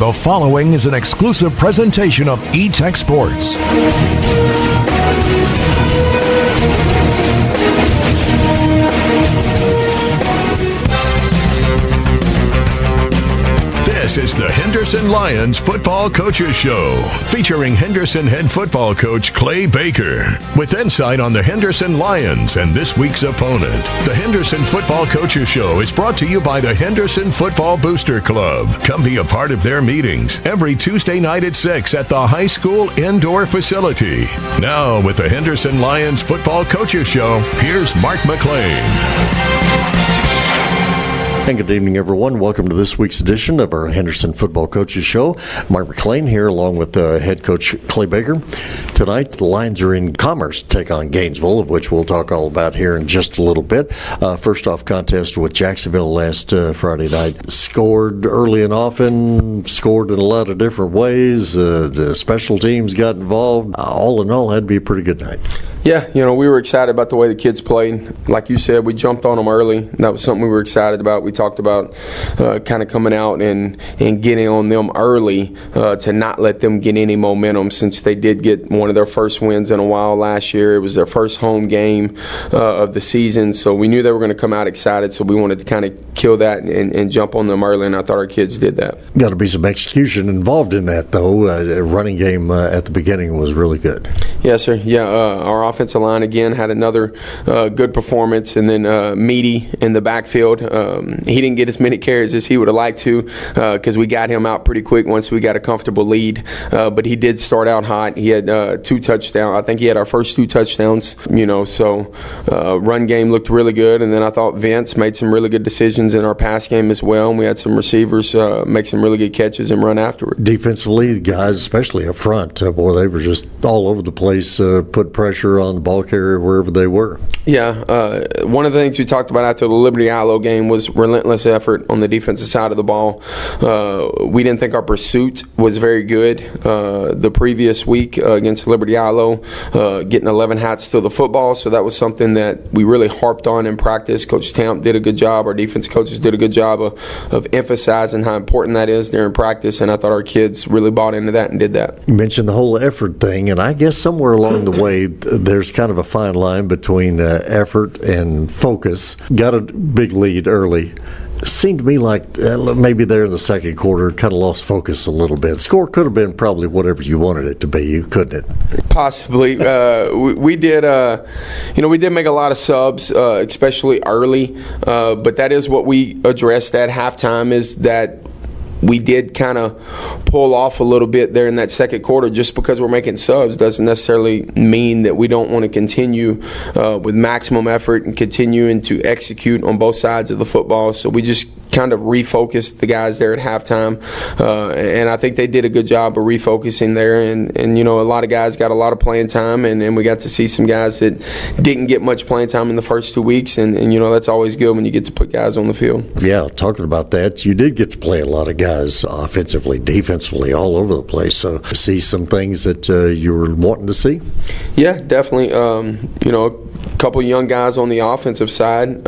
The following is an exclusive presentation of E-Tech Sports. This is the Henderson Lions Football Coaches Show, featuring Henderson head football coach Clay Baker, with insight on the Henderson Lions and this week's opponent. The Henderson Football Coaches Show is brought to you by the Henderson Football Booster Club. Come be a part of their meetings every Tuesday night at 6 at the high school indoor facility. Now, with the Henderson Lions Football Coaches Show, here's Mark McClain. And good evening, everyone. Welcome to this week's edition of our Henderson Football Coaches Show. Mark McClain here, along with head coach Clay Baker. Tonight, the Lions are in Commerce to take on Gainesville, of which we'll talk all about here in just a little bit. First off, contest with Jacksonville last Friday night. Scored early and often, scored in a lot of different ways. The special teams got involved. All in all, had to be a pretty good night. Yeah, we were excited about the way the kids played. Like you said, we jumped on them early. That was something we were excited about. We talked about kind of coming out and getting on them early to not let them get any momentum, since they did get one of their first wins in a while last year. It was their first home game of the season, so we knew they were going to come out excited, so we wanted to kind of kill that and jump on them early, and I thought our kids did that. Got to be some execution involved in that, though. Running game at the beginning was really good. Yes, sir. Yeah, our offensive line again had another good performance, and then Meaty in the backfield. He didn't get as many carries as he would have liked to, because we got him out pretty quick once we got a comfortable lead. But he did start out hot. He had 2 touchdowns. I think he had our first 2 touchdowns. So run game looked really good, and then I thought Vince made some really good decisions in our pass game as well. And we had some receivers make some really good catches and run afterward. Defensively, guys, especially up front, boy, they were just all over the place. Put pressure on the ball carrier wherever they were. Yeah, one of the things we talked about after the Liberty-Ilo game was relentless effort on the defensive side of the ball. We didn't think our pursuit was very good the previous week against Liberty-Ilo, getting 11 hats to the football, so that was something that we really harped on in practice. Coach Tamp did a good job. Our defense coaches did a good job of emphasizing how important that is during practice, and I thought our kids really bought into that and did that. You mentioned the whole effort thing, and I guess somewhere along the way there's kind of a fine line between effort and focus. Got a big lead early. Seemed to me like maybe there in the second quarter kind of lost focus a little bit. Score could have been probably whatever you wanted it to be, couldn't it? Possibly. We did make a lot of subs, especially early, but that is what we addressed at halftime, is that we did kind of pull off a little bit there in that second quarter. Just because we're making subs doesn't necessarily mean that we don't want to continue with maximum effort and continuing to execute on both sides of the football. So we just kind of refocused the guys there at halftime, and I think they did a good job of refocusing there, and a lot of guys got a lot of playing time, and we got to see some guys that didn't get much playing time in the first 2 weeks, and that's always good when you get to put guys on the field. Yeah, talking about that, you did get to play a lot of guys offensively, defensively, all over the place, so see some things that you were wanting to see? Yeah, definitely. A couple young guys on the offensive side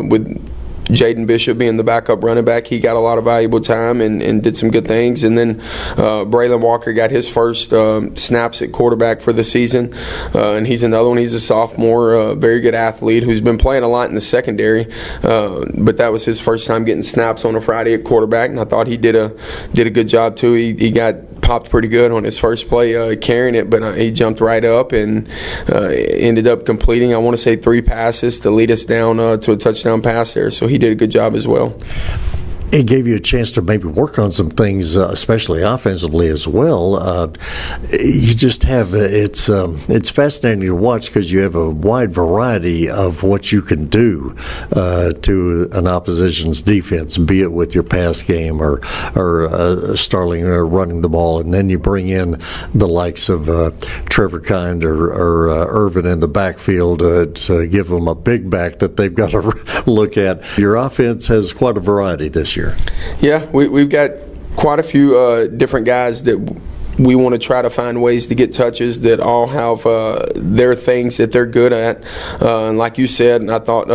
with Jaden Bishop being the backup running back. He got a lot of valuable time and did some good things. And then Braylon Walker got his first snaps at quarterback for the season. And he's another one. He's a sophomore, very good athlete who's been playing a lot in the secondary. But that was his first time getting snaps on a Friday at quarterback. And I thought he did a good job too. He got popped pretty good on his first play carrying it, but he jumped right up and ended up completing, I want to say, 3 passes to lead us down to a touchdown pass there. So he did a good job as well. It gave you a chance to maybe work on some things, especially offensively as well. You just have it's fascinating to watch because you have a wide variety of what you can do to an opposition's defense, be it with your pass game or Starling running the ball, and then you bring in the likes of Trevor Kind or Irvin in the backfield to give them a big back that they've got to look at. Your offense has quite a variety this year. Yeah, we've got quite a few different guys that we want to try to find ways to get touches that all have their things that they're good at. And like you said, I thought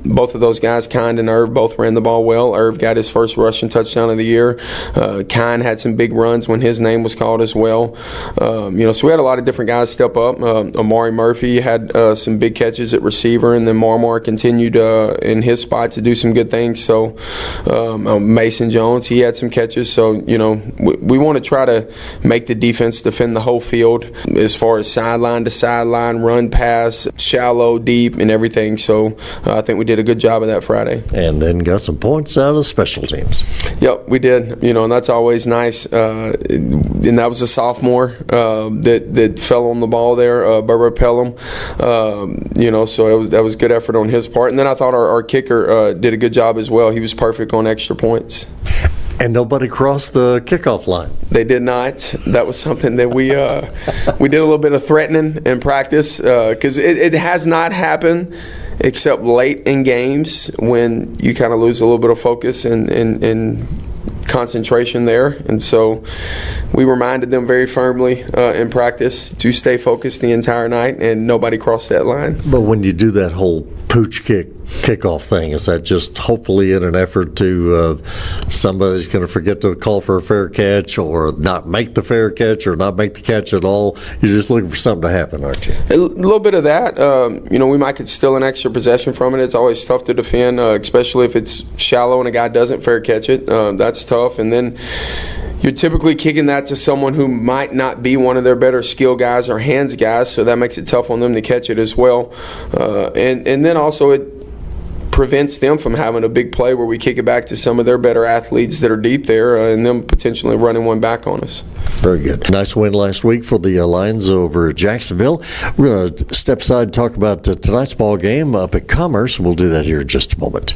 both of those guys, Kind and Irv, both ran the ball well. Irv got his first rushing touchdown of the year. Kind had some big runs when his name was called as well. So we had a lot of different guys step up. Amari Murphy had some big catches at receiver, and then Marmar continued in his spot to do some good things. So Mason Jones, he had some catches. So, we want to try to make the defense defend the whole field as far as sideline to sideline, run, pass, shallow, deep, and everything. So I think we did a good job of that Friday. And then got some points out of special teams. Yep, we did. And that's always nice. And that was a sophomore that fell on the ball there, Berber Pelham. So that was good effort on his part. And then I thought our kicker did a good job as well. He was perfect on extra points. And nobody crossed the kickoff line. They did not. That was something that we did a little bit of threatening in practice because it has not happened except late in games when you kind of lose a little bit of focus and concentration there. And so we reminded them very firmly in practice to stay focused the entire night, and nobody crossed that line. But when you do that whole pooch kickoff thing, is that just hopefully in an effort to somebody's going to forget to call for a fair catch or not make the fair catch or not make the catch at all? You're just looking for something to happen, aren't you? A little bit of that. We might get still an extra possession from it. It's always tough to defend, especially if it's shallow and a guy doesn't fair catch it. That's tough. And then you're typically kicking that to someone who might not be one of their better skill guys or hands guys, so that makes it tough on them to catch it as well. And then also it prevents them from having a big play where we kick it back to some of their better athletes that are deep there and them potentially running one back on us. Very good. Nice win last week for the Lions over Jacksonville. We're going to step aside and talk about tonight's ball game up at Commerce. We'll do that here in just a moment.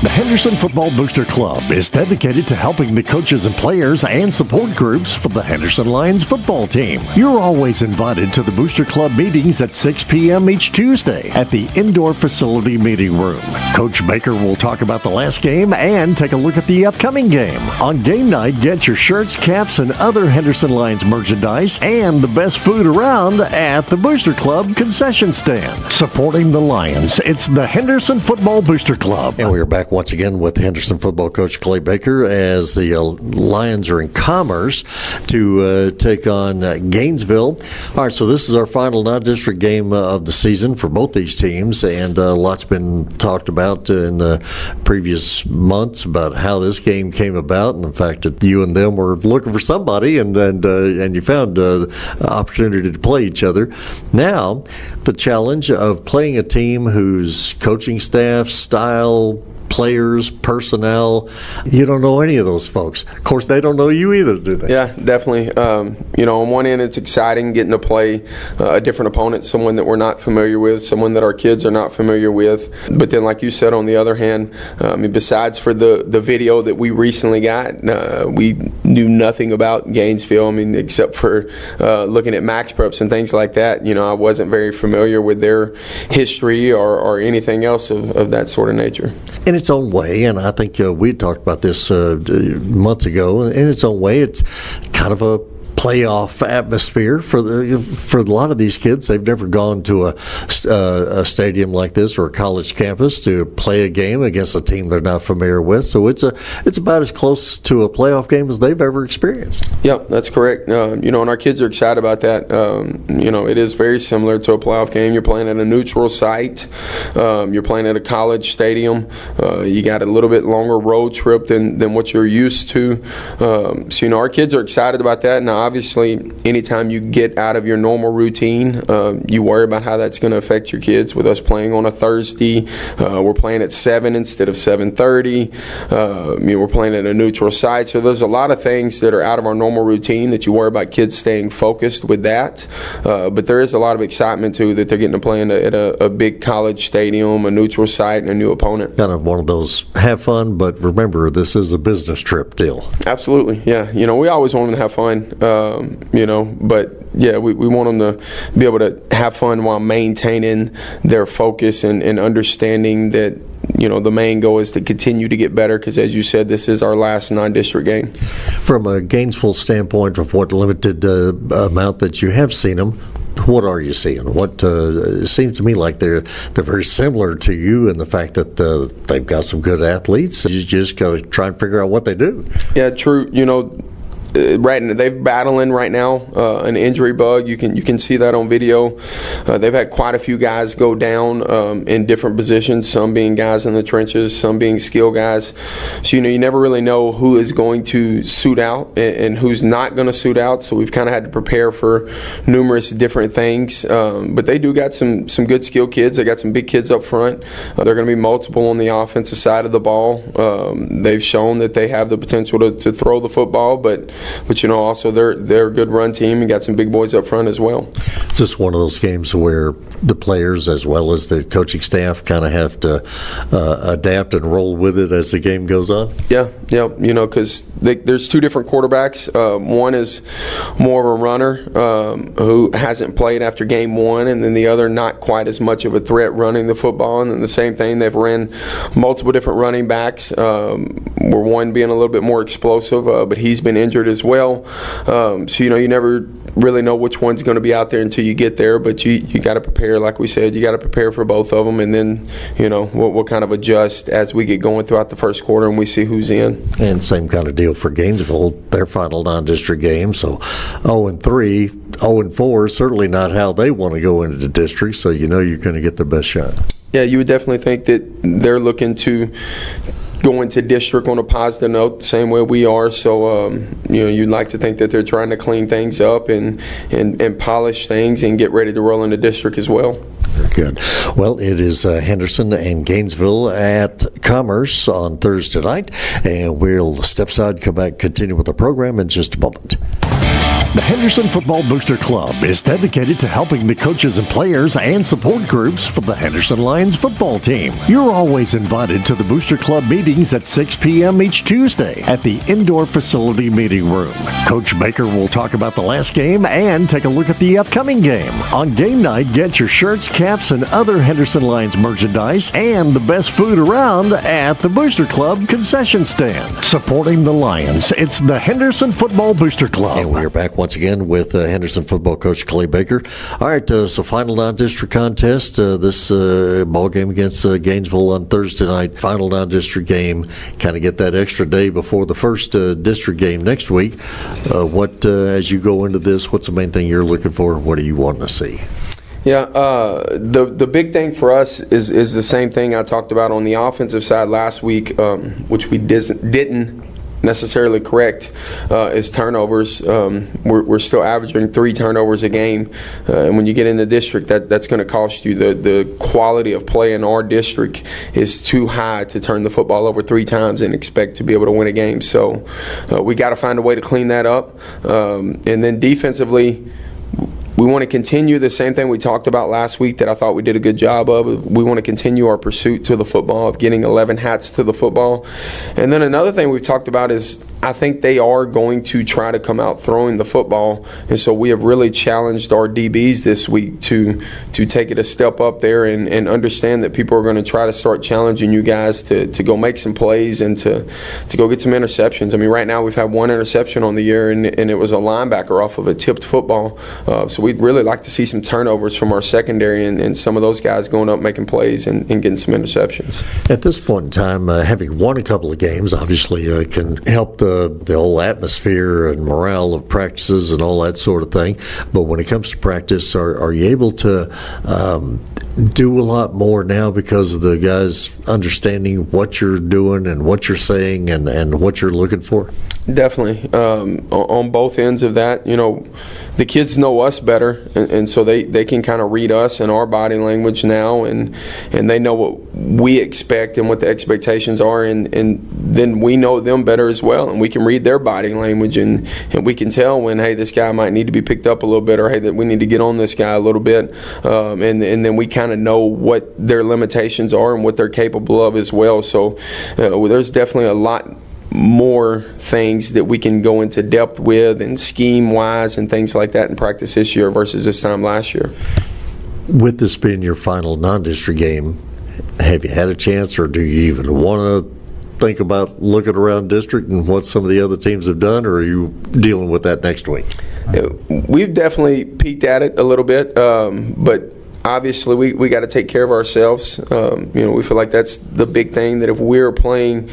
The Henderson Football Booster Club is dedicated to helping the coaches and players and support groups for the Henderson Lions football team. You're always invited to the Booster Club meetings at 6 p.m. each Tuesday at the indoor facility meeting room. Coach Baker will talk about the last game and take a look at the upcoming game. On game night, get your shirts, caps, and other Henderson Lions merchandise and the best food around at the Booster Club concession stand. Supporting the Lions, it's the Henderson Football Booster Club. And we are back once again with Henderson football coach Clay Baker as the Lions are in Commerce to take on Gainesville. All right, so this is our final non-district game of the season for both these teams, and lots been talked about in the previous months about how this game came about, and the fact that you and them were looking for somebody, and you found opportunity to play each other. Now, the challenge of playing a team whose coaching staff, style, players, personnel, you don't know any of those folks. Of course, they don't know you either, do they? Yeah, definitely. On one end, it's exciting getting to play a different opponent, someone that we're not familiar with, someone that our kids are not familiar with. But then, like you said, on the other hand, besides for the video that we recently got, we knew nothing about Gainesville, except for looking at max preps and things like that. I wasn't very familiar with their history or anything else of that sort of nature. In its own way, and I think we talked about this months ago, in its own way, it's kind of a playoff atmosphere for a lot of these kids. They've never gone to a stadium like this or a college campus to play a game against a team they're not familiar with. So it's about as close to a playoff game as they've ever experienced. Yep, that's correct. And our kids are excited about that. It is very similar to a playoff game. You're playing at a neutral site. You're playing at a college stadium. You got a little bit longer road trip than what you're used to. So our kids are excited about that. Now, obviously, anytime you get out of your normal routine, you worry about how that's going to affect your kids. With us playing on a Thursday, we're playing at 7 instead of 7:30. We're playing at a neutral site. So there's a lot of things that are out of our normal routine that you worry about kids staying focused with that. But there is a lot of excitement, too, that they're getting to play at a big college stadium, a neutral site, and a new opponent. Kind of one of those have fun, but remember, this is a business trip deal. Absolutely, yeah. We always want them to have fun. But yeah, we want them to be able to have fun while maintaining their focus and understanding that the main goal is to continue to get better because, as you said, this is our last non-district game. From a Gainesville standpoint of what limited amount that you have seen them, what are you seeing? What it seems to me like they're very similar to you in the fact that they've got some good athletes. You just got to try and figure out what they do. Yeah, true. They're battling right now an injury bug. You can see that on video. They've had quite a few guys go down in different positions, some being guys in the trenches, some being skill guys. So you never really know who is going to suit out and who's not going to suit out. So we've kind of had to prepare for numerous different things. But they do got some good skill kids. They got some big kids up front. They're going to be multiple on the offensive side of the ball. They've shown that they have the potential to throw the football, but also they're a good run team and got some big boys up front as well. It's just one of those games where the players as well as the coaching staff kind of have to adapt and roll with it as the game goes on. Yeah, because there's two different quarterbacks. One is more of a runner who hasn't played after game one, and then the other not quite as much of a threat running the football. And then the same thing, they've ran multiple different running backs, where one being a little bit more explosive, but he's been injured as well. So you never really know which one's going to be out there until you get there, but you got to prepare. Like we said, you got to prepare for both of them, and then we'll kind of adjust as we get going throughout the first quarter and we see who's in. And same kind of deal for Gainesville, their final non-district game. So 0-3, 0-4, certainly not how they want to go into the district, so you're going to get their best shot. Yeah, you would definitely think that they're looking to go into district on a positive note, the same way we are. So, you'd like to think that they're trying to clean things up and polish things and get ready to roll into district as well. Very good. Well, it is Henderson and Gainesville at Commerce on Thursday night, and we'll step aside, come back, continue with the program in just a moment. The Henderson Football Booster Club is dedicated to helping the coaches and players and support groups for the Henderson Lions football team. You're always invited to the Booster Club meetings at 6 p.m. each Tuesday at the Indoor Facility Meeting Room. Coach Baker will talk about the last game and take a look at the upcoming game. On game night, get your shirts, caps, and other Henderson Lions merchandise and the best food around at the Booster Club concession stand. Supporting the Lions, it's the Henderson Football Booster Club. And we're back once again with Henderson football coach Clay Baker. All right, so final non-district contest, this ball game against Gainesville on Thursday night. Final non-district game, kind of get that extra day before the first district game next week. As you go into this, what's the main thing you're looking for? What do you want to see? Yeah, the big thing for us is the same thing I talked about on the offensive side last week, which we didn't necessarily correct, is turnovers. We're still averaging 3 turnovers a game, and when you get in the district, that's going to cost you. The quality of play in our district is too high to turn the football over 3 times and expect to be able to win a game. So we got to find a way to clean that up, and then defensively, we want to continue the same thing we talked about last week that I thought we did a good job of. We want to continue our pursuit to the football, of getting 11 hats to the football. And then another thing we've talked about is I think they are going to try to come out throwing the football. And so we have really challenged our DBs this week to take it a step up there and understand that people are going to try to start challenging you guys to go make some plays and to go get some interceptions. I mean, right now we've had 1 interception on the year, and it was a linebacker off of a tipped football. So we'd really like to see some turnovers from our secondary and some of those guys going up making plays and getting some interceptions. At this point in time, having won a couple of games obviously can help the whole atmosphere and morale of practices and all that sort of thing. But when it comes to practice, are you able to do a lot more now because of the guys understanding what you're doing and what you're saying and what you're looking for? Definitely. On both ends of that, the kids know us better, and so they can kind of read us and our body language now, and they know what we expect and what the expectations are, and then we know them better as well, and we can read their body language, and we can tell when, hey, this guy might need to be picked up a little bit, or hey, that we need to get on this guy a little bit, and then we kind of know what their limitations are and what they're capable of as well. So there's definitely a lot more things that we can go into depth with and scheme-wise and things like that in practice this year versus this time last year. With this being your final non-district game, Have you had a chance, or do you even want to think about looking around district and what some of the other teams have done, or are you dealing with that next week? We've definitely peeked at it a little bit, but obviously we got to take care of ourselves. We feel like that's the big thing, that if we're playing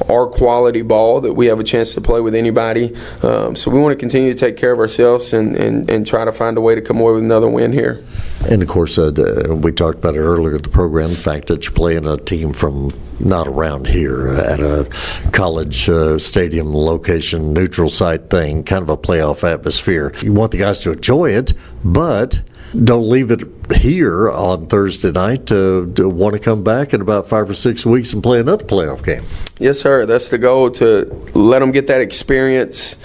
our quality ball, that we have a chance to play with anybody. So we want to continue to take care of ourselves and try to find a way to come away with another win here. And of course, we talked about it earlier in the program, the fact that you're playing a team from not around here, at a college stadium location, neutral site thing, kind of a playoff atmosphere. You want the guys to enjoy it, but don't leave it here on Thursday night to want to come back in about 5 or 6 weeks and play another playoff game. Yes, sir. That's the goal, to let them get that experience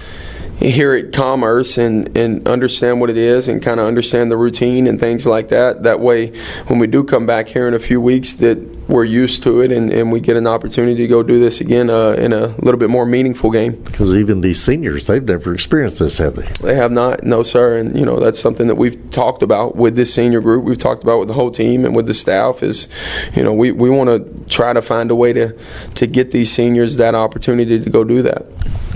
here at Commerce and understand what it is and kind of understand the routine and things like that. That way, when we do come back here in a few weeks, that we're used to it and we get an opportunity to go do this again in a little bit more meaningful game. Because even these seniors, they've never experienced this, have they? They have not, no, sir. And, that's something that we've talked about with this senior group. We've talked about with the whole team and with the staff is, we want to try to find a way to get these seniors that opportunity to go do that.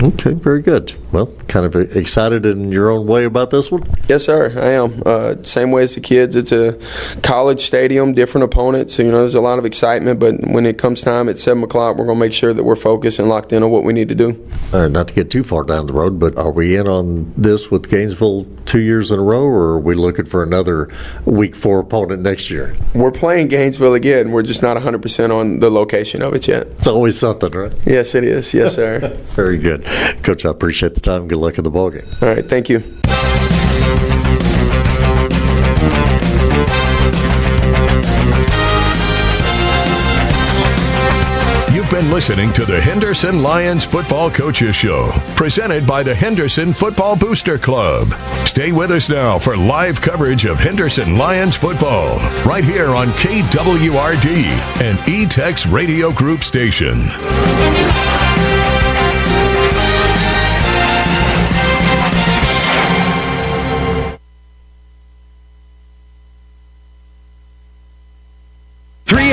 Okay, very good. Well, kind of excited in your own way about this one? Yes, sir, I am. Same way as the kids. It's a college stadium, different opponents. So, there's a lot of excitement, but when it comes time at 7 o'clock, we're going to make sure that we're focused and locked in on what we need to do. Not to get too far down the road, but are we in on this with Gainesville 2 years in a row, or are we looking for another Week 4 opponent next year? We're playing Gainesville again. We're just not 100% on the location of it yet. It's always something, right? Yes, it is. Yes, sir. Very good. Coach, I appreciate the time. Good luck in the ballgame. All right, thank you. You've been listening to the Henderson Lions Football Coaches Show, presented by the Henderson Football Booster Club. Stay with us now for live coverage of Henderson Lions football, right here on KWRD, an E-Tex Radio Group station.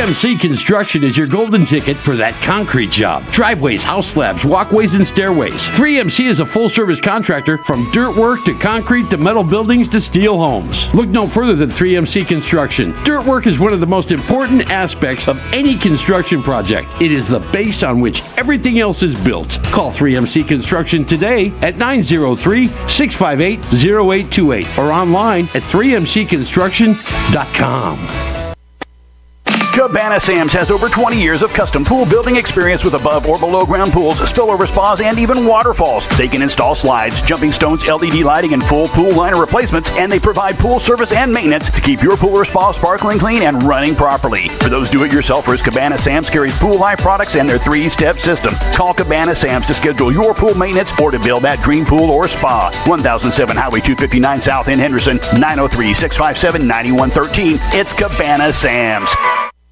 MC Construction is your golden ticket for that concrete job. Driveways, house slabs, walkways, and stairways. 3MC is a full-service contractor from dirt work to concrete to metal buildings to steel homes. Look no further than 3MC Construction. Dirt work is one of the most important aspects of any construction project. It is the base on which everything else is built. Call 3MC Construction today at 903-658-0828 or online at 3mcconstruction.com. Cabana Sam's has over 20 years of custom pool building experience with above or below ground pools, spillover spas, and even waterfalls. They can install slides, jumping stones, LED lighting, and full pool liner replacements, and they provide pool service and maintenance to keep your pool or spa sparkling clean and running properly. For those do-it-yourselfers, Cabana Sam's carries Pool Life products and their 3-step system. Call Cabana Sam's to schedule your pool maintenance or to build that dream pool or spa. 1007 Highway 259 South in Henderson, 903-657-9113. It's Cabana Sam's.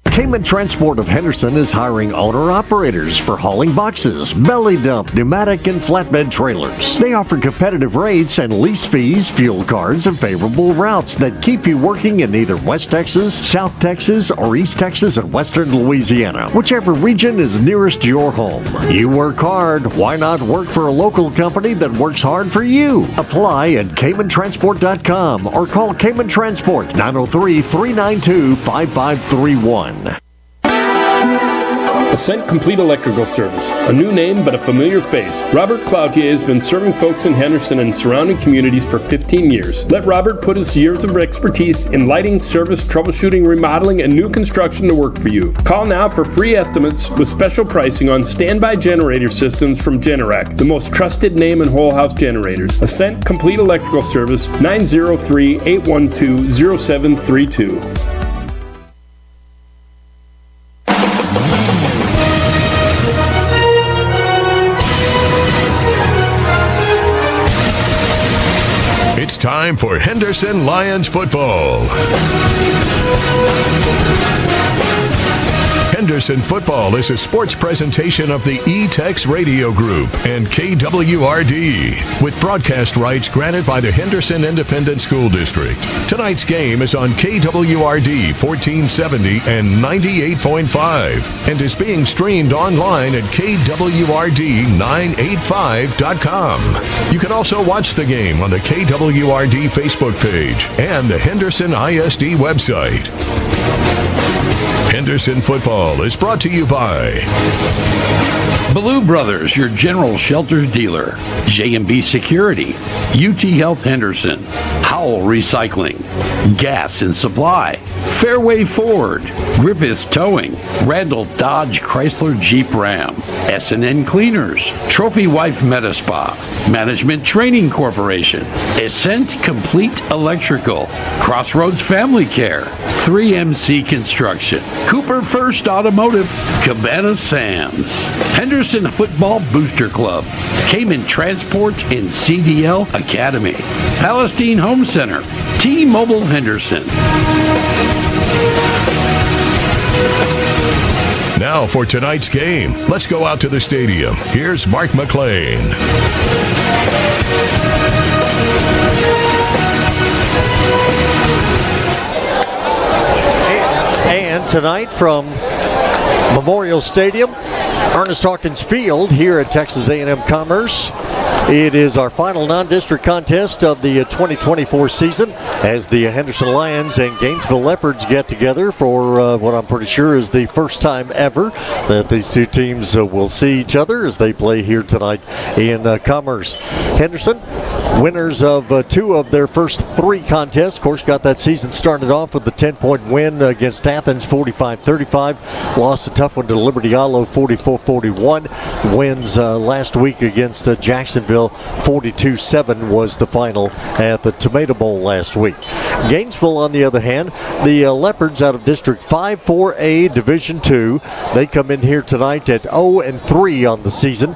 Cayman Transport of Henderson is hiring owner-operators for hauling boxes, belly dump, pneumatic, and flatbed trailers. They offer competitive rates and lease fees, fuel cards, and favorable routes that keep you working in either West Texas, South Texas, or East Texas and Western Louisiana, whichever region is nearest your home. You work hard. Why not work for a local company that works hard for you? Apply at CaymanTransport.com or call Cayman Transport 903-392-5531. Ascent Complete Electrical Service, a new name but a familiar face. Robert Cloutier has been serving folks in Henderson and surrounding communities for 15 years. Let Robert put his years of expertise in lighting, service, troubleshooting, remodeling, and new construction to work for you. Call now for free estimates with special pricing on standby generator systems from Generac, the most trusted name in whole house generators. Ascent Complete Electrical Service, 903-812-0732. It's time for Henderson Lions football. Henderson Football is a sports presentation of the E-Tex Radio Group and KWRD, with broadcast rights granted by the Henderson Independent School District. Tonight's game is on KWRD 1470 and 98.5 and is being streamed online at KWRD985.com. You can also watch the game on the KWRD Facebook page and the Henderson ISD website. Henderson Football is brought to you by Ballou Brothers, your general shelters dealer. J&B Security. UT Health Henderson. Howell Recycling. Gas and Supply. Fairway Ford. Griffiths Towing. Randall Dodge Chrysler Jeep Ram. S&N Cleaners. Trophy Wife Metaspa. Management Training Corporation. Ascent Complete Electrical. Crossroads Family Care. 3MC Construction. Cooper First Automotive. Cabana Sands. Henderson Football Booster Club. Cayman Transport and CDL Academy. Palestine Home Center. T-Mobile Henderson. Now for tonight's game. Let's go out to the stadium. Here's Mark McLean. And tonight from Memorial Stadium, Ernest Hawkins Field here at Texas A&M Commerce. It is our final non-district contest of the 2024 season as the Henderson Lions and Gainesville Leopards get together for what I'm pretty sure is the first time ever that these two teams will see each other as they play here tonight in Commerce. Henderson, winners of two of their first three contests. Of course, got that season started off with the 10-point win against Athens, 45-35. Lost a tough one to Liberty Alo, 44-41. Wins last week against Jacksonville, 42-7 was the final at the Tomato Bowl last week. Gainesville, on the other hand, the Leopards out of District 5-4A Division II. They come in here tonight at 0-3 on the season.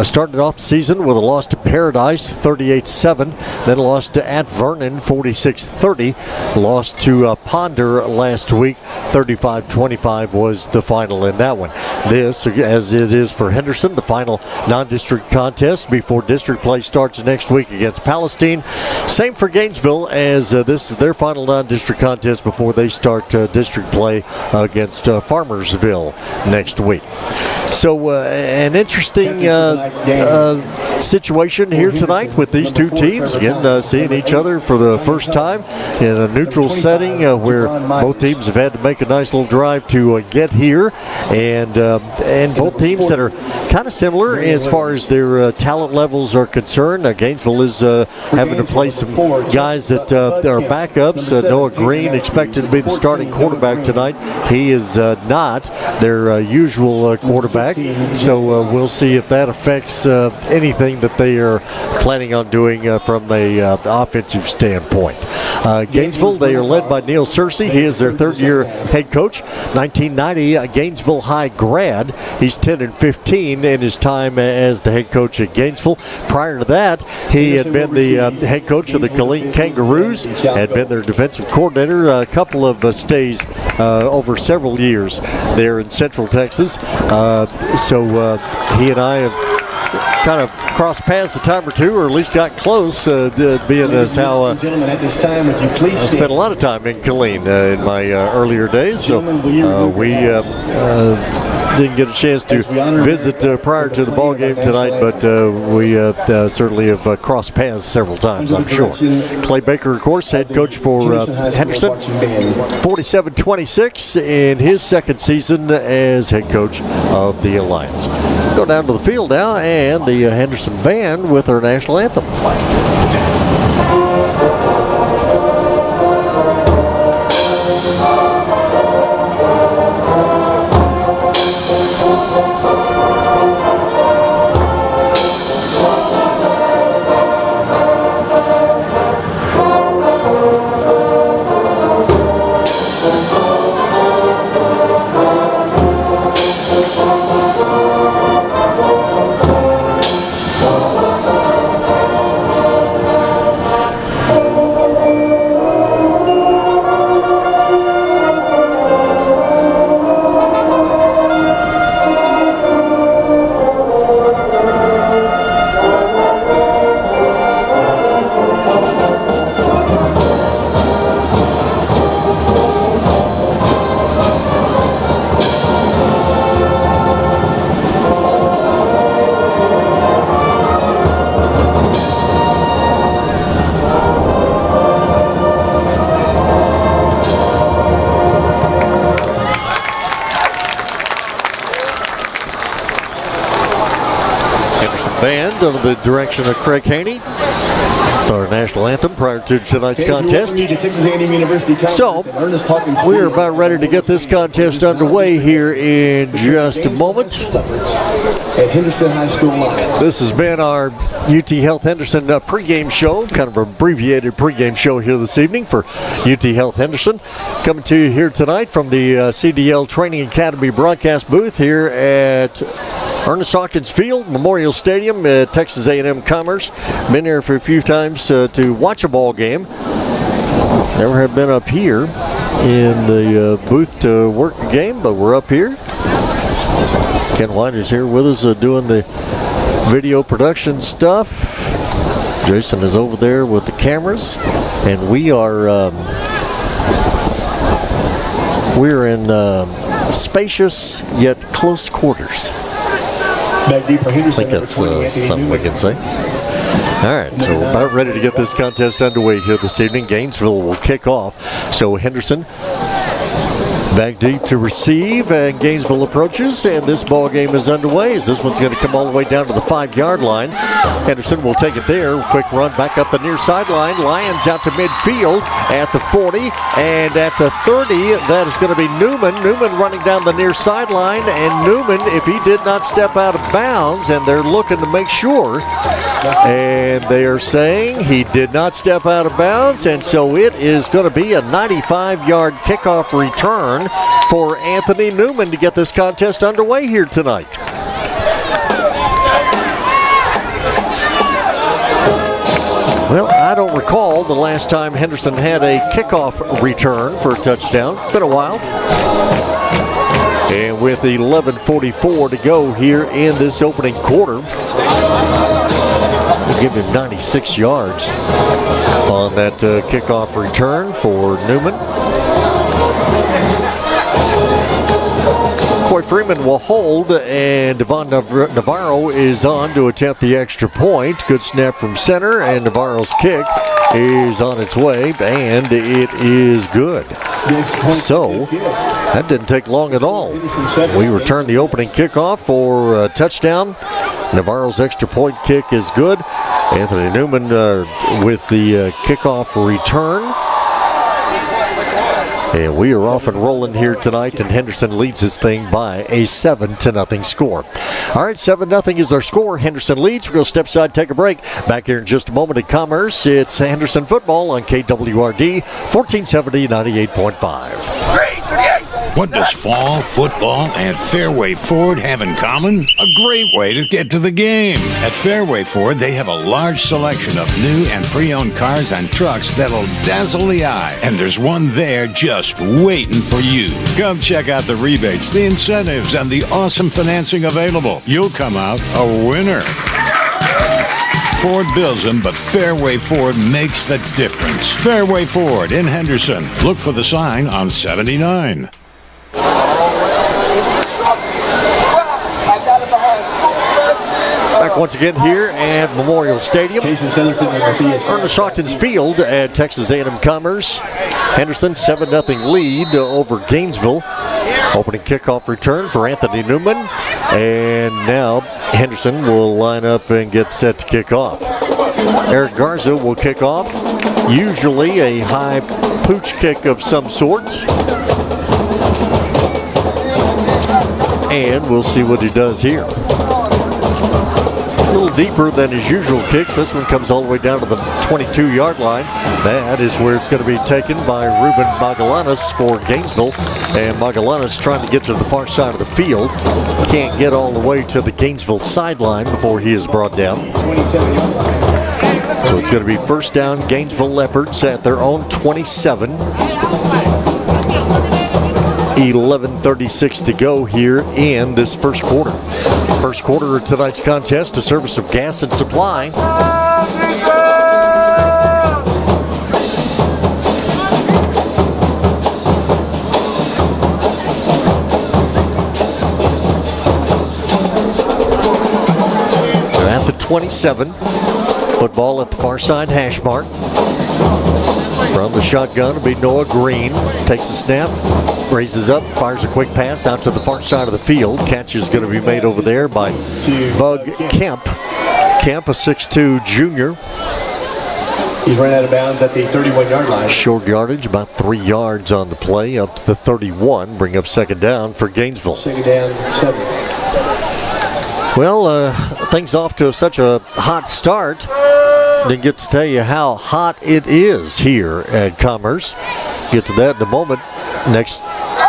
Started off the season with a loss to Paradise, 38-7. Then lost to at Vernon, 46-30. Lost to Ponder last week, 35-25 was the final in that one. This, as it is for Henderson, the final non-district contest before district play starts next week against Palestine. Same for Gainesville, as this is their final non-district contest before they start district play against Farmersville next week. So an interesting situation here tonight with these two teams. Again, seeing each other for the first time in a neutral setting where both teams have had to make a nice little drive to get here. And both teams that are kind of similar as far as their talent levels are concerned. Gainesville is having to play some guys that are backups. Noah Green expected to be the starting quarterback tonight. He is not their usual quarterback. So we'll see if that affects anything that they are planning on doing from a offensive standpoint. Gainesville, they are led by Neil Searcy. He is their third-year head coach. 1990 Gainesville High grad. He's 10-15 in his time as the head coach at Gainesville. Prior to that, he had been the head coach of the Killeen Kangaroos, had been their defensive coordinator a couple of stays over several years there in Central Texas. So he and I have kind of crossed paths a time or two, or at least got close, being as how I spent a lot of time in Killeen in my earlier days. So we didn't get a chance to visit prior to the ball game tonight, but we certainly have crossed paths several times, I'm sure. Clay Baker, of course, head coach for Henderson, 47-26 in his second season as head coach of the Lions. Go down to the field now, and the Henderson band with our national anthem. under the direction of Craig Haney. Our national anthem prior to tonight's contest. So, we're about ready to get this contest underway here in just a moment. This has been our UT Health Henderson pregame show, kind of an abbreviated pregame show here this evening for UT Health Henderson. Coming to you here tonight from the CDL Training Academy broadcast booth here at Ernest Hawkins Field, Memorial Stadium at Texas A&M Commerce. Been here for a few times to watch a ball game. Never have been up here in the booth to work a game, but we're up here. Ken White is here with us doing the video production stuff. Jason is over there with the cameras, and we're in spacious yet close quarters. I think that's something we can say. All right, so we're about ready to get this contest underway here this evening. Gainesville will kick off. So Henderson back deep to receive, and Gainesville approaches, and this ball game is underway as this one's going to come all the way down to the 5-yard line. Henderson will take it there. Quick run back up the near sideline. Lions out to midfield at the 40, and at the 30, that is going to be Newman. Newman running down the near sideline, and Newman, if he did not step out of bounds, and they're looking to make sure, and they are saying he did not step out of bounds, and so it is going to be a 95-yard kickoff return for Anthony Newman to get this contest underway here tonight. Well, I don't recall the last time Henderson had a kickoff return for a touchdown. Been a while. And with 11:44 to go here in this opening quarter, we'll give him 96 yards on that kickoff return for Newman. Coy Freeman will hold, and Devon Navarro is on to attempt the extra point. Good snap from center, and Navarro's kick is on its way, and it is good. So, that didn't take long at all. We return the opening kickoff for a touchdown. Navarro's extra point kick is good. Anthony Newman with the kickoff return. And we are off and rolling here tonight, and Henderson leads this thing by a 7-0 score. All right, 7-0 is our score. Henderson leads. We're going to step aside, take a break. Back here in just a moment at Commerce. It's Henderson football on KWRD 1470 98.5. What does fall, football, and Fairway Ford have in common? A great way to get to the game. At Fairway Ford, they have a large selection of new and pre-owned cars and trucks that'll dazzle the eye. And there's one there just waiting for you. Come check out the rebates, the incentives, and the awesome financing available. You'll come out a winner. Ford builds them, but Fairway Ford makes the difference. Fairway Ford in Henderson. Look for the sign on 79. Back once again here at Memorial Stadium, Ernest Hawkins Field at Texas A&M Commerce. Henderson 7-0 lead over Gainesville. Opening kickoff return for Anthony Newman, and now Henderson will line up and get set to kick off. Eric Garza will kick off, usually a high pooch kick of some sort. And we'll see what he does here. A little deeper than his usual kicks. This one comes all the way down to the 22-yard line. That is where it's going to be taken by Ruben Magallanes for Gainesville. And Magallanes trying to get to the far side of the field. Can't get all the way to the Gainesville sideline before he is brought down. So it's going to be first down, Gainesville Leopards at their own 27. 11:36 to go here in this first quarter. First quarter of tonight's contest, a service of Gas and Supply. So at the 27, football at the far side hash mark. From the shotgun, it'll be Noah Green. Takes a snap, raises up, fires a quick pass out to the far side of the field. Catch is going to be made over there by Bug Kemp. Kemp, a 6'2 junior. He's run out of bounds at the 31-yard line. Short yardage, about 3 yards on the play, up to the 31. Bring up second down for Gainesville. Second down, 7. Well, things off to such a hot start. Didn't get to tell you how hot it is here at Commerce. Get to that in a moment. Next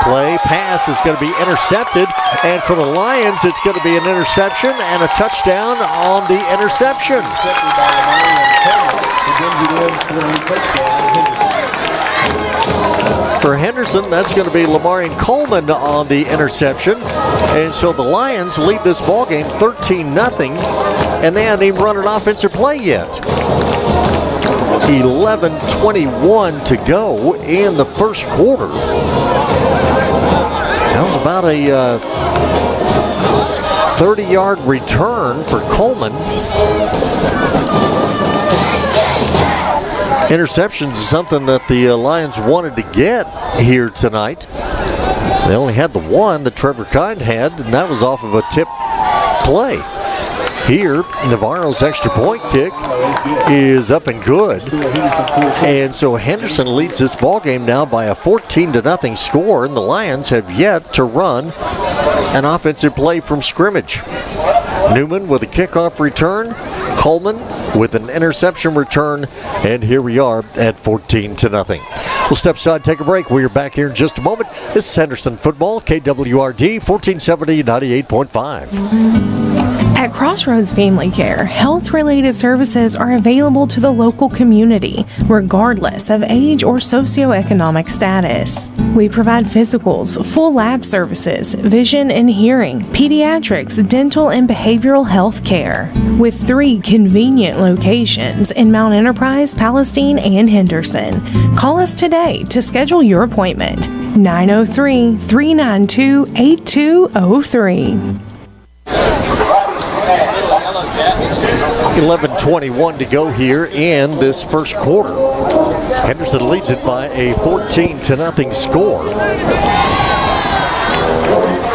play, pass is going to be intercepted. And for the Lions, it's going to be an interception and a touchdown on the interception. For Henderson, that's going to be Lamarian Coleman on the interception. And so the Lions lead this ballgame 13-0, and they haven't even run an offensive play yet. 11:21 to go in the first quarter. That was about a 30-yard return for Coleman. Interceptions is something that the Lions wanted to get here tonight. They only had the one that Trevor Kind had, and that was off of a tip play. Here, Navarro's extra point kick is up and good. And so Henderson leads this ballgame now by a 14-0 score, and the Lions have yet to run an offensive play from scrimmage. Newman with a kickoff return, Coleman with an interception return, and here we are at 14-0. We'll step aside, take a break. We are back here in just a moment. This is Henderson Football, KWRD 1470 98.5. At Crossroads Family Care, health-related services are available to the local community, regardless of age or socioeconomic status. We provide physicals, full lab services, vision and hearing, pediatrics, dental and behavioral health care, with 3 convenient locations in Mount Enterprise, Palestine, and Henderson. Call us today to schedule your appointment. 903-392-8203. 11:21 to go here in this first quarter. Henderson leads it by a 14-0 score.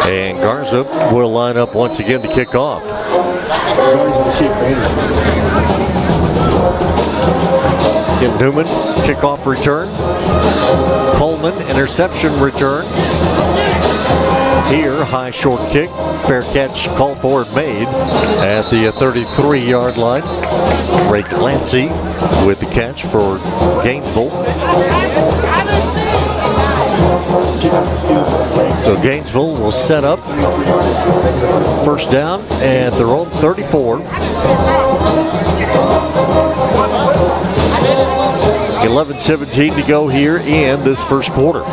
And Garza will line up once again to kick off. In Newman, kickoff return. Coleman, interception return. Here, high short kick, fair catch, call for it made at the 33-yard line. Ray Clancy with the catch for Gainesville. So Gainesville will set up first down at their own 34. 11:17 to go here in this first quarter.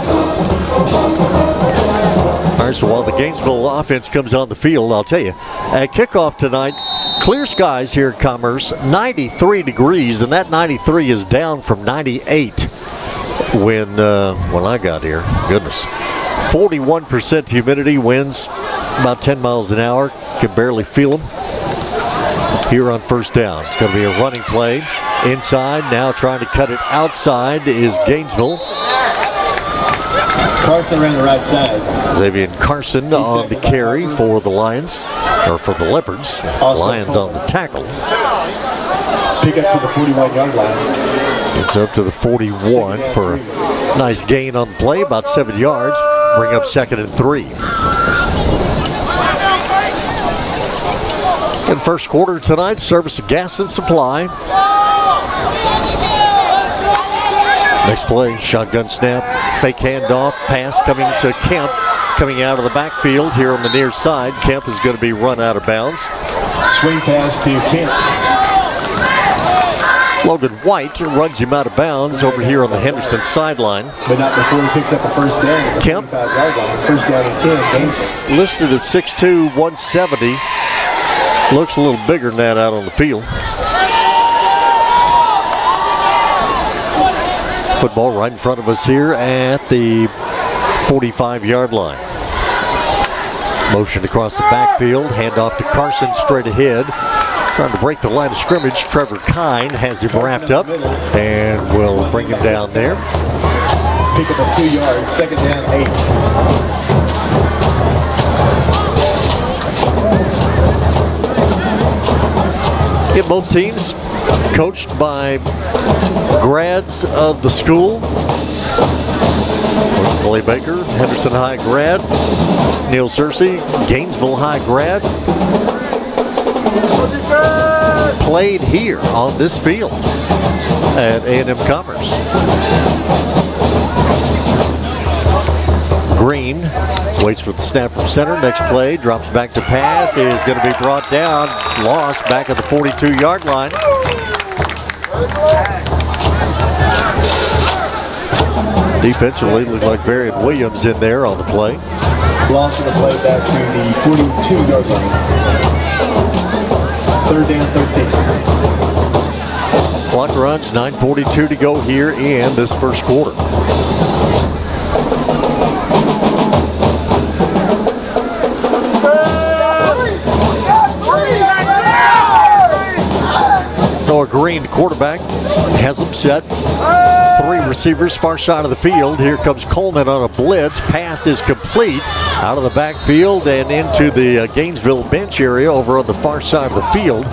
All right, so while the Gainesville offense comes on the field, I'll tell you, at kickoff tonight, clear skies here at Commerce, 93 degrees, and that 93 is down from 98 when I got here. Goodness. 41% humidity, winds about 10 miles an hour, can barely feel them. Here on first down, it's going to be a running play. Inside, now trying to cut it outside is Gainesville. Carson around the right side. Xavier Carson on the carry for the Lions, or for the Leopards. Lions on the tackle. Pick up to the 41-yard line. It's up to the 41 for a nice gain on the play, about 7 yards. Bring up 2nd and 3. In first quarter tonight, service of Gas and Supply. Next play, shotgun snap, fake handoff, pass coming to Kemp, coming out of the backfield here on the near side. Kemp is going to be run out of bounds. Swing pass to Kemp. Logan White runs him out of bounds over here on the Henderson sideline. But not before he picks up a first down. Kemp, first down and 10. He's listed as 6'2", 170. Looks a little bigger than that out on the field. Football right in front of us here at the 45-yard line. Motion across the backfield, handoff to Carson straight ahead. Trying to break the line of scrimmage. Trevor Kine has him wrapped up and will bring him down there. Pick up a 2 yards, 2nd down, 8. Get both teams coached by grads of the school. There's Clay Baker, Henderson High grad. Neil Searcy, Gainesville High grad. Played here on this field at A&M Commerce. Green waits for the snap from center. Next play, drops back to pass. Is going to be brought down. Lost back at the 42-yard line. Defensively, looked like Varian Williams in there on the play. Lost on the play back to the 42-yard line. 3rd down, 13. Clock runs, 9:42 to go here in this first quarter. Noah Green, the quarterback, has them set. 3 receivers far side of the field. Here comes Coleman on a blitz. Pass is complete out of the backfield and into the Gainesville bench area over on the far side of the field.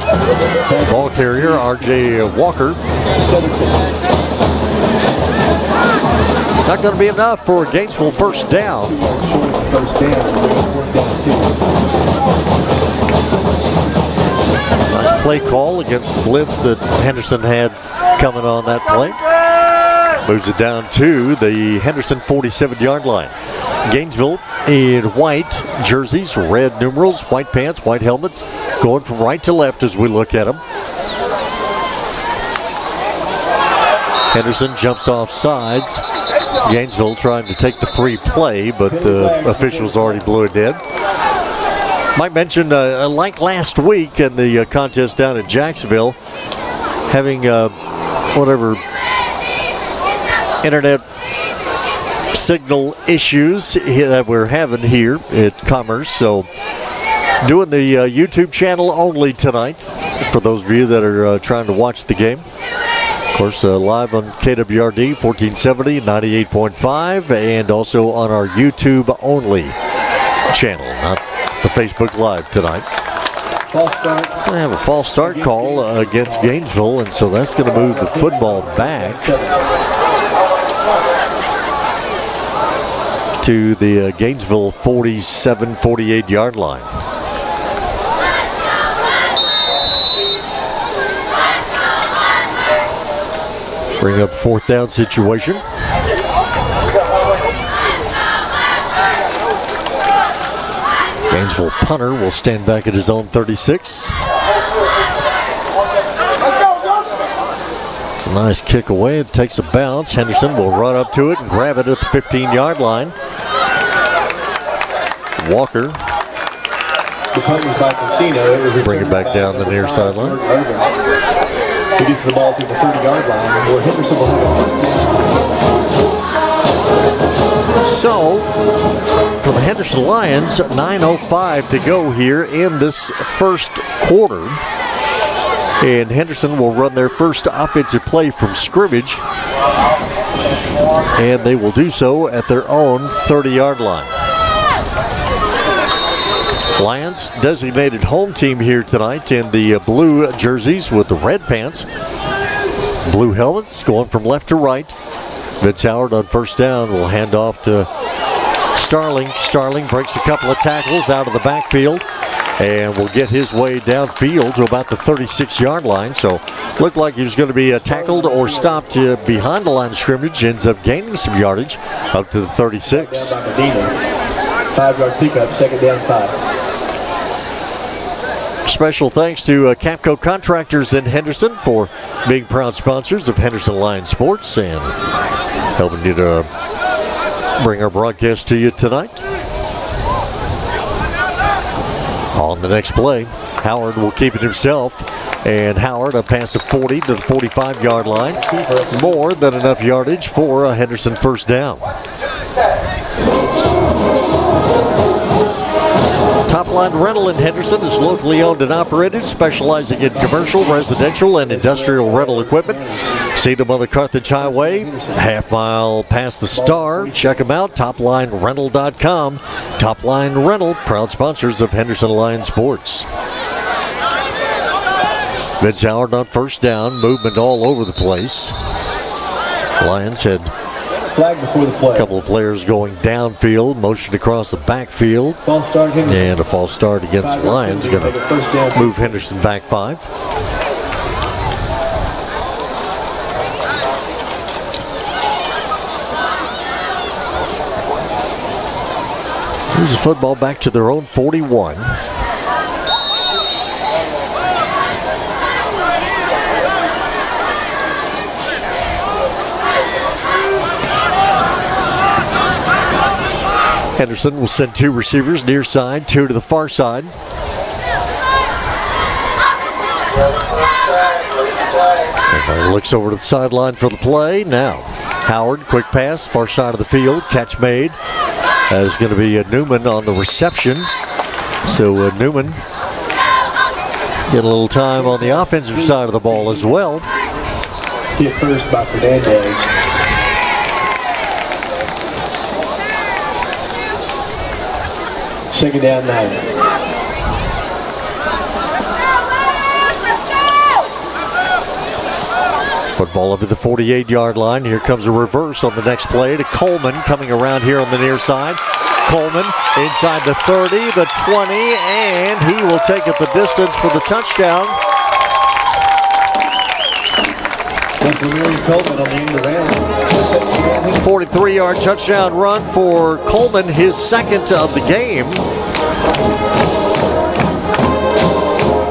Ball carrier R.J. Walker. Not going to be enough for Gainesville first down. Nice play call against the blitz that Henderson had coming on that play. Moves it down to the Henderson 47-yard line. Gainesville in white jerseys, red numerals, white pants, white helmets, going from right to left as we look at them. Henderson jumps off sides. Gainesville trying to take the free play, but the officials already blew it dead. Might mention, like last week in the contest down in Jacksonville, having whatever internet signal issues that we're having here at Commerce. So doing the YouTube channel only tonight for those of you that are trying to watch the game. Of course, live on KWRD 1470, 98.5, and also on our YouTube only channel, not the Facebook Live tonight. Going to have a false start call against Gainesville, and so that's going to move the football back to the Gainesville 47, 48-yard line. Bring up 4th down situation. Gainesville punter will stand back at his own 36. It's a nice kick away. It takes a bounce. Henderson will run up to it and grab it at the 15-yard line. Walker. Bring it back down the near sideline. Reduce the ball to the 30-yard line where Henderson will have. So, for the Henderson Lions, 9:05 to go here in this first quarter. And Henderson will run their first offensive play from scrimmage. And they will do so at their own 30-yard line. Lions designated home team here tonight in the blue jerseys with the red pants. Blue helmets going from left to right. Vince Howard on first down will hand off to Starling. Starling breaks a couple of tackles out of the backfield and will get his way downfield to about the 36-yard line. So looked like he was going to be tackled or stopped behind the line of scrimmage. Ends up gaining some yardage up to the 36. 5-yard pickup, 2nd down 5. Special thanks to Capco Contractors in Henderson for being proud sponsors of Henderson Lions Sports and helping you to bring our broadcast to you tonight. On the next play, Howard will keep it himself, and Howard a pass of 40 to the 45-yard line. More than enough yardage for a Henderson first down. Top Line Rental in Henderson is locally owned and operated, specializing in commercial, residential, and industrial rental equipment. See them on the Carthage Highway, half mile past the Star. Check them out, toplinerental.com. Top Line Rental, proud sponsors of Henderson Lions Sports. Vince Howard on first down. Movement all over the place. Lions had Flag before the play. a couple of players going downfield, motion across the backfield. False start, Henderson. And a false start against the Lions. Going to move Henderson back 5. Here's the football back to their own 41. Henderson will send 2 receivers near side, 2 to the far side. Everybody looks over to the sideline for the play. Now, Howard, quick pass, far side of the field, catch made. That is going to be Newman on the reception. So Newman get a little time on the offensive side of the ball as well. Hit first by Fernandez. Second down 9. Football up at the 48-yard line. Here comes a reverse on the next play to Coleman coming around here on the near side. Coleman inside the 30, the 20, and he will take it the distance for the touchdown. 43-yard touchdown run for Coleman, his second of the game.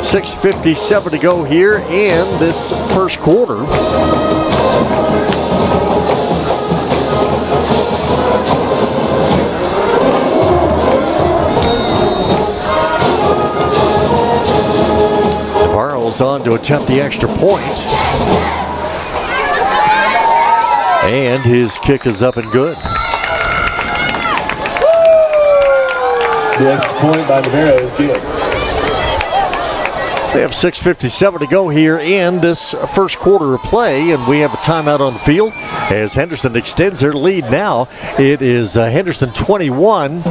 6:57 to go here in this first quarter. Navarro's on to attempt the extra point. And his kick is up and good. The extra point by Navarro is good. They have 6:57 to go here in this first quarter of play, and we have a timeout on the field as Henderson extends their lead now. It is Henderson 21,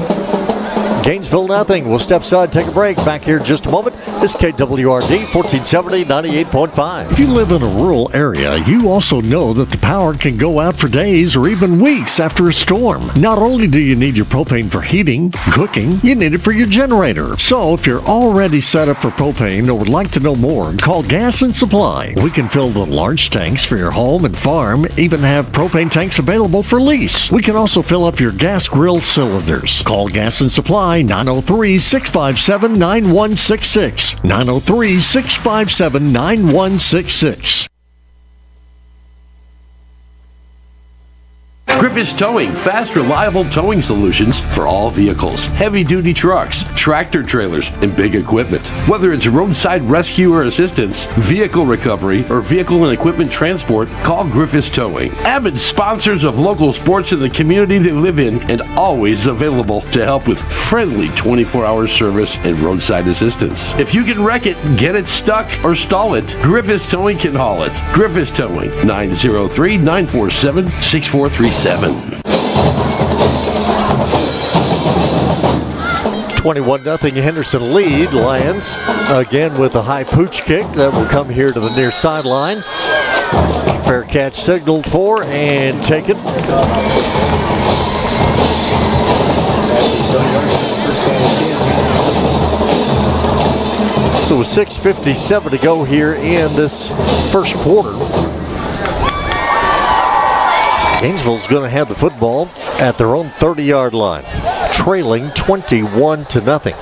Gainesville nothing. We'll step aside, take a break. Back here in just a moment. This is KWRD 1470, 98.5. If you live in a rural area, you also know that the power can go out for days or even weeks after a storm. Not only do you need your propane for heating, cooking, you need it for your generator. So if you're already set up for propane or would like to know more, call Gas and Supply. We can fill the large tanks for your home and farm, even have propane tanks available for lease. We can also fill up your gas grill cylinders. Call Gas and Supply 903-657-9166. 903-657-9166. Griffiths Towing, fast, reliable towing solutions for all vehicles, heavy-duty trucks, tractor trailers, and big equipment. Whether it's roadside rescue or assistance, vehicle recovery, or vehicle and equipment transport, call Griffiths Towing. Avid sponsors of local sports in the community they live in and always available to help with friendly 24-hour service and roadside assistance. If you can wreck it, get it stuck, or stall it, Griffiths Towing can haul it. Griffiths Towing, 903-947-6437. 21-0 Henderson lead. Lions again with a high pooch kick that will come here to the near sideline. Fair catch signaled for and taken. So with 6:57 to go here in this first quarter. Gainesville's going to have the football at their own 30-yard line, trailing 21-0.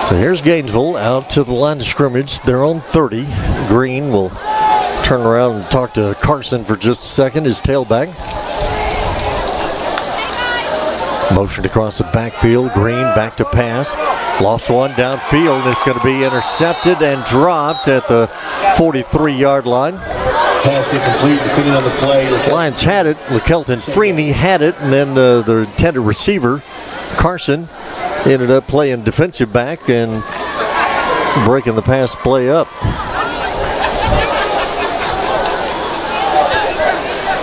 So here's Gainesville out to the line of scrimmage, their own 30. Green will turn around and talk to Carson for just a second, his tailback. Motion across the backfield. Green back to pass. Lost one downfield, and it's going to be intercepted and dropped at the 43-yard line. Pass incomplete, depending on the play. Lions had it. LeKelton Freeney had it, and then the intended receiver, Carson, ended up playing defensive back and breaking the pass play up.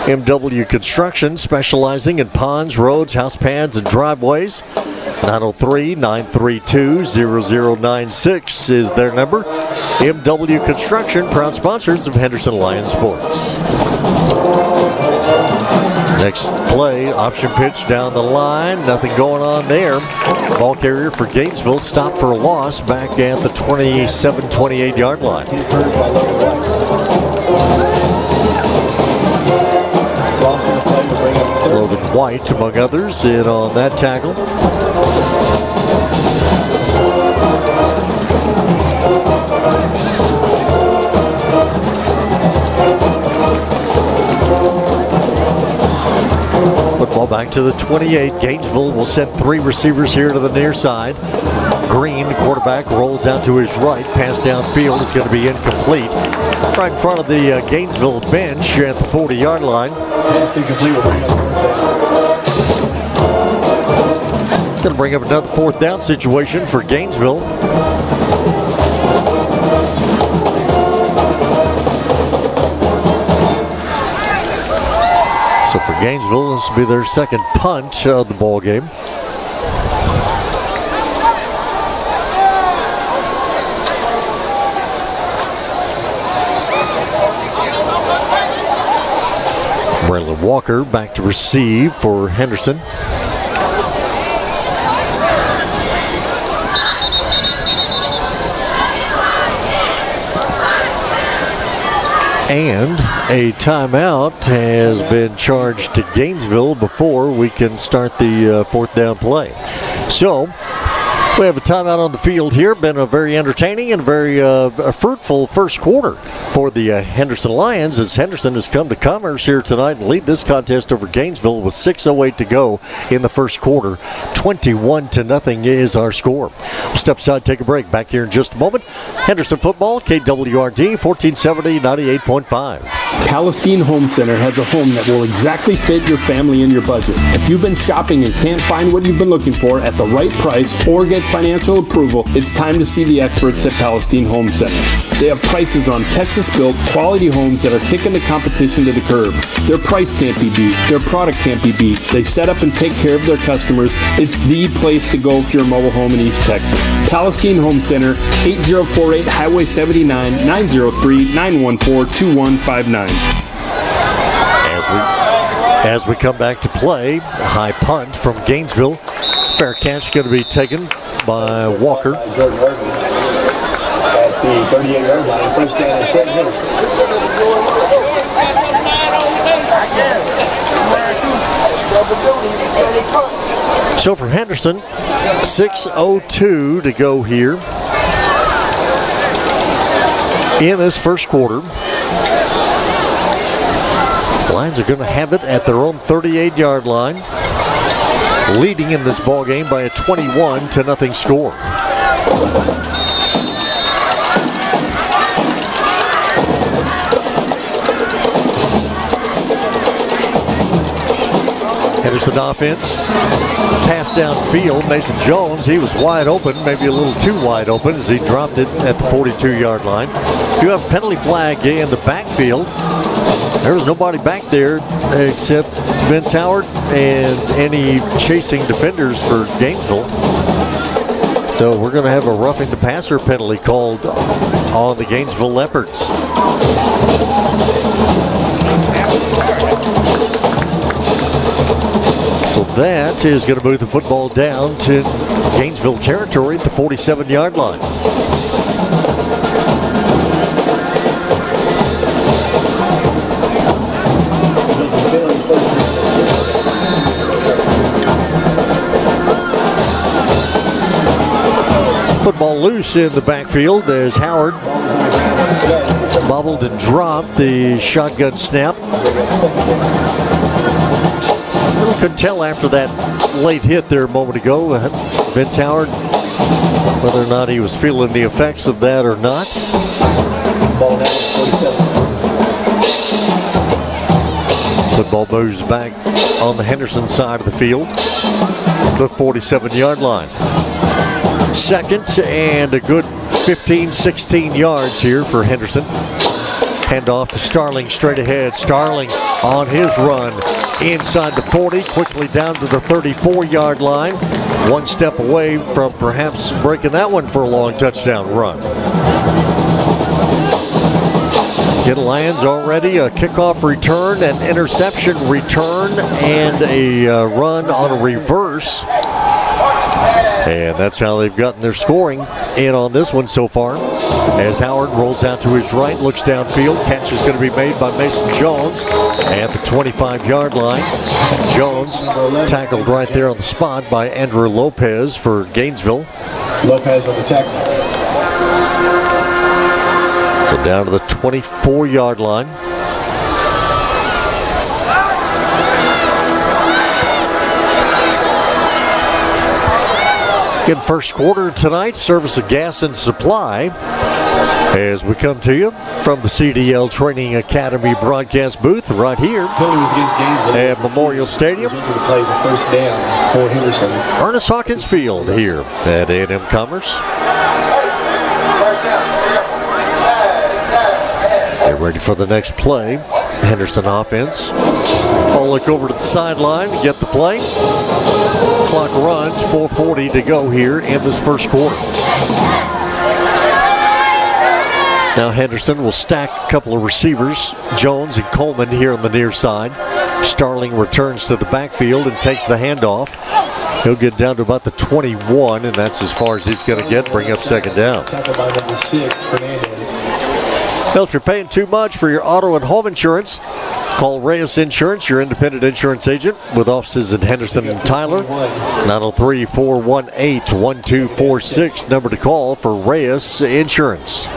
MW Construction, specializing in ponds, roads, house pads, and driveways. 903-932-0096 is their number. MW Construction, proud sponsors of Henderson Lions Sports. Next play, option pitch down the line. Nothing going on there. Ball carrier for Gainesville stopped for a loss back at the 27-28 yard line. Logan White, among others, in on that tackle. Football back to the 28. Gainesville will send 3 receivers here to the near side. Green, quarterback, rolls out to his right. Pass downfield is going to be incomplete. Right in front of the Gainesville bench at the 40-yard line. Going to bring up another 4th down situation for Gainesville. So for Gainesville, this will be their second punt of the ball game. Braylon Walker back to receive for Henderson. And a timeout has been charged to Gainesville before we can start the 4th down play. So we have a timeout on the field here. Been a very entertaining and very fruitful first quarter for the Henderson Lions, as Henderson has come to Commerce here tonight and lead this contest over Gainesville with 6:08 to go in the first quarter. 21-0 is our score. We'll step aside, take a break. Back here in just a moment. Henderson football, KWRD 1470 98.5. Palestine Home Center has a home that will exactly fit your family and your budget. If you've been shopping and can't find what you've been looking for at the right price or get financial approval, it's time to see the experts at Palestine Home Center. They have prices on Texas-built quality homes that are kicking the competition to the curb. Their price can't be beat. Their product can't be beat. They set up and take care of their customers. It's the place to go for your mobile home in East Texas. Palestine Home Center, 8048 Highway 79, 903-914-2159. As we come back to play, a high punt from Gainesville. Fair catch going to be taken by Walker. At the 38-yard line, first down and 10 minutes. So for Henderson, 6:02 to go here in this first quarter. Lions are going to have it at their own 38-yard line, leading in this ball game by a 21-0 score. Henderson offense, pass downfield. Mason Jones, he was wide open, maybe a little too wide open as he dropped it at the 42-yard line. You have a penalty flag in the backfield. There was nobody back there except Vince Howard and any chasing defenders for Gainesville. So we're going to have a roughing the passer penalty called on the Gainesville Leopards. So that is going to move the football down to Gainesville territory at the 47-yard line. Football loose in the backfield as Howard bobbled and dropped the shotgun snap. Really couldn't tell after that late hit there a moment ago, Vince Howard, whether or not he was feeling the effects of that or not. Football moves back on the Henderson side of the field. the 47-yard line. Second and a good 15, 16 yards here for Henderson. Handoff to Starling straight ahead. Starling on his run inside the 40, quickly down to the 34-yard line. One step away from perhaps breaking that one for a long touchdown run. Get Lions already a kickoff return, an interception return, and a run on a reverse. And that's how they've gotten their scoring in on this one so far. As Howard rolls out to his right, looks downfield. Catch is going to be made by Mason Jones at the 25-yard line. Jones tackled right there on the spot by Andrew Lopez for Gainesville. Lopez on the tackle. So down to the 24-yard line. Again, first quarter tonight, service of Gas and Supply. As we come to you from the CDL Training Academy broadcast booth right here at Memorial Stadium. First down for Henderson. Ernest Hawkins Field here at A&M Commerce. Get ready for the next play. Henderson offense. I'll look over to the sideline to get the play. Clock runs, 4:40 to go here in this first quarter. Now Henderson will stack a couple of receivers, Jones and Coleman here on the near side. Starling returns to the backfield and takes the handoff. He'll get down to about the 21, and that's as far as he's going to get, bring up second down. Well, if you're paying too much for your auto and home insurance, call Reyes Insurance, your independent insurance agent, with offices in Henderson and Tyler. 903-418-1246, number to call for Reyes Insurance.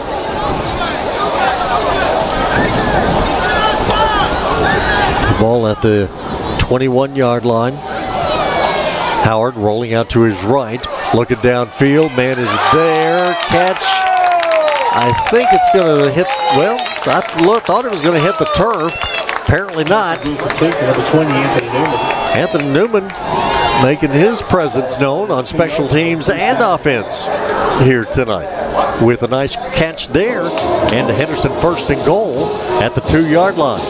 The ball at the 21-yard line. Howard rolling out to his right, looking downfield. Man is there. Catch. I think it's going to hit, well, I thought it was going to hit the turf. Apparently not. Anthony Newman making his presence known on special teams and offense here tonight with a nice catch there, and the Henderson first and goal at the 2-yard line.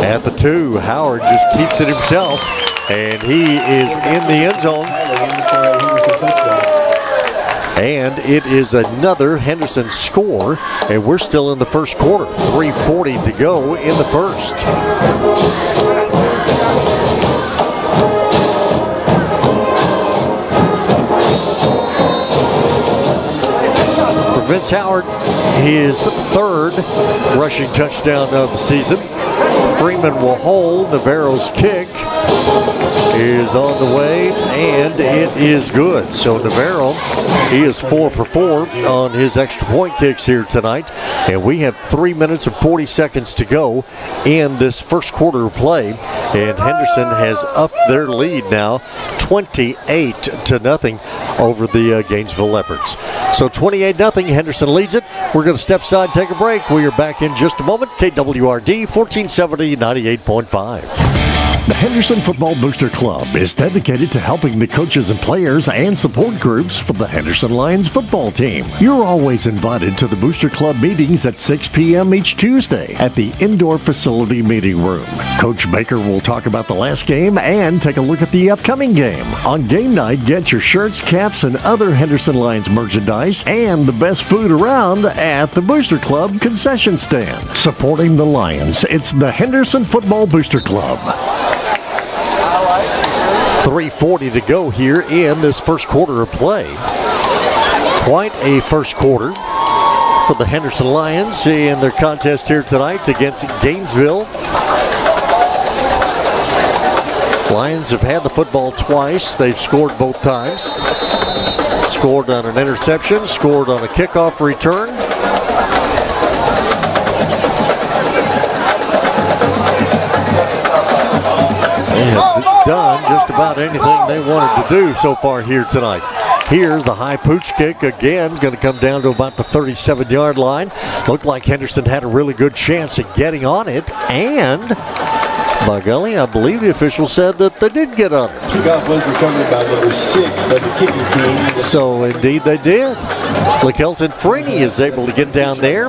At the 2, Howard just keeps it himself, and he is in the end zone. And it is another Henderson score, and we're still in the first quarter. 3:40 to go in the first. For Vince Howard, his third rushing touchdown of the season. Freeman will hold. Navarro's kick is on the way, and it is good. So Navarro, he is 4 for 4 on his extra point kicks here tonight, and we have 3 minutes and 40 seconds to go in this first quarter of play, and Henderson has upped their lead now 28-0 over the Gainesville Leopards. So 28-0, Henderson leads it. We're going to step aside, take a break. We are back in just a moment. KWRD 1470, 98.5. The Henderson Football Booster Club is dedicated to helping the coaches and players and support groups for the Henderson Lions football team. You're always invited to the Booster Club meetings at 6 p.m. each Tuesday at the indoor facility meeting room. Coach Baker will talk about the last game and take a look at the upcoming game. On game night, get your shirts, caps, and other Henderson Lions merchandise and the best food around at the Booster Club concession stand. Supporting the Lions, it's the Henderson Football Booster Club. 3:40 to go here in this first quarter of play. Quite a first quarter for the Henderson Lions in their contest here tonight against Gainesville. Lions have had the football twice. They've scored both times. Scored on an interception, scored on a kickoff return. They have done just about anything they wanted to do so far here tonight. Here's the high pooch kick again, going to come down to about the 37-yard line. Looked like Henderson had a really good chance at getting on it, and By golly, I believe the official said that they did get on it. Kickoff was recovered by number 6 of the kicking team. So indeed they did. LeKelton Freeney is able to get down there.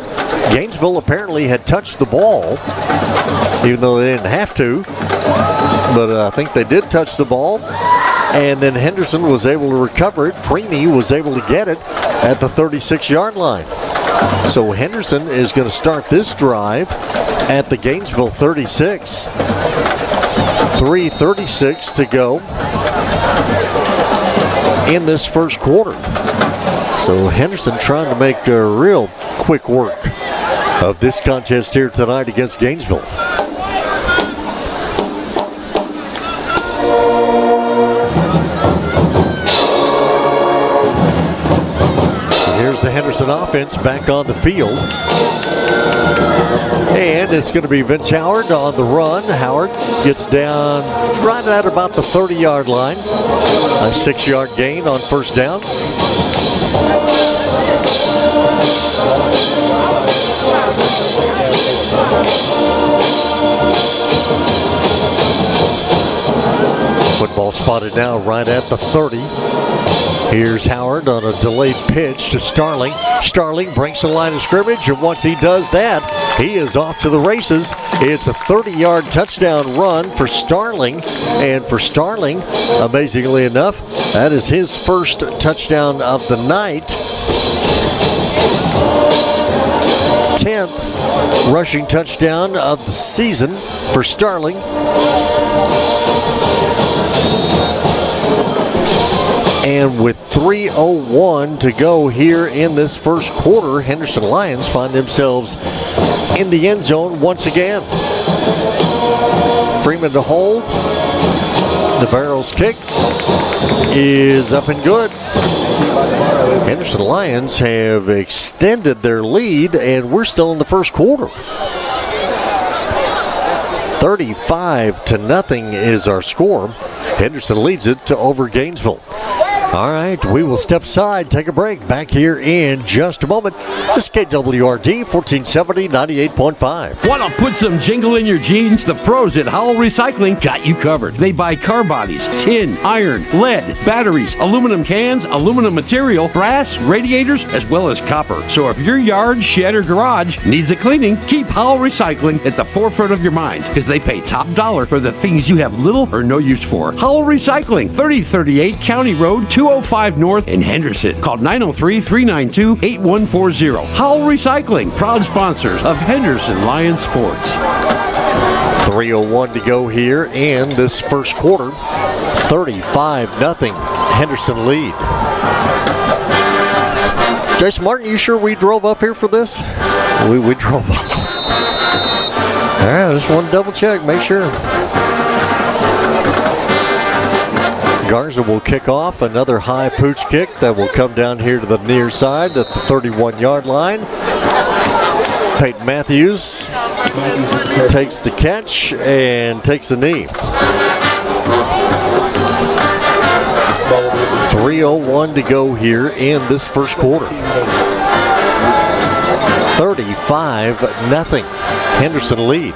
Gainesville apparently had touched the ball, even though they didn't have to. But I think they did touch the ball. And then Henderson was able to recover it. Freeney was able to get it at the 36-yard line. So Henderson is going to start this drive at the Gainesville 36. 3:36 to go in this first quarter. So Henderson trying to make a real quick work of this contest here tonight against Gainesville. Here's the Henderson offense back on the field. And it's going to be Vince Howard on the run. Howard gets down right at about the 30-yard line. A 6-yard gain on first down. Football spotted now right at the 30. Here's Howard on a delayed pitch to Starling. Starling breaks the line of scrimmage, and once he does that, he is off to the races. It's a 30-yard touchdown run for Starling. And for Starling, amazingly enough, that is his first touchdown of the night. 10th rushing touchdown of the season for Starling. And with 3:01 to go here in this first quarter, Henderson Lions find themselves in the end zone once again. Freeman to hold. Navarro's kick is up and good. Henderson Lions have extended their lead, and we're still in the first quarter. 35-0 is our score. Henderson leads it to over Gainesville. All right, we will step aside, take a break. Back here in just a moment. This is KWRD 1470 98.5. Want to put some jingle in your jeans? The pros at Howell Recycling got you covered. They buy car bodies, tin, iron, lead, batteries, aluminum cans, aluminum material, brass, radiators, as well as copper. So if your yard, shed, or garage needs a cleaning, keep Howell Recycling at the forefront of your mind, because they pay top dollar for the things you have little or no use for. Howell Recycling, 3038 County Road, 205 North in Henderson. Call 903-392-8140. Howell Recycling, proud sponsors of Henderson Lions Sports. 3:01 to go here in this first quarter. 35-0 Henderson lead. Jason Martin, you sure we drove up here for this? We drove up. All right, I just want to double check, make sure. Garza will kick off another high pooch kick that will come down here to the near side at the 31-yard line. Peyton Matthews takes the catch and takes the knee. 3:01 to go here in this first quarter. 35-0 Henderson lead.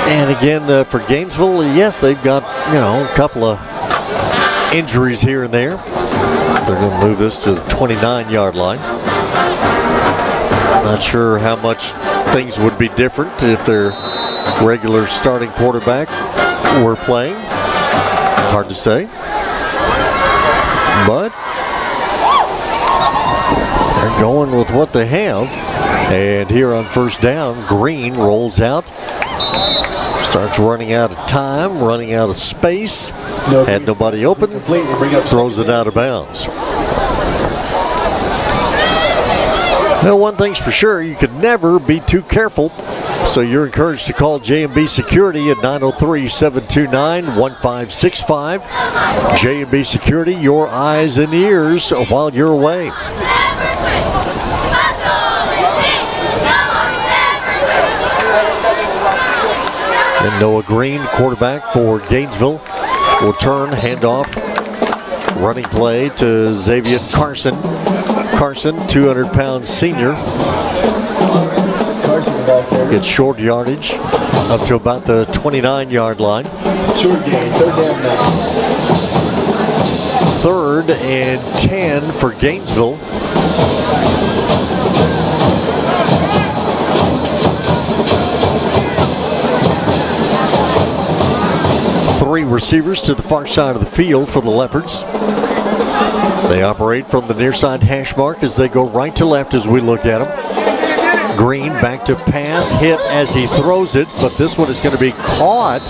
And again, for Gainesville, yes, they've got, a couple of injuries here and there. They're going to move this to the 29-yard line. Not sure how much things would be different if their regular starting quarterback were playing. Hard to say. But they're going with what they have. And here on first down, Green rolls out. Starts running out of time, running out of space. Had nobody open. Throws it out of bounds. Well, one thing's for sure, you could never be too careful. So you're encouraged to call J&B Security at 903-729-1565. J&B Security, your eyes and ears while you're away. And Noah Green, quarterback for Gainesville, will turn, handoff, running play to Xavier Carson. Carson, 200-pound senior. Gets short yardage up to about the 29-yard line. Short gain, 3rd down now. 3rd and 10 for Gainesville. Three receivers to the far side of the field for the Leopards. They operate from the near side hash mark as they go right to left as we look at them. Green back to pass, hit as he throws it, but this one is going to be caught.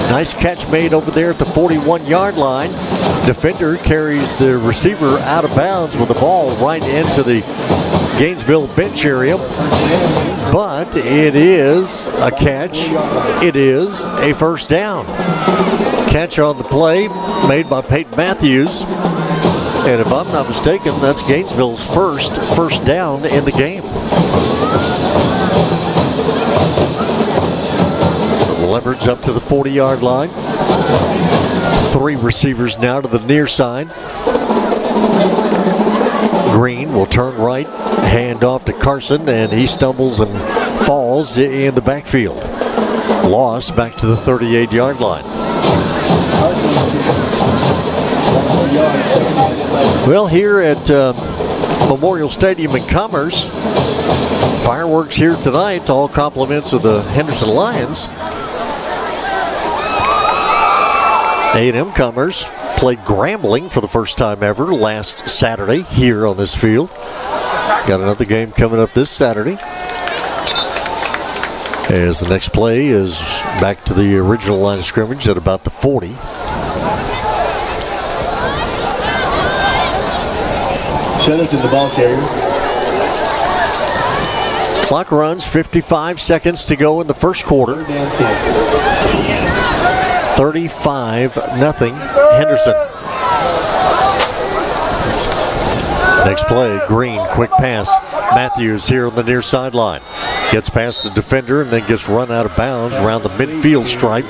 Nice catch made over there at the 41-yard line. Defender carries the receiver out of bounds with the ball right into the Gainesville bench area. But it is a catch. It is a first down. Catch on the play made by Peyton Matthews. And if I'm not mistaken, that's Gainesville's first down in the game. So the Leopards up to the 40-yard line. Three receivers now to the near side. Green will turn right, hand off to Carson, and he stumbles and falls in the backfield. Loss back to the 38-yard line. Well, here at Memorial Stadium in Commerce, fireworks here tonight, all compliments of the Henderson Lions. A&M Commerce played Grambling for the first time ever last Saturday here on this field. Got another game coming up this Saturday, as the next play is back to the original line of scrimmage at about the 40. Shedderton, the ball carrier. Clock runs, 55 seconds to go in the first quarter. 35-0 Henderson. Next play, Green, quick pass. Matthews here on the near sideline. Gets past the defender and then gets run out of bounds around the midfield stripe.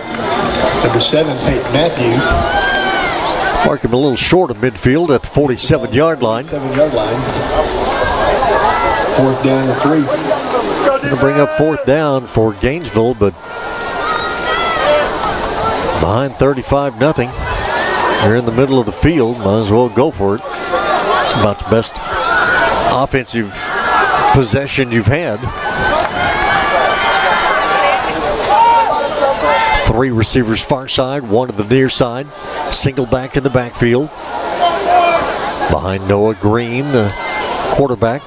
Number 7, Peyton Matthews. Mark him a little short of midfield at the 47-yard line. 7-yard line. 4th down and 3. Going to bring up 4th down for Gainesville, but behind 35-0. They're in the middle of the field. Might as well go for it. About the best offensive possession you've had. Three receivers far side, one to the near side. Single back in the backfield. Behind Noah Green, the quarterback.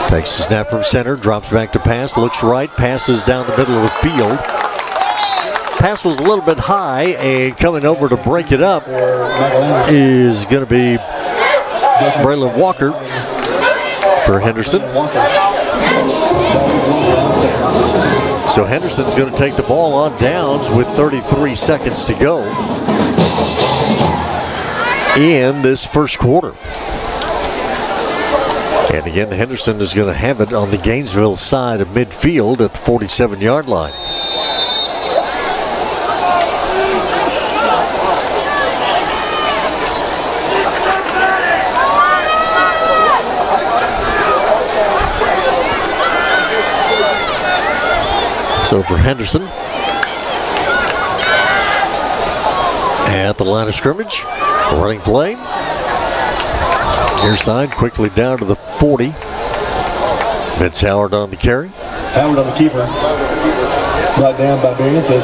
Takes the snap from center, drops back to pass, looks right, passes down the middle of the field. Pass was a little bit high, and coming over to break it up is going to be Braylon Walker for Henderson. So Henderson's going to take the ball on downs with 33 seconds to go in this first quarter. And again, Henderson is going to have it on the Gainesville side of midfield at the 47-yard line. So for Henderson, at the line of scrimmage, running play. Near side, quickly down to the 40. Vince Howard on the carry. Howard on the keeper. Brought down by Barrientos.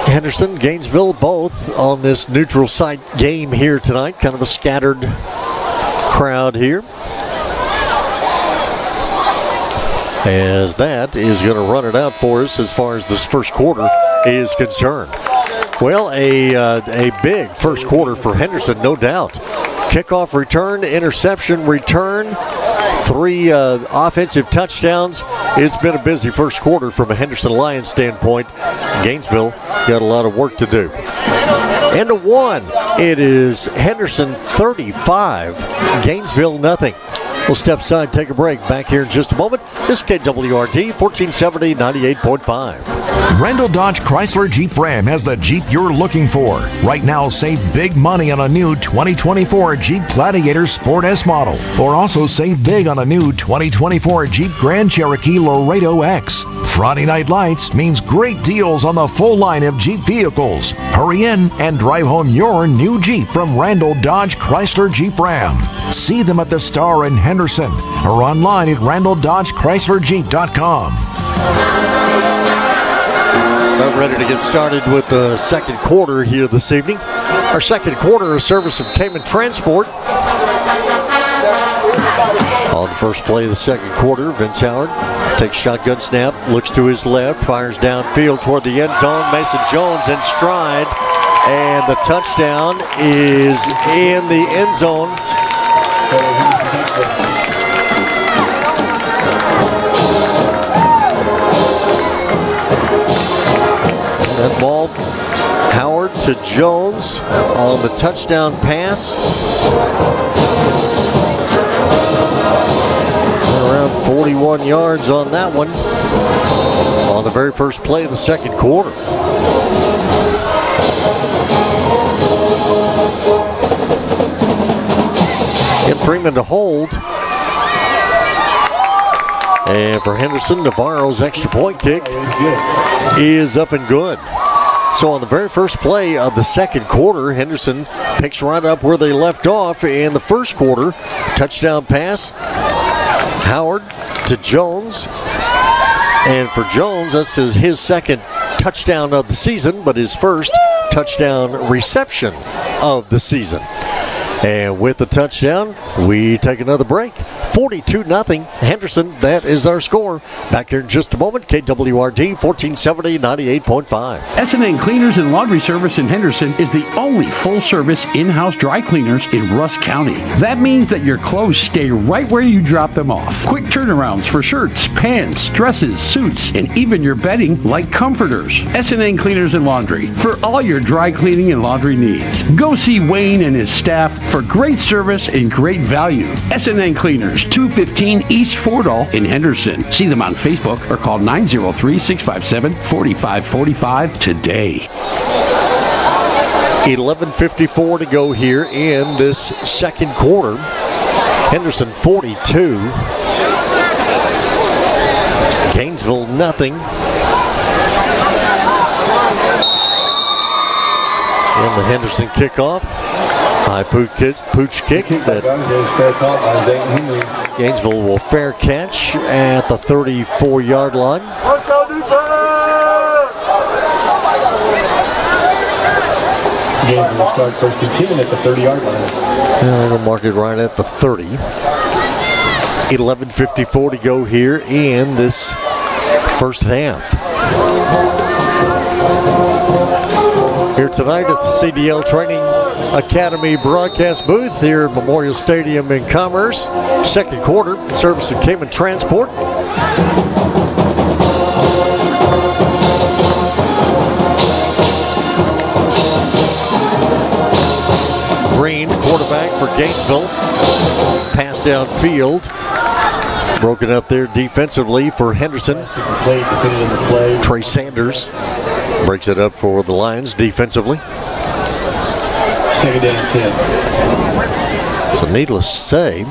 Henderson, Gainesville, both on this neutral site game here tonight. Kind of a scattered crowd here, as that is going to run it out for us as far as this first quarter is concerned. Well, a big first quarter for Henderson, no doubt. Kickoff return, interception return, 3 offensive touchdowns. It's been a busy first quarter from a Henderson Lions standpoint. Gainesville got a lot of work to do. And a 1. It is Henderson 35, Gainesville nothing. We'll step aside, take a break. Back here in just a moment. This is KWRD 1470 98.5. Randall Dodge Chrysler Jeep Ram has the Jeep you're looking for. Right now, save big money on a new 2024 Jeep Gladiator Sport S model. Or also save big on a new 2024 Jeep Grand Cherokee Laredo X. Friday Night Lights means great deals on the full line of Jeep vehicles. Hurry in and drive home your new Jeep from Randall Dodge Chrysler Jeep Ram. See them at the Star in Henderson or online at RandallDodgeChryslerJeep.com. About ready to get started with the second quarter here this evening. Our second quarter, a service of Cayman Transport. On the first play of the second quarter, Vince Howard takes shotgun snap, looks to his left, fires downfield toward the end zone. Mason Jones in stride, and the touchdown is in the end zone. That ball, Howard to Jones on the touchdown pass. Around 41 yards on that one on the very first play of the second quarter. Get Freeman to hold. And for Henderson, Navarro's extra point kick is up and good. So on the very first play of the second quarter, Henderson picks right up where they left off in the first quarter. Touchdown pass, Howard to Jones. And for Jones, that's his second touchdown of the season, but his first touchdown reception of the season. And with the touchdown, we take another break. 42-0 Henderson, that is our score. Back here in just a moment, KWRD 1470 98.5. S&N Cleaners and Laundry Service in Henderson is the only full-service in-house dry cleaners in Rusk County. That means that your clothes stay right where you drop them off. Quick turnarounds for shirts, pants, dresses, suits, and even your bedding like comforters. S&N Cleaners and Laundry for all your dry cleaning and laundry needs. Go see Wayne and his staff for great service and great value. S&N Cleaners, 215 East Fordall in Henderson. See them on Facebook or call 903-657-4545 today. 11:54 to go here in this second quarter. Henderson 42. Gainesville nothing. And the Henderson kickoff. High pooch kick that Gainesville will fair catch at the 34-yard line. Gainesville will start first and 10 at the 30-yard line. And we'll mark it right at the 30. 11:54 to go here in this first half. Here tonight at the CDL Training Academy broadcast booth here at Memorial Stadium in Commerce. Second quarter, service of Cayman Transport. Green, quarterback for Gainesville. Pass downfield. Broken up there defensively for Henderson. Trey Sanders breaks it up for the Lions defensively. Second down 10. So needless to say,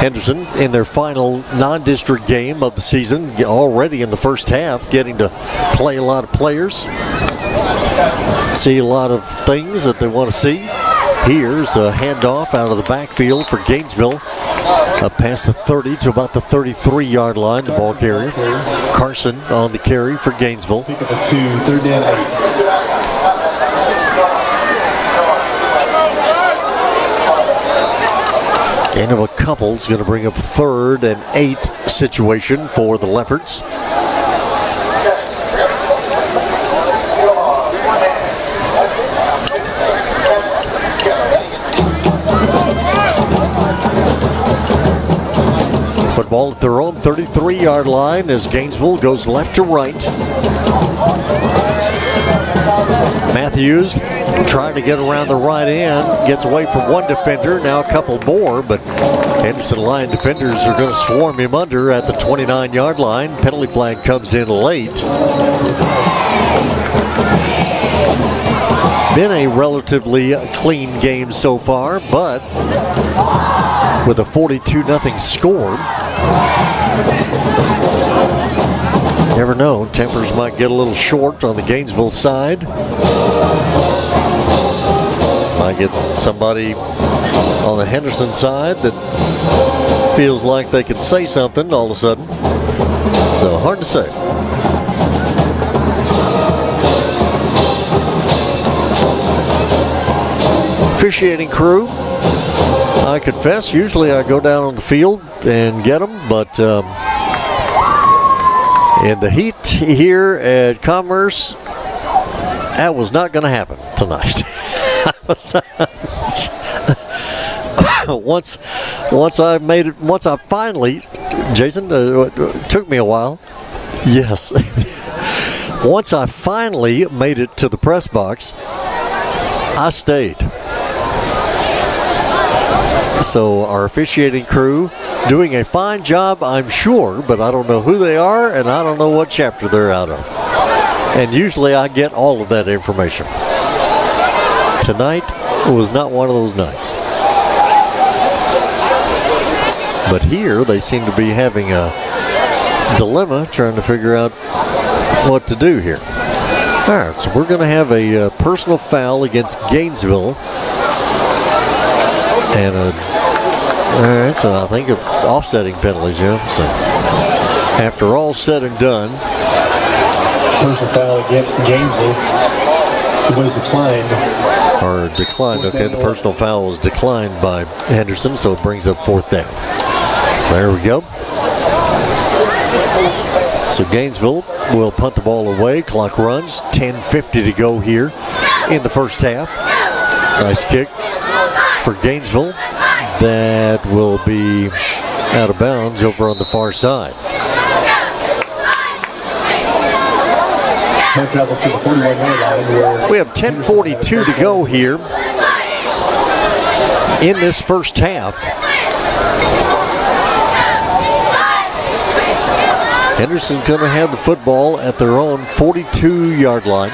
Henderson in their final non-district game of the season, already in the first half, getting to play a lot of players, see a lot of things that they want to see. Here's a handoff out of the backfield for Gainesville, up past the 30 to about the 33-yard line, the ball carrier. Carson on the carry for Gainesville. Pick up a 2, third down 8. Gain of a couple is going to bring up 3rd and 8 situation for the Leopards. Football at their own 33-yard line as Gainesville goes left to right. Matthews trying to get around the right end, gets away from one defender, now a couple more, but Henderson Lion defenders are going to swarm him under at the 29-yard line. Penalty flag comes in late. Been a relatively clean game so far, but with a 42-0 score, never know. Tempers might get a little short on the Gainesville side. Might get somebody on the Henderson side that feels like they could say something all of a sudden. So hard to say. Officiating crew, I confess, usually I go down on the field and get them, but in the heat here at Commerce, that was not going to happen tonight. Once I finally, Jason, it took me a while. Yes. Once I finally made it to the press box, I stayed. So our officiating crew doing a fine job, I'm sure, but I don't know who they are and I don't know what chapter they're out of. And usually I get all of that information. Tonight was not one of those nights. But here they seem to be having a dilemma trying to figure out what to do here. All right, so we're going to have a personal foul against Gainesville. And all right, so I think of offsetting penalties, yeah. So after all said and done, personal foul against Gainesville was declined. Or declined. Okay, the personal foul was declined by Henderson, so it brings up 4th down. There we go. So Gainesville will punt the ball away. Clock runs. 10:50 to go here in the first half. Nice kick for Gainesville. That will be out of bounds over on the far side. We have 10:42 to go here in this first half. Henderson's going to have the football at their own 42-yard line.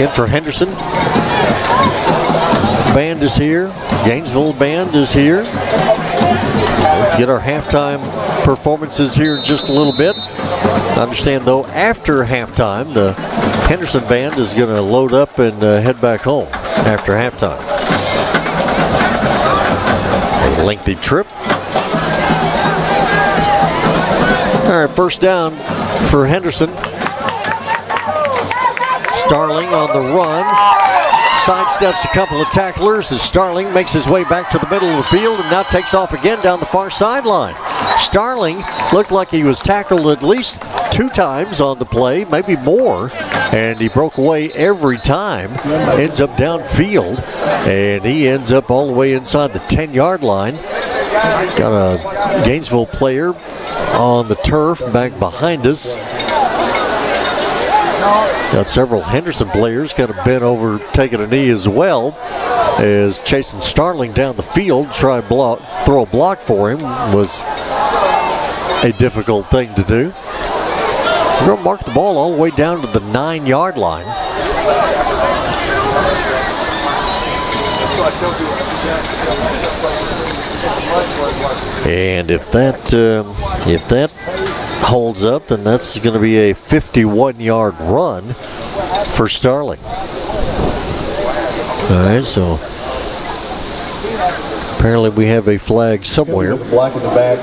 In for Henderson. Band is here. Gainesville band is here. We'll get our halftime performances here in just a little bit. I understand, though, after halftime, the Henderson band is going to load up and head back home after halftime. A lengthy trip. All right, first down for Henderson. Starling on the run. Sidesteps a couple of tacklers as Starling makes his way back to the middle of the field and now takes off again down the far sideline. Starling looked like he was tackled at least 2 times on the play, maybe more, and he broke away every time. Ends up downfield, and he ends up all the way inside the 10-yard line. Got a Gainesville player on the turf back behind us. Got several Henderson players kind of bent over, taking a knee as well, as chasing Starling down the field. Try throw a block for him was a difficult thing to do. We're going to mark the ball all the way down to the 9-yard line. And if that holds up, then that's going to be a 51-yard run for Starling. All right, so apparently we have a flag somewhere. Block in the back.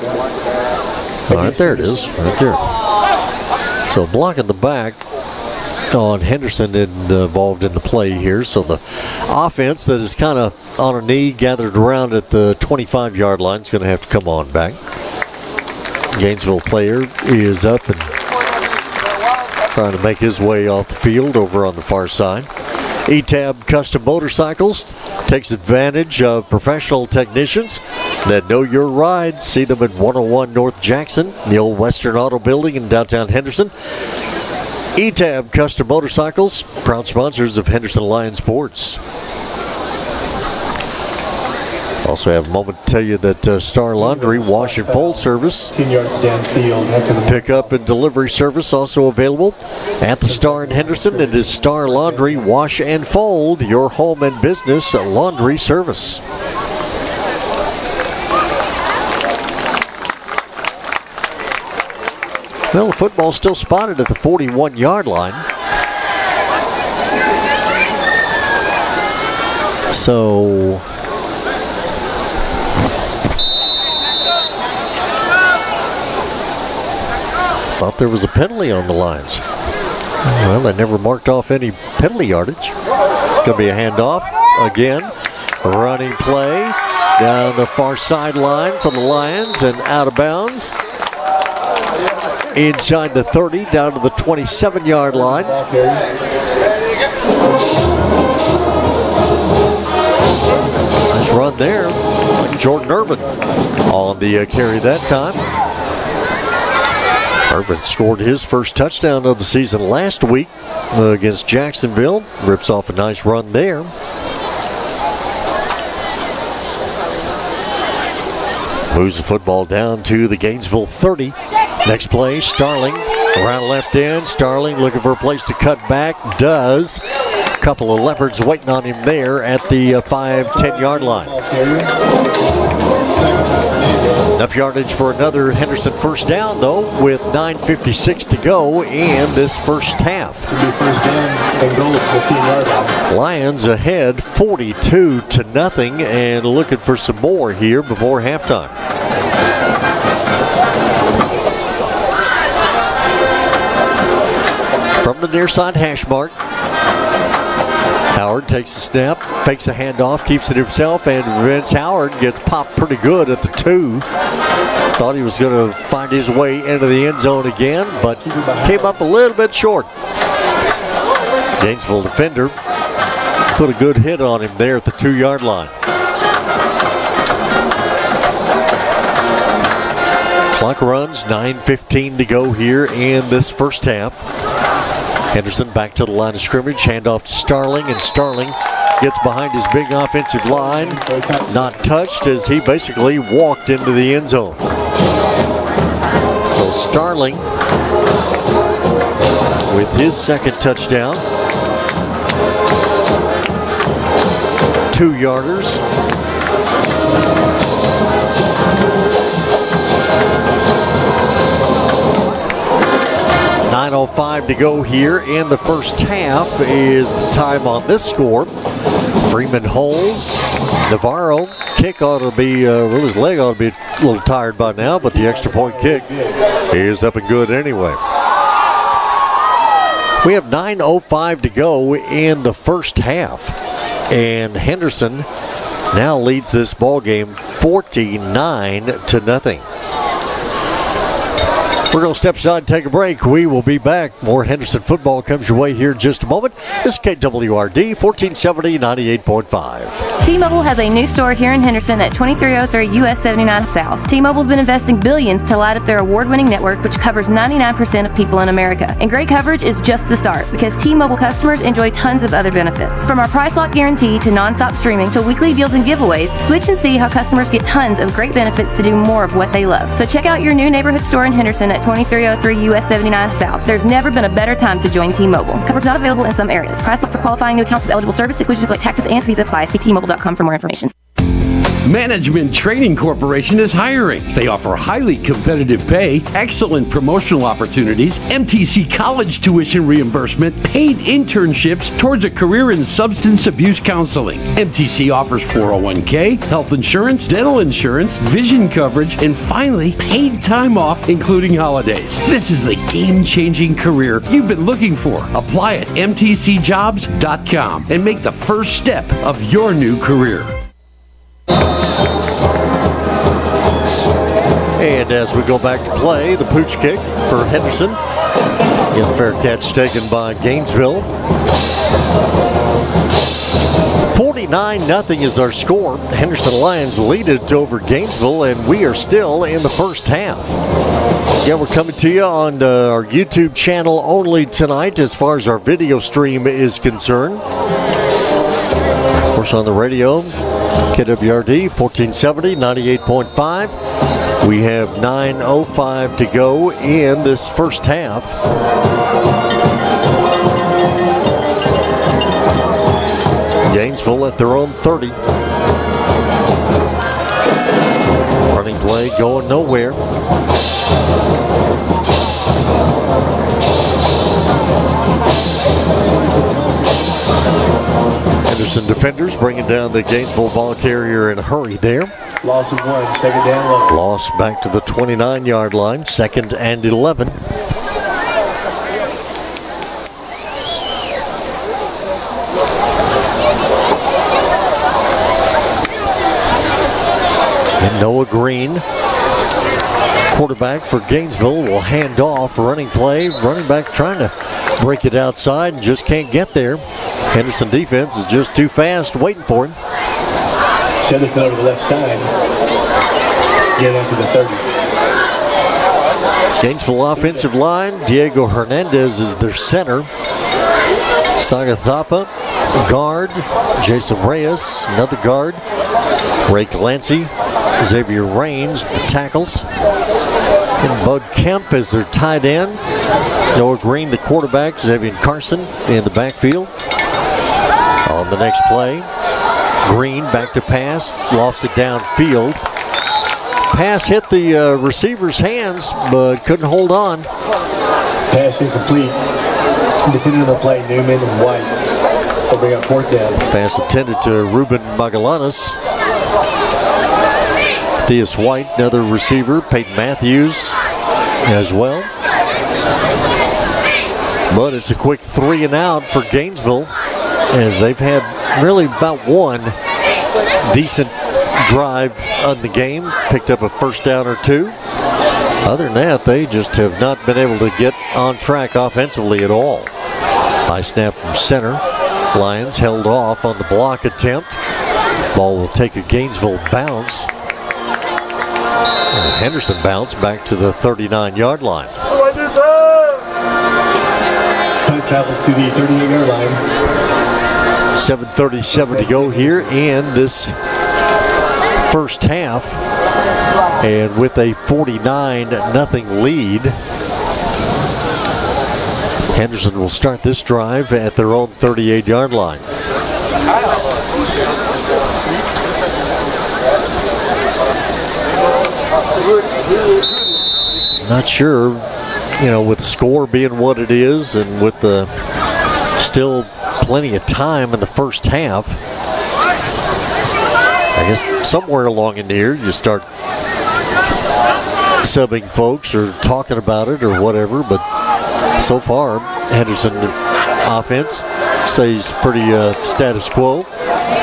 All right, there it is, right there. So block in the back on Henderson involved in the play here. So the offense that is kind of on a knee, gathered around at the 25-yard line, is going to have to come on back. Gainesville player is up and trying to make his way off the field over on the far side. ETAB Custom Motorcycles takes advantage of professional technicians that know your ride. See them at 101 North Jackson, the old Western Auto Building in downtown Henderson. ETAB Custom Motorcycles, proud sponsors of Henderson Lions Sports. Also have a moment to tell you that Star Laundry wash and fold service, 10 yards downfield. pickup and delivery service also available at the Star in Henderson. It is Star Laundry wash and fold, your home and business laundry service. Well, the football's still spotted at the 41-yard line. So thought there was a penalty on the Lions. Well, they never marked off any penalty yardage. Going to be a handoff again. A running play down the far sideline for the Lions and out of bounds. Inside the 30, down to the 27-yard line. Nice run there. Like Jordan Irvin on the carry that time. Irvin scored his first touchdown of the season last week against Jacksonville. Rips off a nice run there. Moves the football down to the Gainesville 30. Next play, Starling around left end. Starling looking for a place to cut back. Does. A couple of Leopards waiting on him there at the 5-10-yard line. Enough yardage for another Henderson first down, though, with 9:56 to go in this first half. Lions ahead 42-0 and looking for some more here before halftime. From the near side hash mark, Howard takes a snap, fakes a handoff, keeps it himself, and Vince Howard gets popped pretty good at the 2. Thought he was going to find his way into the end zone again, but came up a little bit short. Gainesville defender put a good hit on him there at the 2-yard line. Clock runs, 9:15 to go here in this first half. Henderson back to the line of scrimmage, handoff to Starling, and Starling gets behind his big offensive line. Not touched as he basically walked into the end zone. So Starling with his second touchdown. 2-yarders. .905 to go here in the first half is the time on this score. Freeman holds. Navarro kick ought to be, his leg ought to be a little tired by now, but the extra point kick is up and good anyway. We have 9:05 to go in the first half, and Henderson now leads this ball game 49-0. We're going to step aside and take a break. We will be back. More Henderson football comes your way here in just a moment. This is KWRD 1470 98.5. T-Mobile has a new store here in Henderson at 2303 US 79 South. T-Mobile's been investing billions to light up their award-winning network, which covers 99% of people in America. And great coverage is just the start, because T-Mobile customers enjoy tons of other benefits. From our price lock guarantee to nonstop streaming to weekly deals and giveaways, switch and see how customers get tons of great benefits to do more of what they love. So check out your new neighborhood store in Henderson at 2303 US 79 South. There's never been a better time to join T-Mobile. Coverage not available in some areas. Price lock for qualifying new accounts with eligible service exclusions like taxes and fees apply. See T-Mobile.com for more information. Management Training Corporation is hiring. They offer highly competitive pay, excellent promotional opportunities, MTC college tuition reimbursement, paid internships towards a career in substance abuse counseling. MTC offers 401k, health insurance, dental insurance, vision coverage, and finally, paid time off, including holidays. This is the game-changing career you've been looking for. Apply at mtcjobs.com and make the first step of your new career. And as we go back to play, the pooch kick for Henderson. Again, fair catch taken by Gainesville. 49-0 is our score. Henderson Lions lead it over Gainesville, and we are still in the first half. Yeah, we're coming to you on our YouTube channel only tonight as far as our video stream is concerned. Of course, on the radio, KWRD 1470, 98.5. We have 9:05 to go in this first half. Gainesville at their own 30. Running play going nowhere. Henderson defenders bringing down the Gainesville ball carrier in a hurry there. Loss of 1, second down 11. Loss back to the 29-yard line, 2nd and 11. And Noah Green, quarterback for Gainesville, will hand off. Running play, running back trying to break it outside and just can't get there. Henderson defense is just too fast, waiting for him. Send it over the left side. Get into the 30. Gainesville offensive line, Diego Hernandez is their center. Sagathapa, guard. Jason Reyes, another guard. Ray Clancy, Xavier Raines, the tackles. And Bud Kemp is their tight end. Noah Green, the quarterback. Xavier Carson in the backfield. On the next play, Green back to pass, lofts it downfield. Pass hit the receiver's hands, but couldn't hold on. Pass incomplete. Independent of the play, Newman and White will bring up 4th down. Pass intended to Ruben Magallanes. Theus White, another receiver. Peyton Matthews as well. But it's a quick 3 and out for Gainesville, as they've had really about one decent drive on the game. Picked up a first down or 2. Other than that, they just have not been able to get on track offensively at all. High snap from center. Lions held off on the block attempt. Ball will take a Gainesville bounce. And a Henderson bounce back to the 39-yard line. Punt travels to the 38-yard line. 7:37 to go here in this first half. And with a 49-0 lead, Henderson will start this drive at their own 38-yard line. Not sure, with the score being what it is and with the still plenty of time in the first half, I guess somewhere along in here you start subbing folks or talking about it or whatever, but so far Henderson offense stays pretty status quo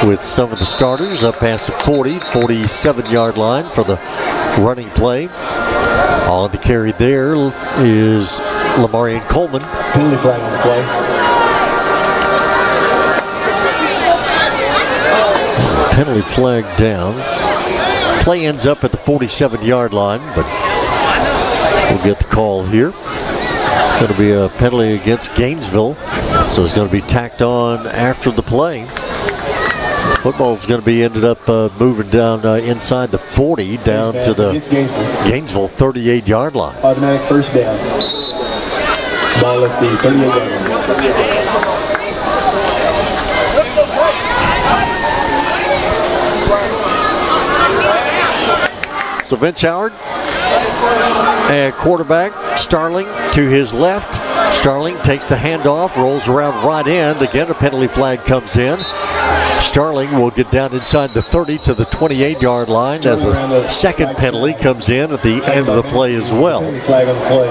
with some of the starters up past the 47-yard line for the running play. On the carry there is Lamarian Coleman. Penalty flag on the play. Penalty flag down. Play ends up at the 47-yard line, but we'll get the call here. It's going to be a penalty against Gainesville, so it's going to be tacked on after the play. Football's going to be ended up moving down inside the 40, down to the Gainesville 38-yard line. Automatic first down. Ball at the 38-yard line. So Vince Howard, quarterback, Starling to his left. Starling takes the handoff, rolls around right end. Again, a penalty flag comes in. Starling will get down inside the 30 to the 28-yard line as a second penalty comes in at the end of the play as well. Flag on the play.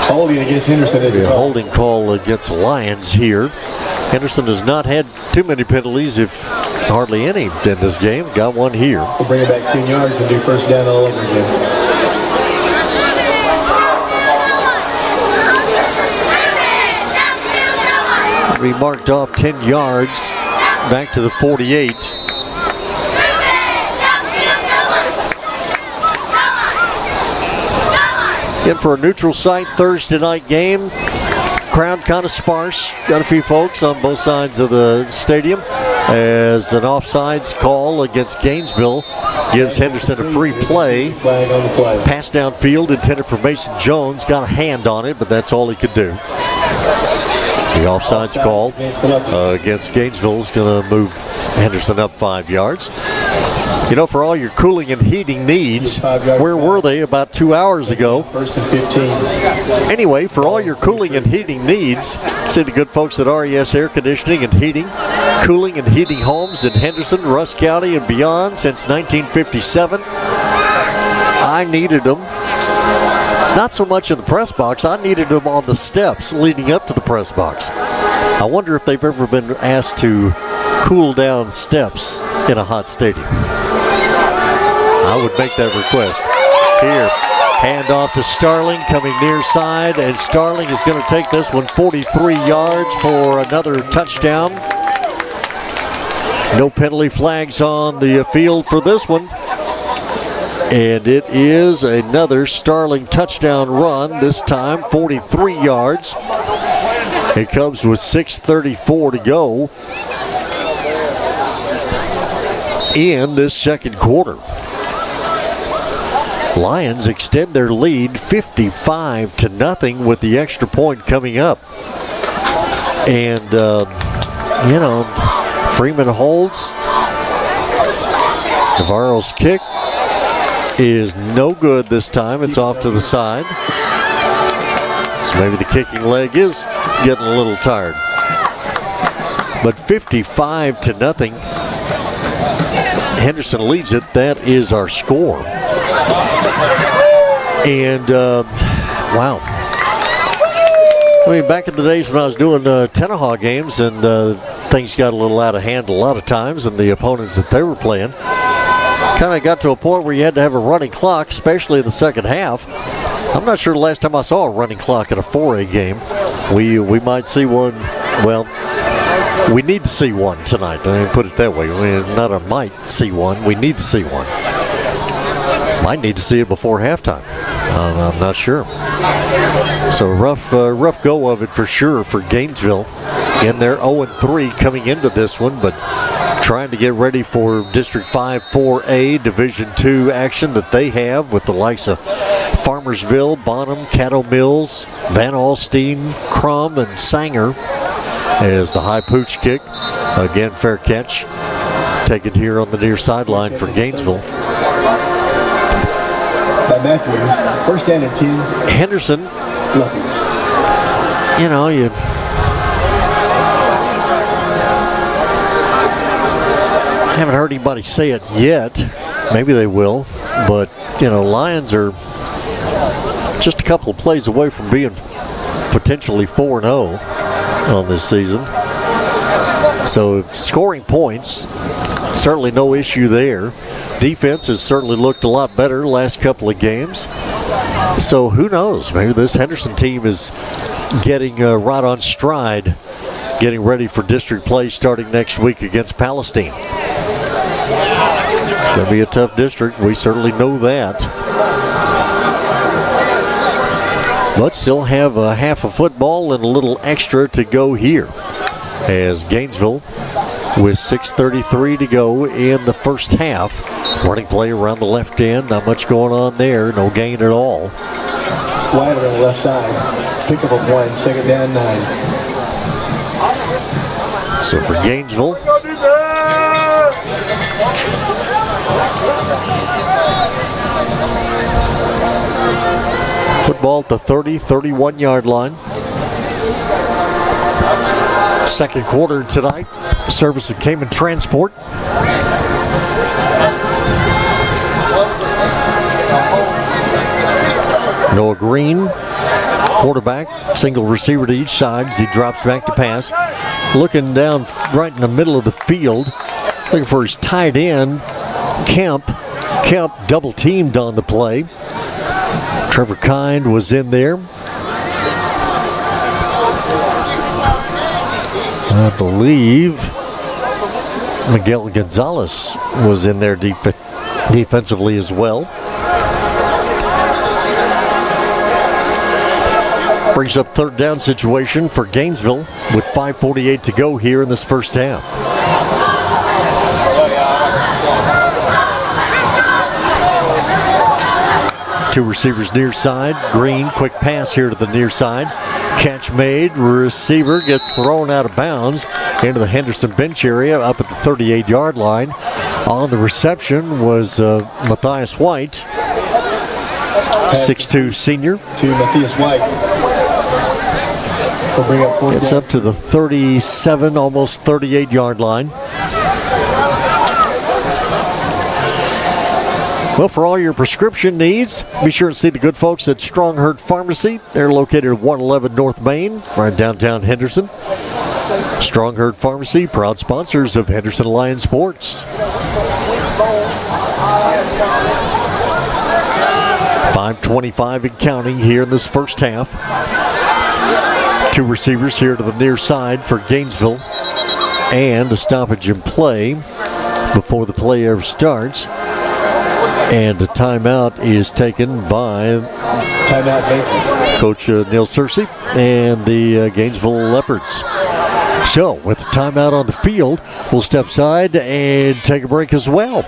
Holding against Henderson. A holding call against the Lions here. Henderson has not had too many penalties, if hardly any, in this game. Got one here. We'll bring it back 10 yards and do first down all over again. We marked off 10 yards back to the 48. In for a neutral site Thursday night game Crowd kind of sparse. Got a few folks on both sides of the stadium as an offsides call against Gainesville gives Henderson a free play. Pass downfield intended for Mason Jones. Got a hand on it, but that's all he could do. The offsides call against Gainesville is going to move Henderson up 5 yards. You know, for all your cooling and heating needs, where were they about 2 hours ago? Anyway, for all your cooling and heating needs, see the good folks at RES Air Conditioning and Heating, cooling and heating homes in Henderson, Rusk County, and beyond since 1957. I needed them. Not so much in the press box, I needed them on the steps leading up to the press box. I wonder if they've ever been asked to cool down steps in a hot stadium. I would make that request. Here, hand off to Starling, coming near side, and Starling is going to take this one 43 yards for another touchdown. No penalty flags on the field for this one. And it is another Starling touchdown run, this time 43 yards. It comes with 6:34 to go in this second quarter. Lions extend their lead 55-0 with the extra point coming up. And, Freeman holds. Navarro's kick is no good this time. It's off to the side. So maybe the kicking leg is getting a little tired. But 55-0. Henderson leads it. That is our score. And, wow. I mean, back in the days when I was doing Tenaha games and things got a little out of hand a lot of times, and the opponents that they were playing kind of got to a point where you had to have a running clock, especially in the second half. I'm not sure the last time I saw a running clock at a 4A game. We might see one, well, we need to see one tonight. I mean, put it that way. Not a might see one, we need to see one. Might need to see it before halftime. I'm not sure. So rough go of it for sure for Gainesville. And they're 0-3 coming into this one, but trying to get ready for District 5 4A Division II action that they have with the likes of Farmersville, Bonham, Caddo Mills, Van Alstyne, Crum, and Sanger as the high pooch kick. Again, fair catch. Taken here on the near sideline for Gainesville. Matthews, first down and 10. Henderson, you haven't heard anybody say it yet. Maybe they will. But, Lions are just a couple of plays away from being potentially 4-0 on this season. So scoring points, certainly no issue there. Defense has certainly looked a lot better the last couple of games. So who knows? Maybe this Henderson team is getting right on stride, getting ready for district play starting next week against Palestine. Going to be a tough district. We certainly know that. But still have a half of football and a little extra to go here as Gainesville, with 6:33 to go in the first half. Running play around the left end. Not much going on there. No gain at all. Wide on the left side. Pickup of 1. Second down 9. So for Gainesville, football at the 31-yard line. Second quarter tonight. Service of Cayman Transport. Noah Green, quarterback, single receiver to each side as he drops back to pass. Looking down right in the middle of the field, looking for his tight end, Kemp. Kemp double teamed on the play. Trevor Kind was in there. I believe Miguel Gonzalez was in there defensively as well. Brings up third down situation for Gainesville with 5:48 to go here in this first half. Two receivers near side. Green, quick pass here to the near side. Catch made. Receiver gets thrown out of bounds into the Henderson bench area up at the 38-yard line. On the reception was Matthias White, 6'2 senior. To Matthias White. Gets up to the 37, almost 38-yard line. Well, for all your prescription needs, be sure to see the good folks at Strong Herd Pharmacy. They're located at 111 North Main, right downtown Henderson. Strong Herd Pharmacy, proud sponsors of Henderson Lions Sports. 5:25 and counting here in this first half. Two receivers here to the near side for Gainesville. And a stoppage in play before the play ever starts. And a timeout is taken by Coach Neil Searcy and the Gainesville Leopards. So, with the timeout on the field, we'll step aside and take a break as well.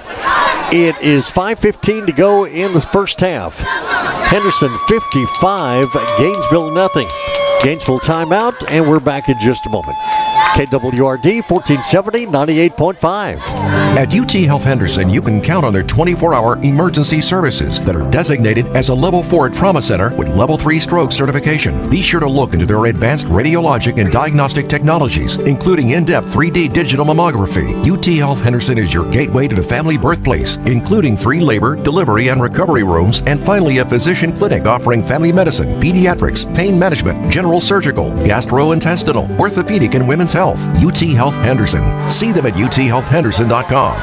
It is 5:15 to go in the first half. Henderson 55, Gainesville nothing. Gainesville timeout, and we're back in just a moment. KWRD 1470, 98.5. At UT Health Henderson, you can count on their 24-hour emergency services that are designated as a Level 4 Trauma Center with Level 3 Stroke Certification. Be sure to look into their advanced radiologic and diagnostic technologies, including in-depth 3D digital mammography. UT Health Henderson is your gateway to the family birthplace, including free labor, delivery, and recovery rooms, and finally a physician clinic offering family medicine, pediatrics, pain management, general surgical, gastrointestinal, orthopedic, and women's health. UT Health Henderson. See them at uthealthhenderson.com.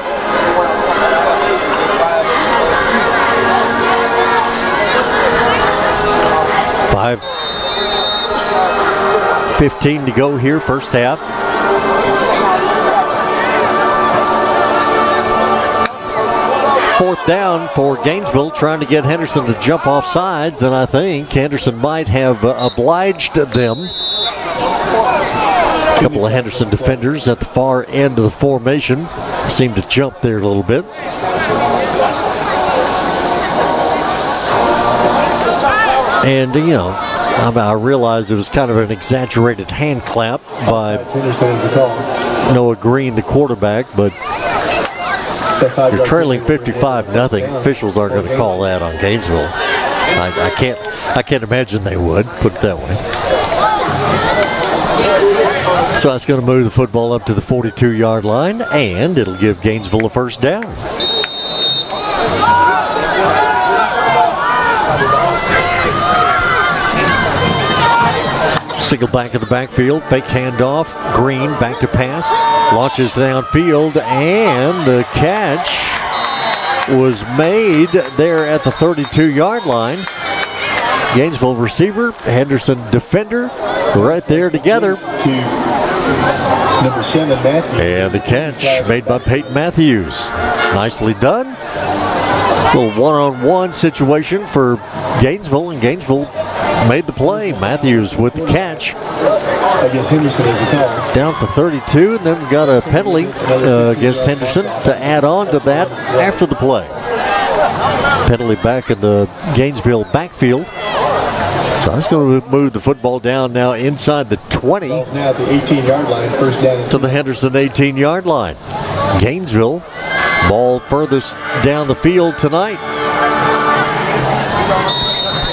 $5:15 to go here, first half. Fourth down for Gainesville, trying to get Henderson to jump off sides, and I think Henderson might have obliged them. A couple of Henderson defenders at the far end of the formation seemed to jump there a little bit. And, you know, I realized it was kind of an exaggerated hand clap by Noah Green, the quarterback, but you're trailing 55-0. Officials aren't going to call that on Gainesville. I can't imagine they would, put it that way. So that's going to move the football up to the 42-yard line, and it'll give Gainesville a first down. Single back in the backfield, fake handoff, Green back to pass, launches downfield, and the catch was made there at the 32-yard line. Gainesville receiver, Henderson defender, right there together. Number 7, Matthews. And the catch made by Peyton Matthews. Nicely done. A little one-on-one situation for Gainesville, and Gainesville made the play. Matthews with the catch. I guess Henderson is the call. Down to 32, and then got a penalty against Henderson to add on to that after the play. Penalty back in the Gainesville backfield. So that's going to move the football down now inside the 20. Now at the 18-yard line, first down. To the Henderson 18-yard line. Gainesville, ball furthest down the field tonight.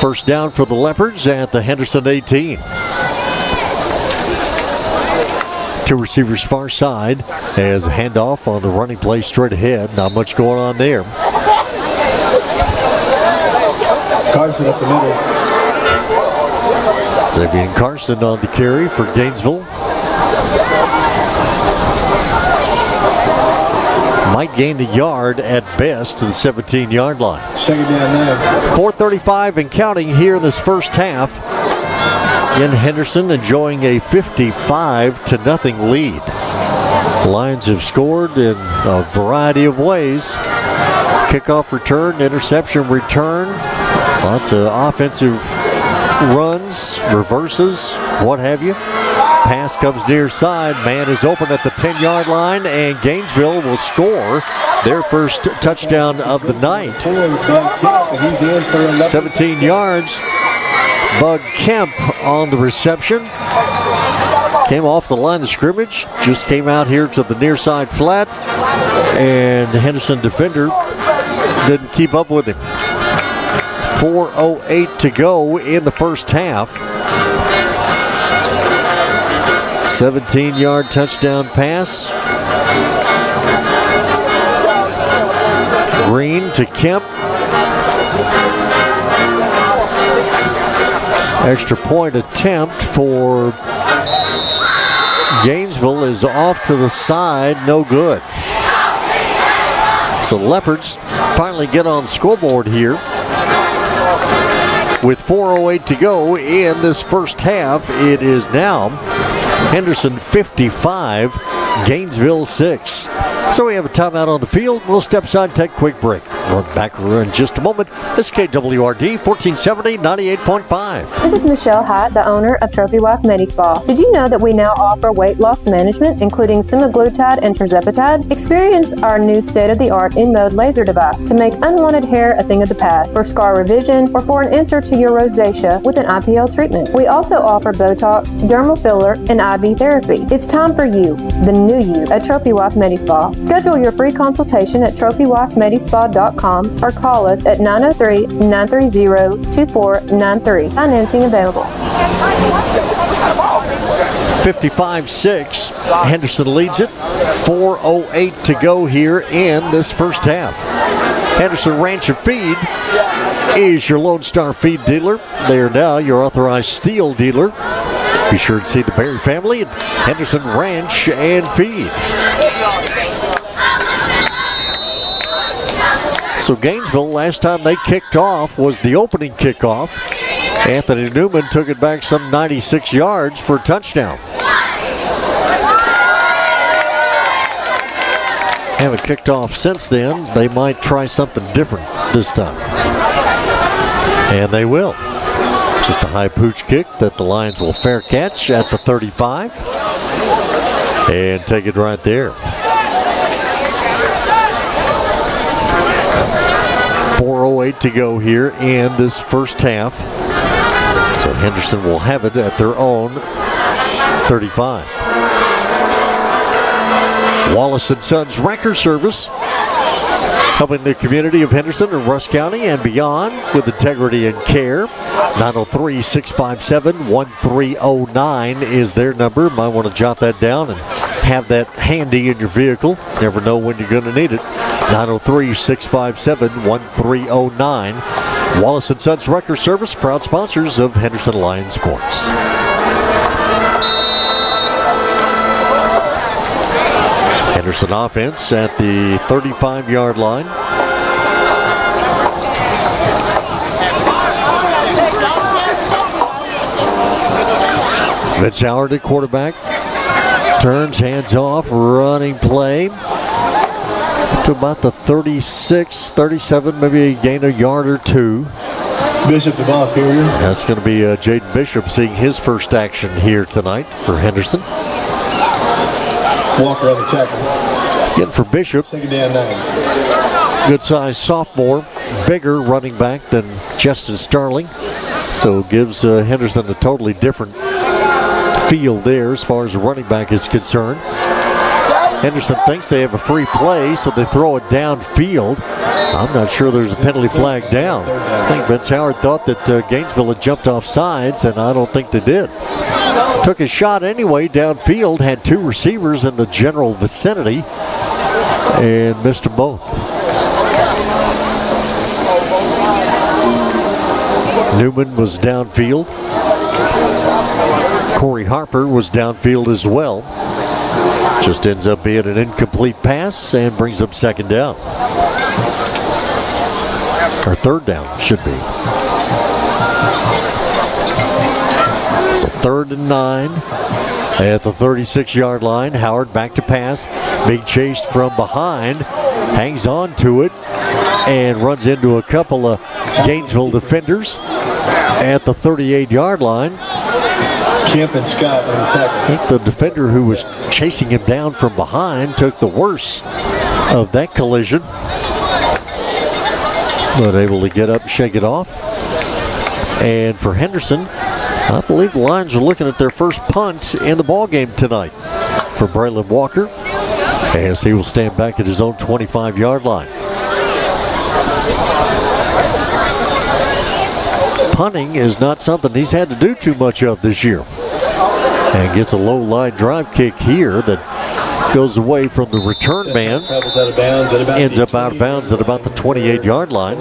First down for the Leopards at the Henderson 18. Two receivers far side as a handoff on the running play straight ahead. Not much going on there. Carson up the middle. Xavier Carson on the carry for Gainesville. Might gain a yard at best to the 17-yard line. Second down now. 4:35 and counting here in this first half. Again, Henderson enjoying a 55-0 lead. Lions have scored in a variety of ways. Kickoff return, interception return. Lots of offensive runs, reverses, what have you. Pass comes near side. Man is open at the 10-yard line, and Gainesville will score their first touchdown of the night. 17 yards. Bug Kemp on the reception. Came off the line of scrimmage, just came out here to the near side flat, and the Henderson defender didn't keep up with him. 4:08 to go in the first half. 17-yard touchdown pass. Green to Kemp. Extra point attempt for Gainesville is off to the side, no good. So Leopards finally get on the scoreboard here with 4:08 to go in this first half. It is now Henderson 55, Gainesville 6. So we have a timeout on the field. We'll step aside and take a quick break. We're back in just a moment. This is KWRD 1470 98.5. This is Michelle Hyatt, the owner of Trophy Wife Medi-Spa. Did you know that we now offer weight loss management, including semaglutide and tirzepatide? Experience our new state-of-the-art InMode laser device to make unwanted hair a thing of the past, for scar revision, or for an answer to your rosacea with an IPL treatment. We also offer Botox, dermal filler, and IB therapy. It's time for you, the new you, at Trophy Wife Medi-Spa. Schedule your free consultation at TrophyWifeMedispa.com or call us at 903-930-2493. Financing available. 55-6. Henderson leads it. 4:08 to go here in this first half. Henderson Ranch and Feed is your Lone Star feed dealer. They are now your authorized steel dealer. Be sure to see the Berry family at Henderson Ranch and Feed. So Gainesville, last time they kicked off was the opening kickoff. Anthony Newman took it back some 96 yards for a touchdown. Haven't kicked off since then. They might try something different this time. And they will. Just a high pooch kick that the Lions will fair catch at the 35. And take it right there. 4:08 to go here in this first half. So Henderson will have it at their own 35. Wallace & Sons Wrecker Service, helping the community of Henderson and Rusk County and beyond with integrity and care. 903-657-1309 is their number. Might want to jot that down and have that handy in your vehicle. Never know when you're going to need it. 903-657-1309. Wallace & Sons Wrecker Service, proud sponsors of Henderson Lions Sports. Henderson offense at the 35-yard line. Vince Howard at quarterback. Turns, hands off, running play. To about the 36, 37, maybe a gain a yard or two. Bishop, the ball carrier. That's going to be Jaden Bishop seeing his first action here tonight for Henderson. Walker on the tackle. Again for Bishop. Second down 9. Good size sophomore, bigger running back than Justin Starling. So gives Henderson a totally different feel there as far as the running back is concerned. Henderson thinks they have a free play, so they throw it downfield. I'm not sure there's a penalty flag down. I think Vince Howard thought that Gainesville had jumped off sides, and I don't think they did. Took a shot anyway downfield, had two receivers in the general vicinity, and missed them both. Newman was downfield. Corey Harper was downfield as well. Just ends up being an incomplete pass and brings up second down. Or third down, should be. So 3rd and 9 at the 36-yard line. Howard back to pass. Being chased from behind. Hangs on to it and runs into a couple of Gainesville defenders. at the 38-yard line. Kemp and Scott on the tackle. I think the defender who was chasing him down from behind took the worst of that collision, but able to get up and shake it off. And for Henderson, I believe the Lions are looking at their first punt in the ballgame tonight for Braylon Walker, as he will stand back at his own 25-yard line. Punting is not something he's had to do too much of this year. And gets a low line drive kick here that goes away from the return man. Ends up out of bounds at about the 28-yard line.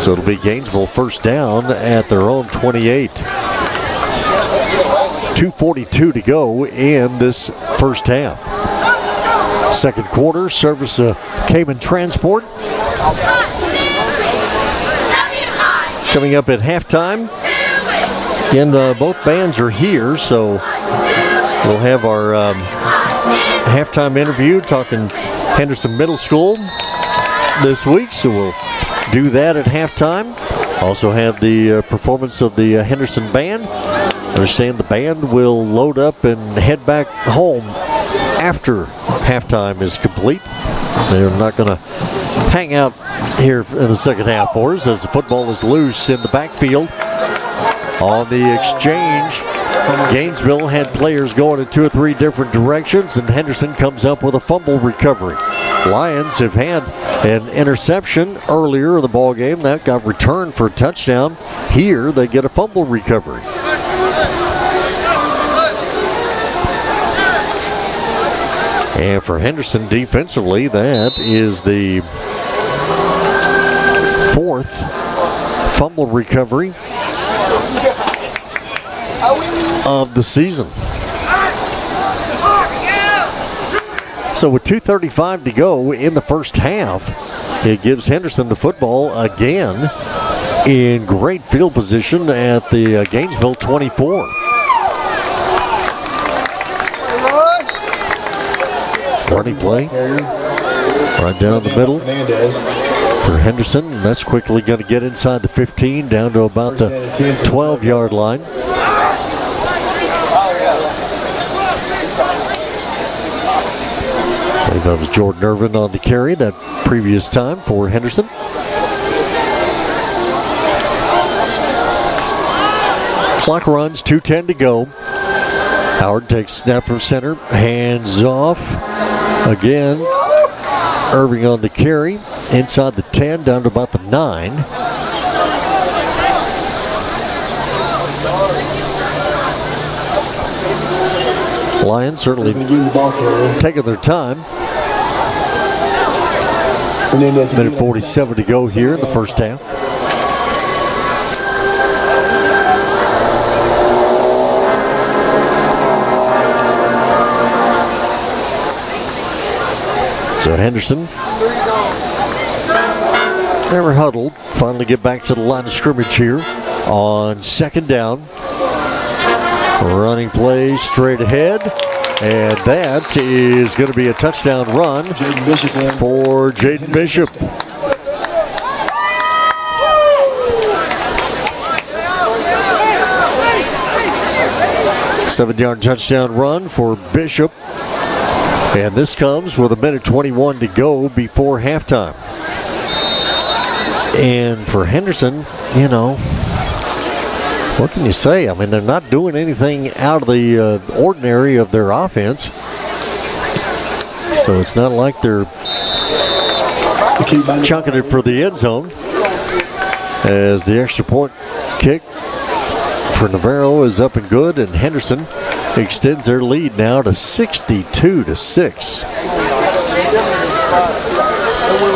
So it'll be Gainesville first down at their own 28. 2:42 to go in this first half. Second quarter, service Cayman Transport. Coming up at halftime. Again, both bands are here, so we'll have our halftime interview talking Henderson Middle School this week, so we'll do that at halftime. Also have the performance of the Henderson Band. I understand the band will load up and head back home after halftime is complete. They're not going to hang out here in the second half for us, as the football is loose in the backfield. On the exchange, Gainesville had players going in 2 or 3 different directions, and Henderson comes up with a fumble recovery. Lions have had an interception earlier in the ball game that got returned for a touchdown. Here they get a fumble recovery. And for Henderson defensively, that is the 4th fumble recovery of the season. So with 2:35 to go in the first half, it gives Henderson the football again in great field position at the Gainesville 24. Running play right down the middle for Henderson. That's quickly going to get inside the 15, down to about the 12-yard line. I think that was Jordan Irvin on the carry that previous time for Henderson. Clock runs, 2:10 to go. Howard takes snap from center, hands off. Again, Irving on the carry, inside the 10, down to about the 9. Lions certainly taking their time. Minute 47 to go here in the first half. So Henderson, never huddled, finally get back to the line of scrimmage here on second down. Running play straight ahead, and that is going to be a touchdown run for Jaden Bishop. Seven-yard touchdown run for Bishop. And this comes with a minute 21 to go before halftime. And for Henderson, you know, what can you say? I mean, they're not doing anything out of the ordinary of their offense. So it's not like they're chunking it for the end zone. As the extra point kick for Navarro is up and good, and Henderson extends their lead now to 62-6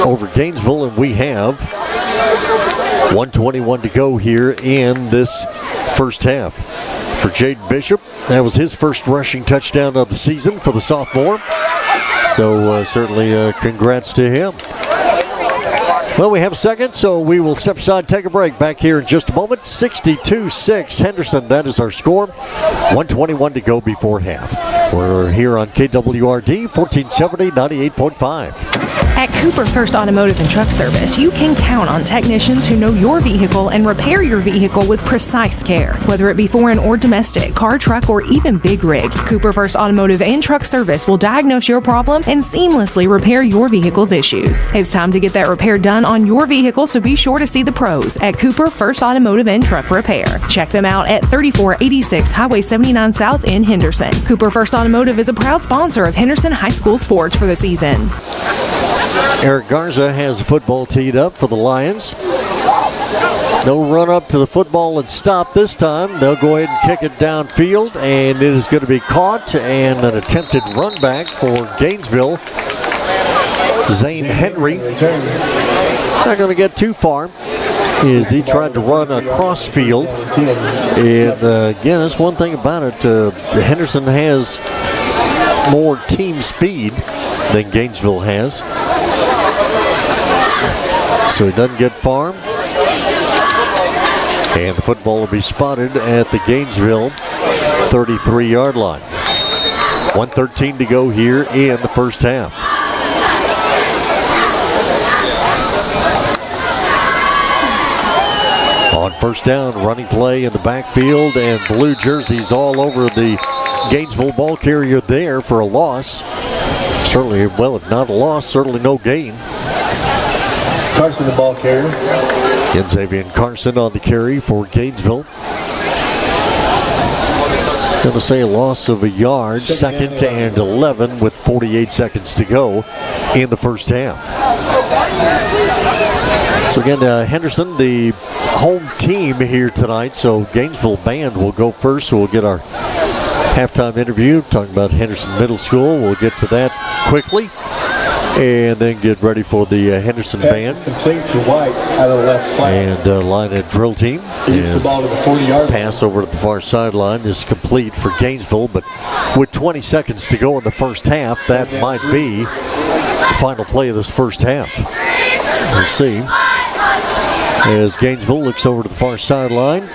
over Gainesville, and we have 1:21 to go here in this first half. For Jaden Bishop, that was his first rushing touchdown of the season for the sophomore, so certainly congrats to him. Well, we have a second, so we will step aside, take a break. Back here in just a moment. 62-6 Henderson, that is our score. 1:21 to go before half. We're here on KWRD 1470 98.5. At Cooper First Automotive and Truck Service, you can count on technicians who know your vehicle and repair your vehicle with precise care. Whether it be foreign or domestic, car, truck, or even big rig, Cooper First Automotive and Truck Service will diagnose your problem and seamlessly repair your vehicle's issues. It's time to get that repair done on your vehicle, so be sure to see the pros at Cooper First Automotive and Truck Repair. Check them out at 3486 Highway 79 South in Henderson. Cooper First Automotive is a proud sponsor of Henderson High School sports for the season. Eric Garza has the football teed up for the Lions. No run up to the football and stop this time. They'll go ahead and kick it downfield, and it is going to be caught, and an attempted run back for Gainesville. Zane Henry not going to get too far as he tried to run across field. And again, that's one thing about it. Henderson has more team speed than Gainesville has. So he doesn't get far. And the football will be spotted at the Gainesville 33-yard line. 1:13 to go here in the first half. On first down, running play in the backfield, and blue jerseys all over the Gainesville ball carrier there for a loss. Certainly, well, if not a loss, certainly no gain. Carson, the ball carrier. Again, Xavier Carson on the carry for Gainesville. Going to say a loss of a yard, 2nd and 11 with 48 seconds to go in the first half. So again, Henderson, the home team here tonight, so Gainesville band will go first, so we'll get our halftime interview talking about Henderson Middle School. We'll get to that quickly and then get ready for the Henderson band. Complete to White out of the left flank. And line at drill team is pass over to the far sideline is complete for Gainesville, but with 20 seconds to go in the first half, that might be the final play of this first half. We'll see. As Gainesville looks over to the far sideline,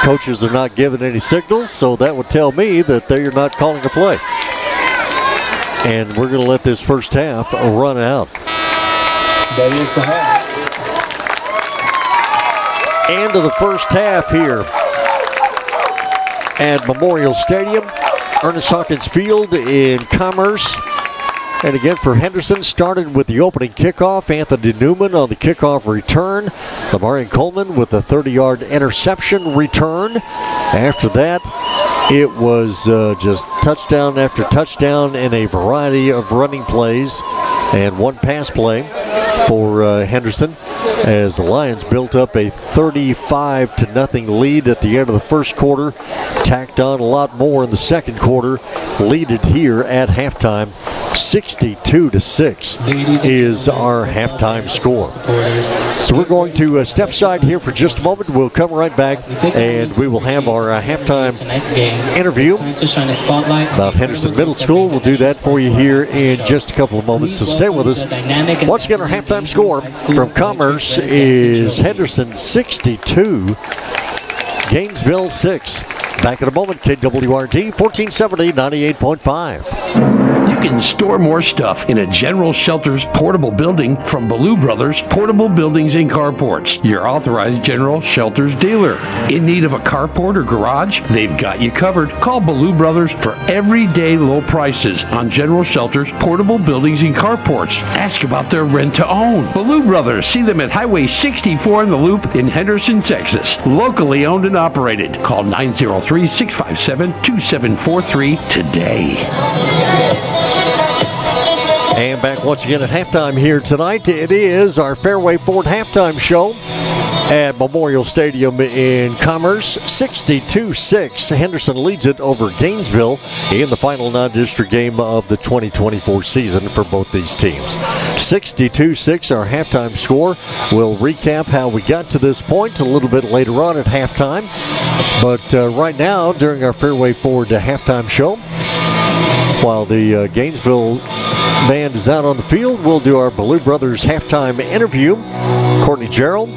coaches are not giving any signals, so that would tell me that they're not calling a play. And we're going to let this first half run out. That is the half. End of the first half here at Memorial Stadium, Ernest Hawkins Field in Commerce. And again for Henderson, started with the opening kickoff. Anthony Newman on the kickoff return. Lamarian Coleman with a 30-yard interception return. After that, it was just touchdown after touchdown and a variety of running plays and one pass play for Henderson as the Lions built up a 35-0 lead at the end of the first quarter, tacked on a lot more in the second quarter, lead it here at halftime. 62-6 is our halftime score. So we're going to step aside here for just a moment. We'll come right back and we will have our halftime interview about Henderson Middle School. We'll do that for you here in just a couple of moments, so stay with us. Once again, our halftime score from Commerce is Henderson 62, Gainesville 6. Back in a moment, KWRD 1470 98.5. You can store more stuff in a General Shelters portable building from Ballou Brothers Portable Buildings and Carports, your authorized General Shelters dealer. In need of a carport or garage? They've got you covered. Call Ballou Brothers for everyday low prices on General Shelters Portable Buildings and Carports. Ask about their rent-to-own. Ballou Brothers, see them at Highway 64 in the Loop in Henderson, Texas. Locally owned and operated. Call 903-657-2743 today. And back once again at halftime here tonight. It is our Fairway Ford halftime show at Memorial Stadium in Commerce. 62-6. Henderson leads it over Gainesville in the final non-district game of the 2024 season for both these teams. 62-6, our halftime score. We'll recap how we got to this point a little bit later on at halftime. But right now, during our Fairway Ford halftime show, while the Gainesville band is out on the field, we'll do our Ballou Brothers halftime interview. Courtney Gerald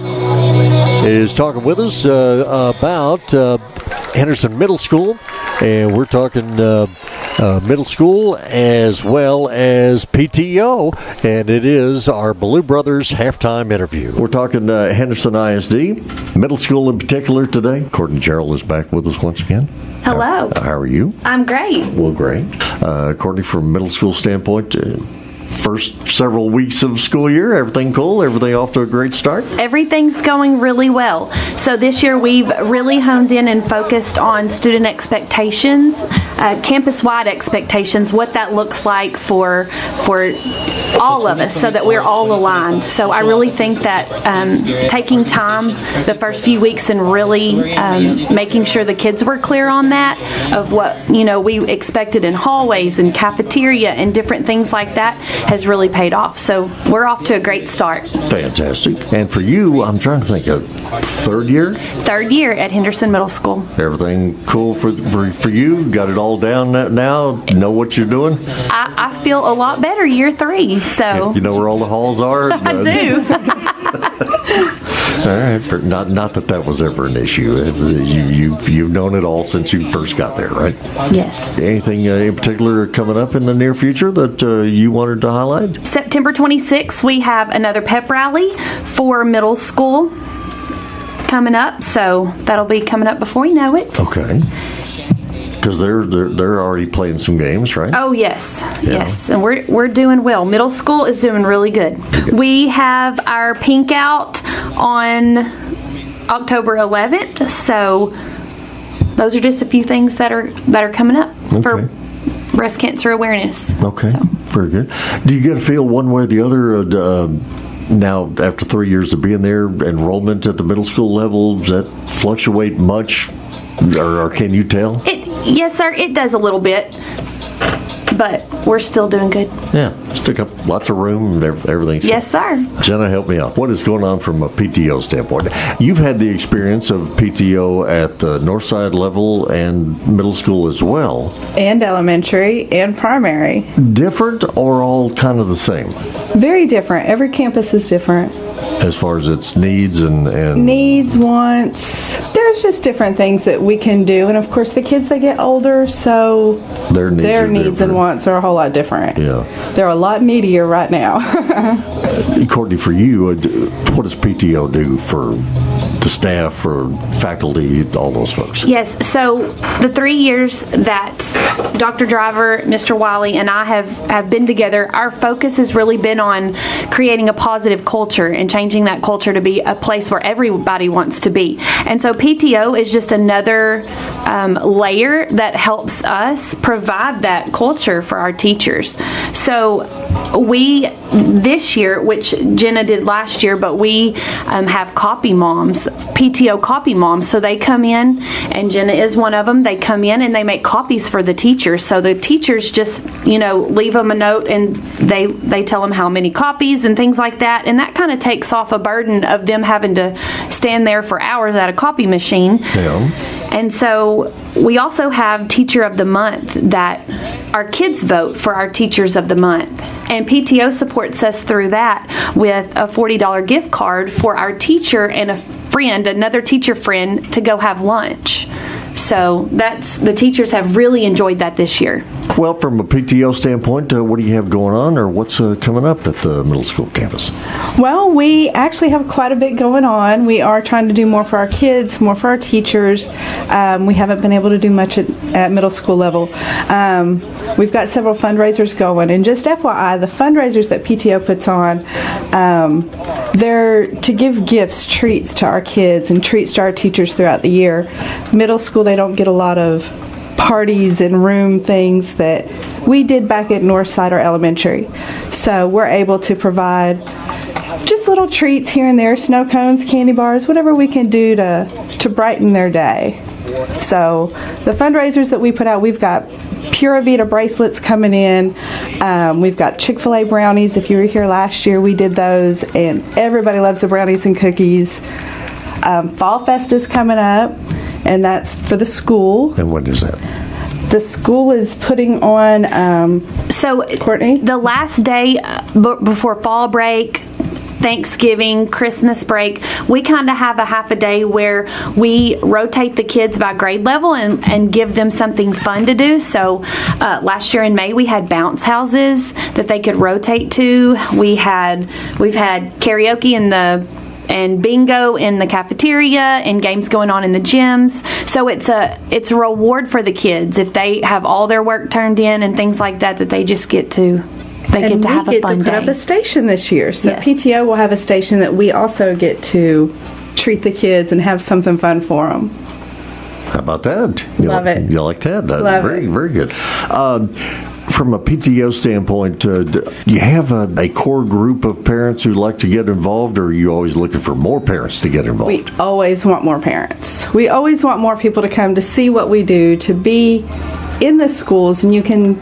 is talking with us about Henderson Middle School, and we're talking middle school as well as PTO, and it is our Blue Brothers halftime interview. We're talking Henderson ISD, middle school in particular today. Courtney Gerald is back with us once again. Hello. How are you? I'm great. Well, great. Courtney, from a middle school standpoint, first several weeks of school year, everything cool? Everything off to a great start? Everything's going really well. So this year we've really honed in and focused on student expectations, campus-wide expectations, what that looks like for all of us so that we're all aligned. So I really think that taking time the first few weeks and really making sure the kids were clear on that, of what we expected in hallways and cafeteria and different things like that, has really paid off. So we're off to a great start. Fantastic. And for you, I'm trying to think of third year? Third year at Henderson Middle School. Everything cool for you? Got it all down now? Know what you're doing? I feel a lot better year 3. So you know where all the halls are? I do. All right. Not that was ever an issue. You've known it all since you first got there, right? Yes. Anything in particular coming up in the near future that you wanted to highlight? September 26th, we have another pep rally for middle school coming up. So that'll be coming up before you know it. Okay. Because they're already playing some games, right? Oh, yes. Yeah. Yes. And we're doing well. Middle school is doing really good. We have our pink out on October 11th. So those are just a few things that are coming up for breast cancer awareness. Okay. So. Very good. Do you get a feel one way or the other now, after 3 years of being there, enrollment at the middle school level, does that fluctuate much? Or can you tell? Yes, sir. It does a little bit, but we're still doing good. Yeah, stick up lots of room and everything. Yes, sir. Jenna, help me out. What is going on from a PTO standpoint? You've had the experience of PTO at the Northside level and middle school as well. And elementary and primary. Different or all kind of the same? Very different. Every campus is different. As far as its needs and needs, wants, there's just different things that we can do. And of course the kids, they get older, so their needs and wants are a whole lot different. Yeah. They're a lot needier right now. Courtney, for you, what does PTO do for the staff, for faculty, all those folks? Yes, so the 3 years that Dr. Driver, Mr. Wiley, and I have been together, our focus has really been on creating a positive culture and changing that culture to be a place where everybody wants to be. And so PTO is just another layer that helps us provide that culture for our teachers. So we, this year, which Jenna did last year, but we have copy moms, PTO copy moms. So they come in, and Jenna is one of them. They come in and they make copies for the teachers. So the teachers just, leave them a note, and they tell them how many copies and things like that. And that kind of takes off a burden of them having to stand there for hours at a copy machine. Yeah. And so we also have Teacher of the Month that our kids vote for our Teachers of the Month. And PTO supports us through that with a $40 gift card for our teacher and another teacher friend, to go have lunch. So the teachers have really enjoyed that this year. Well, from a PTO standpoint, what do you have going on, or what's coming up at the middle school campus? Well, we actually have quite a bit going on. We are trying to do more for our kids, more for our teachers. We haven't been able to do much at middle school level. We've got several fundraisers going, and just FYI, the fundraisers that PTO puts on, they're to give gifts, treats to our kids and treats to our teachers throughout the year. Middle school, they don't get a lot of parties and room things that we did back at Northside or elementary. So we're able to provide just little treats here and there, snow cones, candy bars, whatever we can do to brighten their day. So the fundraisers that we put out, we've got Pura Vida bracelets coming in. We've got Chick-fil-A brownies. If you were here last year, we did those, and everybody loves the brownies and cookies. Fall Fest is coming up, and that's for the school. And when is that? The school is putting on, so Courtney? The last day before fall break, Thanksgiving, Christmas break, we kind of have a half a day where we rotate the kids by grade level and give them something fun to do. So last year in May, we had bounce houses that they could rotate to. We've had karaoke and bingo in the cafeteria and games going on in the gyms. So it's a reward for the kids if they have all their work turned in and things like that they just get to have a fun day. We get to put up a station this year. So yes. PTO will have a station that we also get to treat the kids and have something fun for them. How about that? Love it. You like that? Love very, it. Very good. From a PTO standpoint, you have a core group of parents who like to get involved, or are you always looking for more parents to get involved? We always want more parents. We always want more people to come to see what we do, to be in the schools, and you can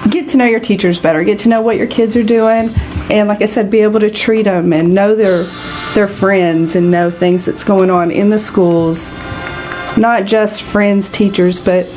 get to know your teachers better, get to know what your kids are doing, and like I said, be able to treat them and know their friends and know things that's going on in the schools. Not just friends, teachers, but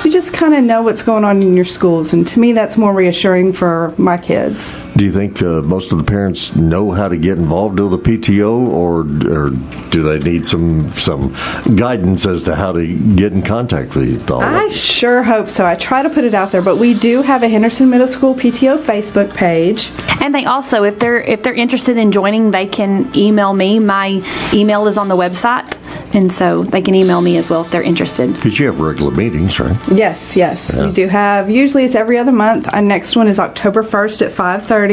you just kind of know what's going on in your schools, and to me that's more reassuring for my kids. Do you think most of the parents know how to get involved with the PTO, or do they need some guidance as to how to get in contact with all I sure hope so. I try to put it out there, but we do have a Henderson Middle School PTO Facebook page. And they also, if they're interested in joining, they can email me. My email is on the website, and so they can email me as well if they're interested. Because you have regular meetings, right? Yes. Yeah. We do have, usually it's every other month. Our next one is October 1st at 5:30.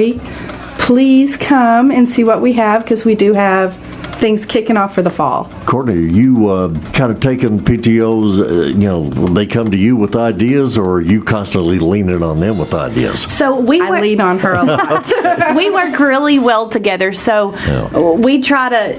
Please come and see what we have, because we do have things kicking off for the fall. Courtney, are you kind of taking PTOs, they come to you with ideas, or are you constantly leaning on them with ideas? So I lean on her a lot. We work really well together. So we try to,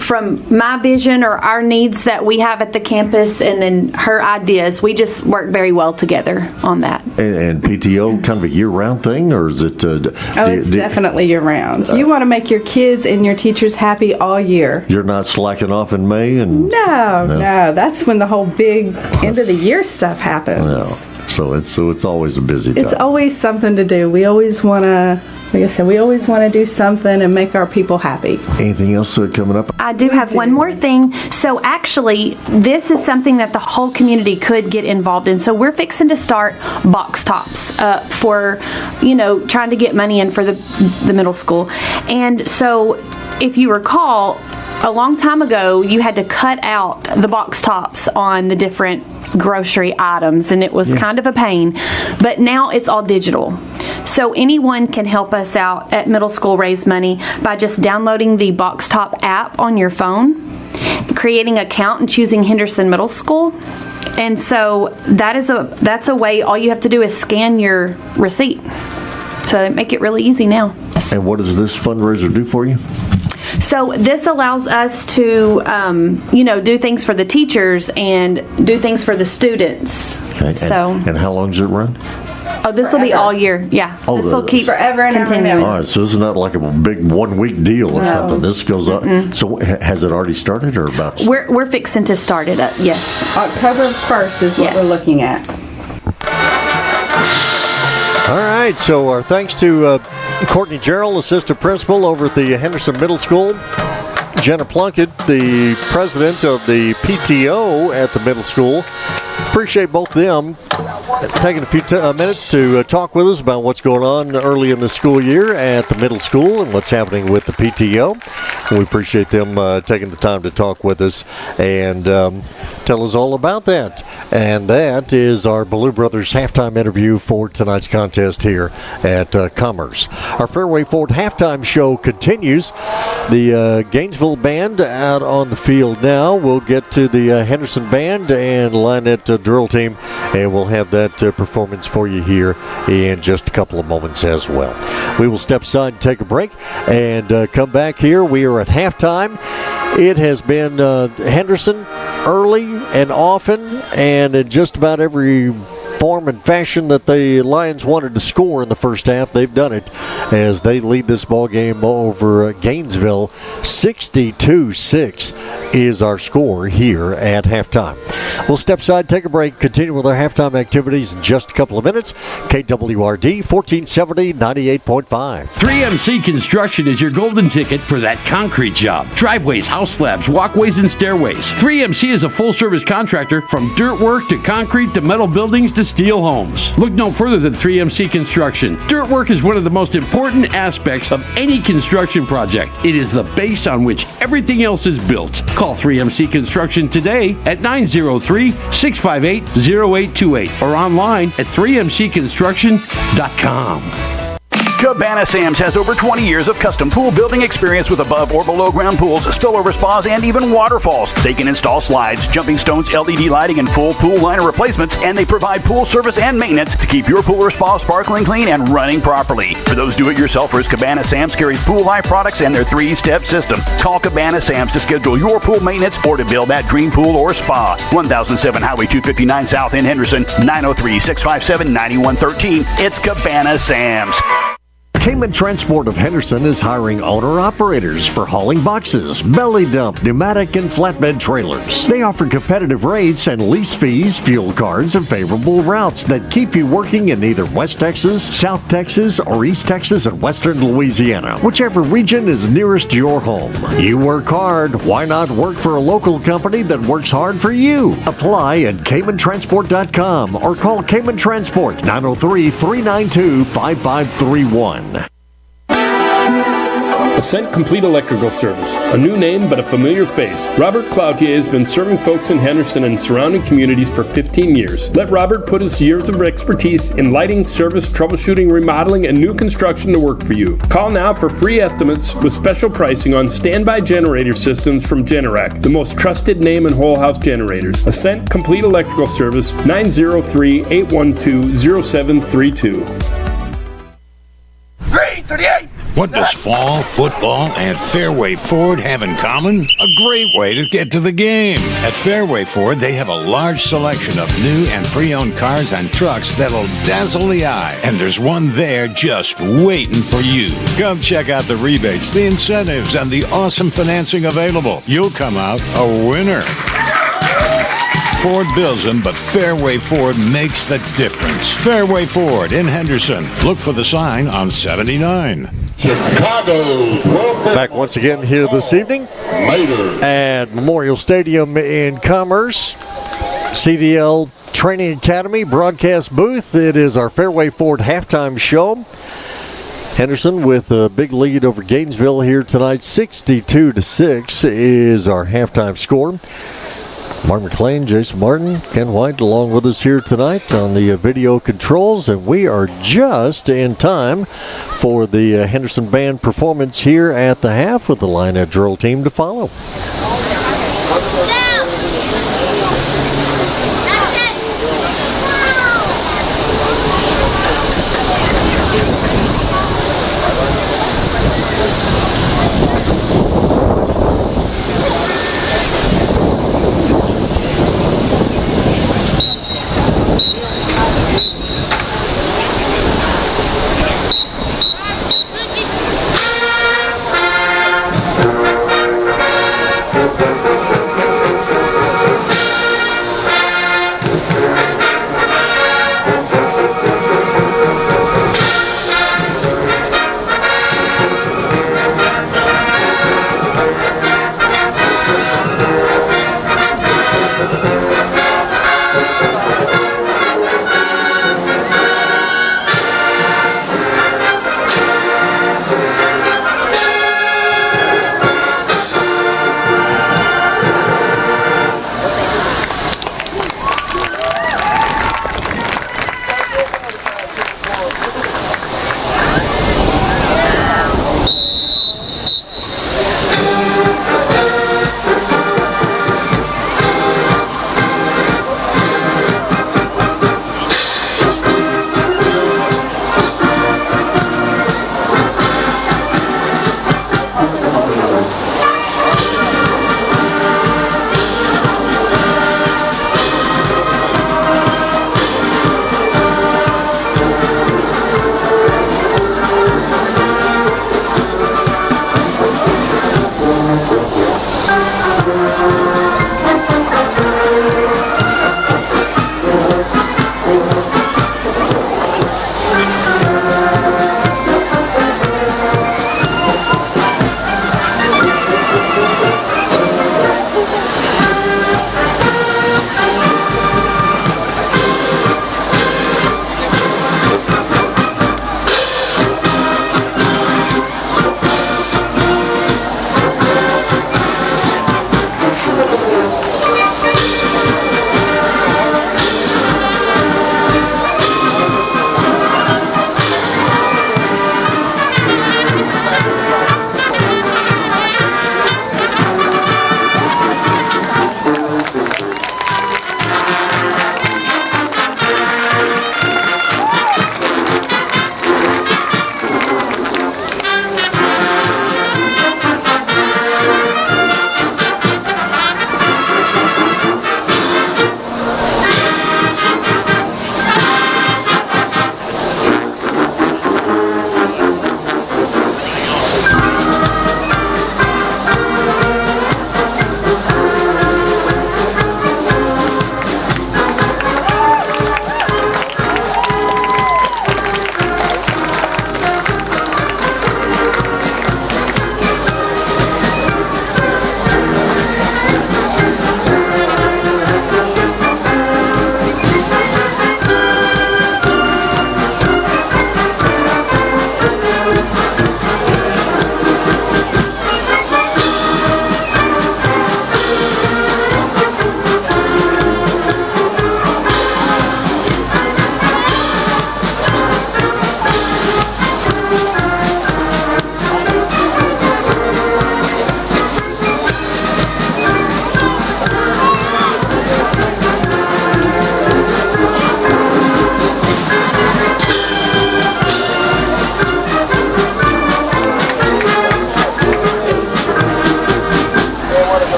from my vision or our needs that we have at the campus, and then her ideas, we just work very well together on that. And PTO kind of a year-round thing, or is it? It's definitely year-round. You want to make your kids and your teachers happy all year. You're not slacking off in May? No. That's when the whole big end of the year stuff happens. No. So it's always a busy time. It's always something to do. We always want to, like I said, do something and make our people happy. Anything else coming up? I do have one more thing. So actually, this is something that the whole community could get involved in. So we're fixing to start box tops for, trying to get money in for the middle school. And so if you recall, a long time ago, you had to cut out the box tops on the different grocery items, and it was kind of a pain. But now it's all digital. So anyone can help us out at Middle School Raise Money by just downloading the Box Top app on your phone, creating an account, and choosing Henderson Middle School. And so that's a way. All you have to do is scan your receipt. So they make it really easy now. And what does this fundraiser do for you? So this allows us to, do things for the teachers and do things for the students. Okay. And how long does it run? Oh, this will be all year. Yeah. This will keep forever and continuing. All right. So this is not like a big 1 week deal or something. This goes up. So has it already started, or about? We're fixing to start it up. Yes. October 1st is what we're looking at. All right. So our thanks to Courtney Gerald, assistant principal over at the Henderson Middle School. Jenna Plunkett, the president of the PTO at the middle school. Appreciate both of them taking a few minutes to talk with us about what's going on early in the school year at the middle school and what's happening with the PTO. We appreciate them taking the time to talk with us and tell us all about that. And that is our Ballou Brothers halftime interview for tonight's contest here at Commerce. Our Fairway Forward halftime show continues. The Gainesville band out on the field now. We'll get to the Henderson band and Lionette drill team, and we'll have that performance for you here in just a couple of moments as well. We will step aside and take a break and come back here. We are at halftime. It has been Henderson early and often, and in just about every form and fashion that the Lions wanted to score in the first half. They've done it as they lead this ball game over Gainesville 62-6 is our score here at halftime. We'll step aside, take a break, continue with our halftime activities in just a couple of minutes. KWRD 1470 98.5. 3MC Construction is your golden ticket for that concrete job. Driveways, house slabs, walkways, and stairways. 3MC is a full-service contractor from dirt work to concrete to metal buildings to steel homes. Look no further than 3MC Construction. Dirt work is one of the most important aspects of any construction project. It is the base on which everything else is built. Call 3MC Construction today at 903-658-0828 or online at 3mcconstruction.com. Cabana Sam's has over 20 years of custom pool building experience with above or below ground pools, spillover spas, and even waterfalls. They can install slides, jumping stones, LED lighting, and full pool liner replacements, and they provide pool service and maintenance to keep your pool or spa sparkling clean and running properly. For those do-it-yourselfers, Cabana Sam's carries Pool Life products and their 3-step system. Call Cabana Sam's to schedule your pool maintenance or to build that dream pool or spa. 1007 Highway 259 South in Henderson, 903-657-9113. It's Cabana Sam's. Cayman Transport of Henderson is hiring owner-operators for hauling boxes, belly dump, pneumatic, and flatbed trailers. They offer competitive rates and lease fees, fuel cards, and favorable routes that keep you working in either West Texas, South Texas, or East Texas and Western Louisiana, whichever region is nearest your home. You work hard. Why not work for a local company that works hard for you? Apply at CaymanTransport.com or call Cayman Transport 903-392-5531. Ascent Complete Electrical Service. A new name, but a familiar face. Robert Cloutier has been serving folks in Henderson and surrounding communities for 15 years. Let Robert put his years of expertise in lighting, service, troubleshooting, remodeling, and new construction to work for you. Call now for free estimates with special pricing on standby generator systems from Generac, the most trusted name in whole house generators. Ascent Complete Electrical Service, 903-812-0732. 338! What does fall, football, and Fairway Ford have in common? A great way to get to the game. At Fairway Ford, they have a large selection of new and pre-owned cars and trucks that'll dazzle the eye. And there's one there just waiting for you. Come check out the rebates, the incentives, and the awesome financing available. You'll come out a winner. Ford builds them, but Fairway Ford makes the difference. Fairway Ford in Henderson. Look for the sign on 79. Chicago. Back once again here this evening at Memorial Stadium in Commerce. CDL Training Academy broadcast booth. It is our Fairway Ford halftime show. Henderson with a big lead over Gainesville here tonight. 62-6 is our halftime score. Mark McLean, Jason Martin, Ken White along with us here tonight on the video controls, and we are just in time for the Henderson Band performance here at the half with the Lionette Drill team to follow.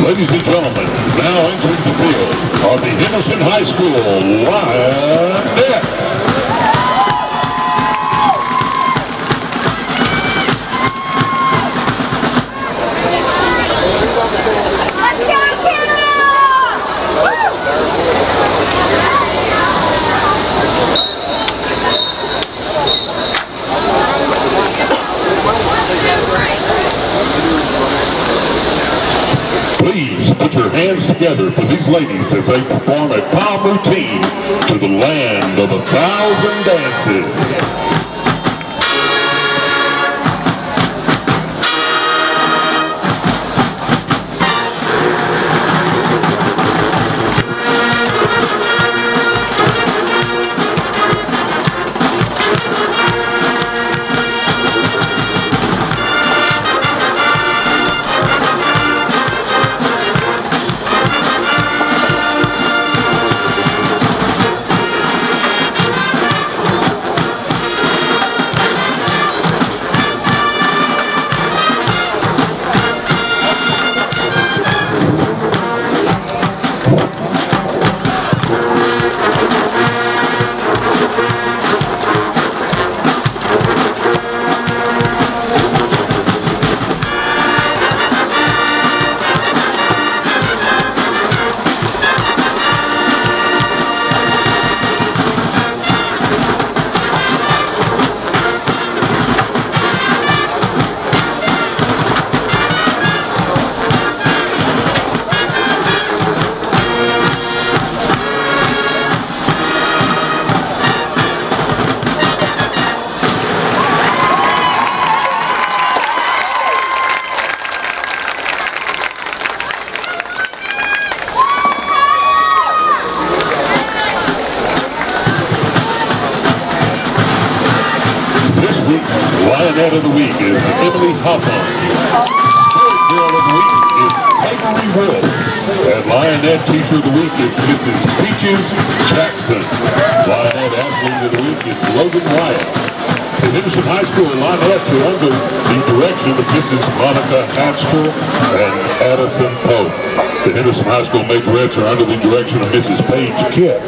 Ladies and gentlemen, now entering the field are the Henderson High School Lionettes. Please put your hands together for these ladies as they perform a palm routine to the land of 1,000 dances. Lionette of the Week is Emily Hawthorne. Spirit Girl of the Week is Avery Wood. And Lionette Teacher of the Week is Mrs. Peaches Jackson. Lionette Athlete of the Week is Logan Wyatt. The Henderson High School Lionettes are under the direction of Mrs. Monica Hatchell and Addison Pope. The Henderson High School Majorettes are under the direction of Mrs. Paige Kidd.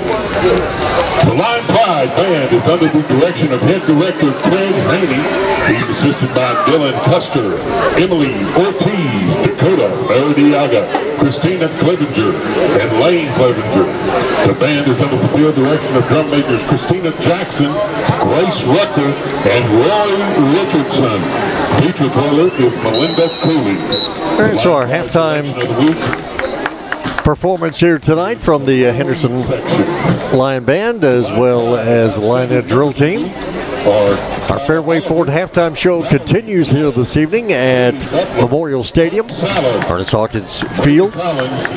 The Lion Pride Band is under the direction of Head Director Craig Haney. He's assisted by Dylan Custer, Emily Ortiz, Dakota Maradiaga, Christina Clevenger, and Lane Clevenger. The band is under the field direction of drum makers Christina Jackson, Grace Rucker, and Roy Richardson. Feature twirler is Melinda Cooley. All right, so our halftime performance here tonight from the Henderson Lion Band as well as the Lionette Drill Team. Our Fairway Ford halftime show continues here this evening at Memorial Stadium, Ernest Hawkins Field,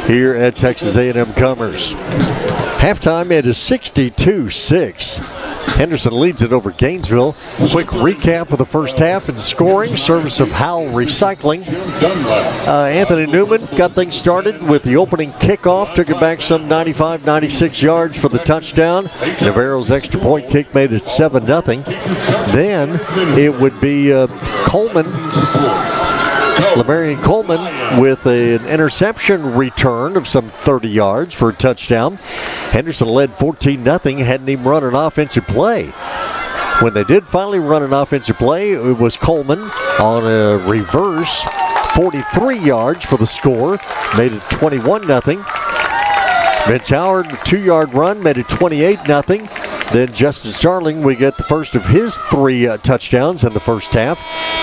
here at Texas A&M Commerce. Halftime, it is 62-6. Henderson leads it over Gainesville. Quick recap of the first half and scoring. Service of Howell Recycling. Anthony Newman got things started with the opening kickoff. Took it back some 95, 96 yards for the touchdown. Navarro's extra point kick made it 7-0. Then it would be Lamarian Coleman with an interception return of some 30 yards for a touchdown. Henderson led 14-0, hadn't even run an offensive play. When they did finally run an offensive play, it was Coleman on a reverse, 43 yards for the score, made it 21-0. Vince Howard, a 2-yard run, made it 28-0. Then Justin Starling, we get the first of his 3 touchdowns in the first half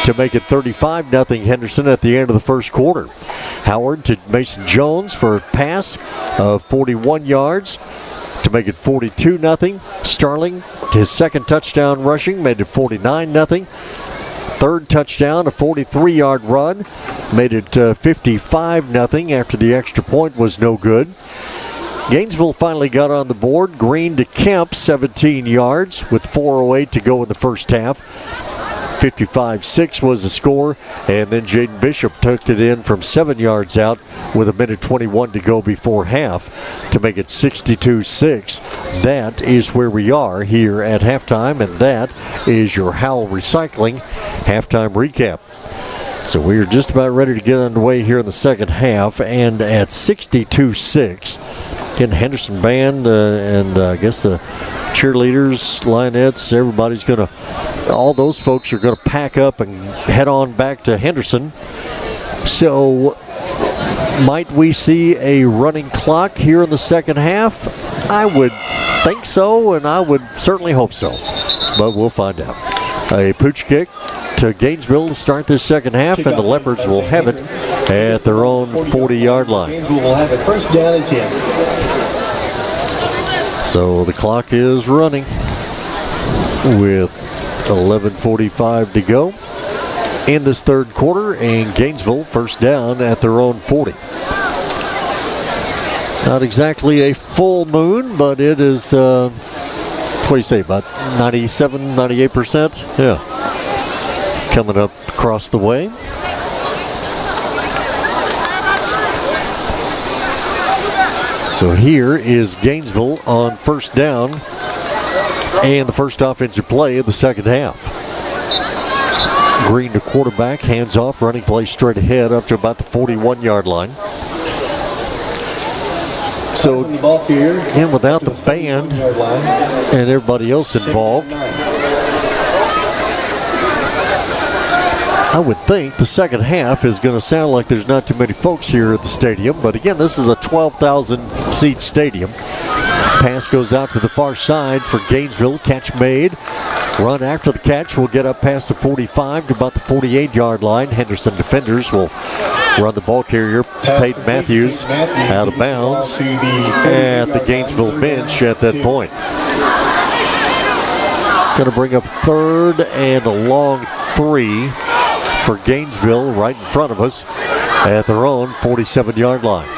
to make it 35-0 Henderson at the end of the first quarter. Howard to Mason Jones for a pass of 41 yards to make it 42-0. Starling, his second touchdown rushing, made it 49-0. Third touchdown, a 43-yard run, made it 55-0 after the extra point was no good. Gainesville finally got on the board. Green to Kemp, 17 yards with 4:08 to go in the first half. 55-6 was the score, and then Jaden Bishop took it in from 7 yards out with 1:21 to go before half to make it 62-6. That is where we are here at halftime, and that is your Howell Recycling halftime recap. So we are just about ready to get underway here in the second half, and at 62-6, again, Henderson band and I guess the cheerleaders, Lionettes, everybody's going to, all those folks are going to pack up and head on back to Henderson. So might we see a running clock here in the second half? I would think so, and I would certainly hope so, but we'll find out. A pooch kick to Gainesville to start this second half, and the Leopards will have it at their own 40-yard line. Gainesville will have it first down and 10. So the clock is running with 11:45 to go in this third quarter, and Gainesville first down at their own 40. Not exactly a full moon, but it is, what do you say, about 97, 98%? Yeah. Coming up across the way. So here is Gainesville on first down and the first offensive play of the second half. Green to quarterback, hands off, running play straight ahead up to about the 41-yard line. So, and without the band and everybody else involved, I would think the second half is going to sound like there's not too many folks here at the stadium. But again, this is a 12,000-seat stadium. Pass goes out to the far side for Gainesville. Catch made. Run after the catch will get up past the 45 to about the 48-yard line. Henderson defenders will run the ball carrier, Peyton Matthews, out of bounds at the Gainesville bench at that point. Going to bring up third and a long 3 for Gainesville right in front of us at their own 47-yard line.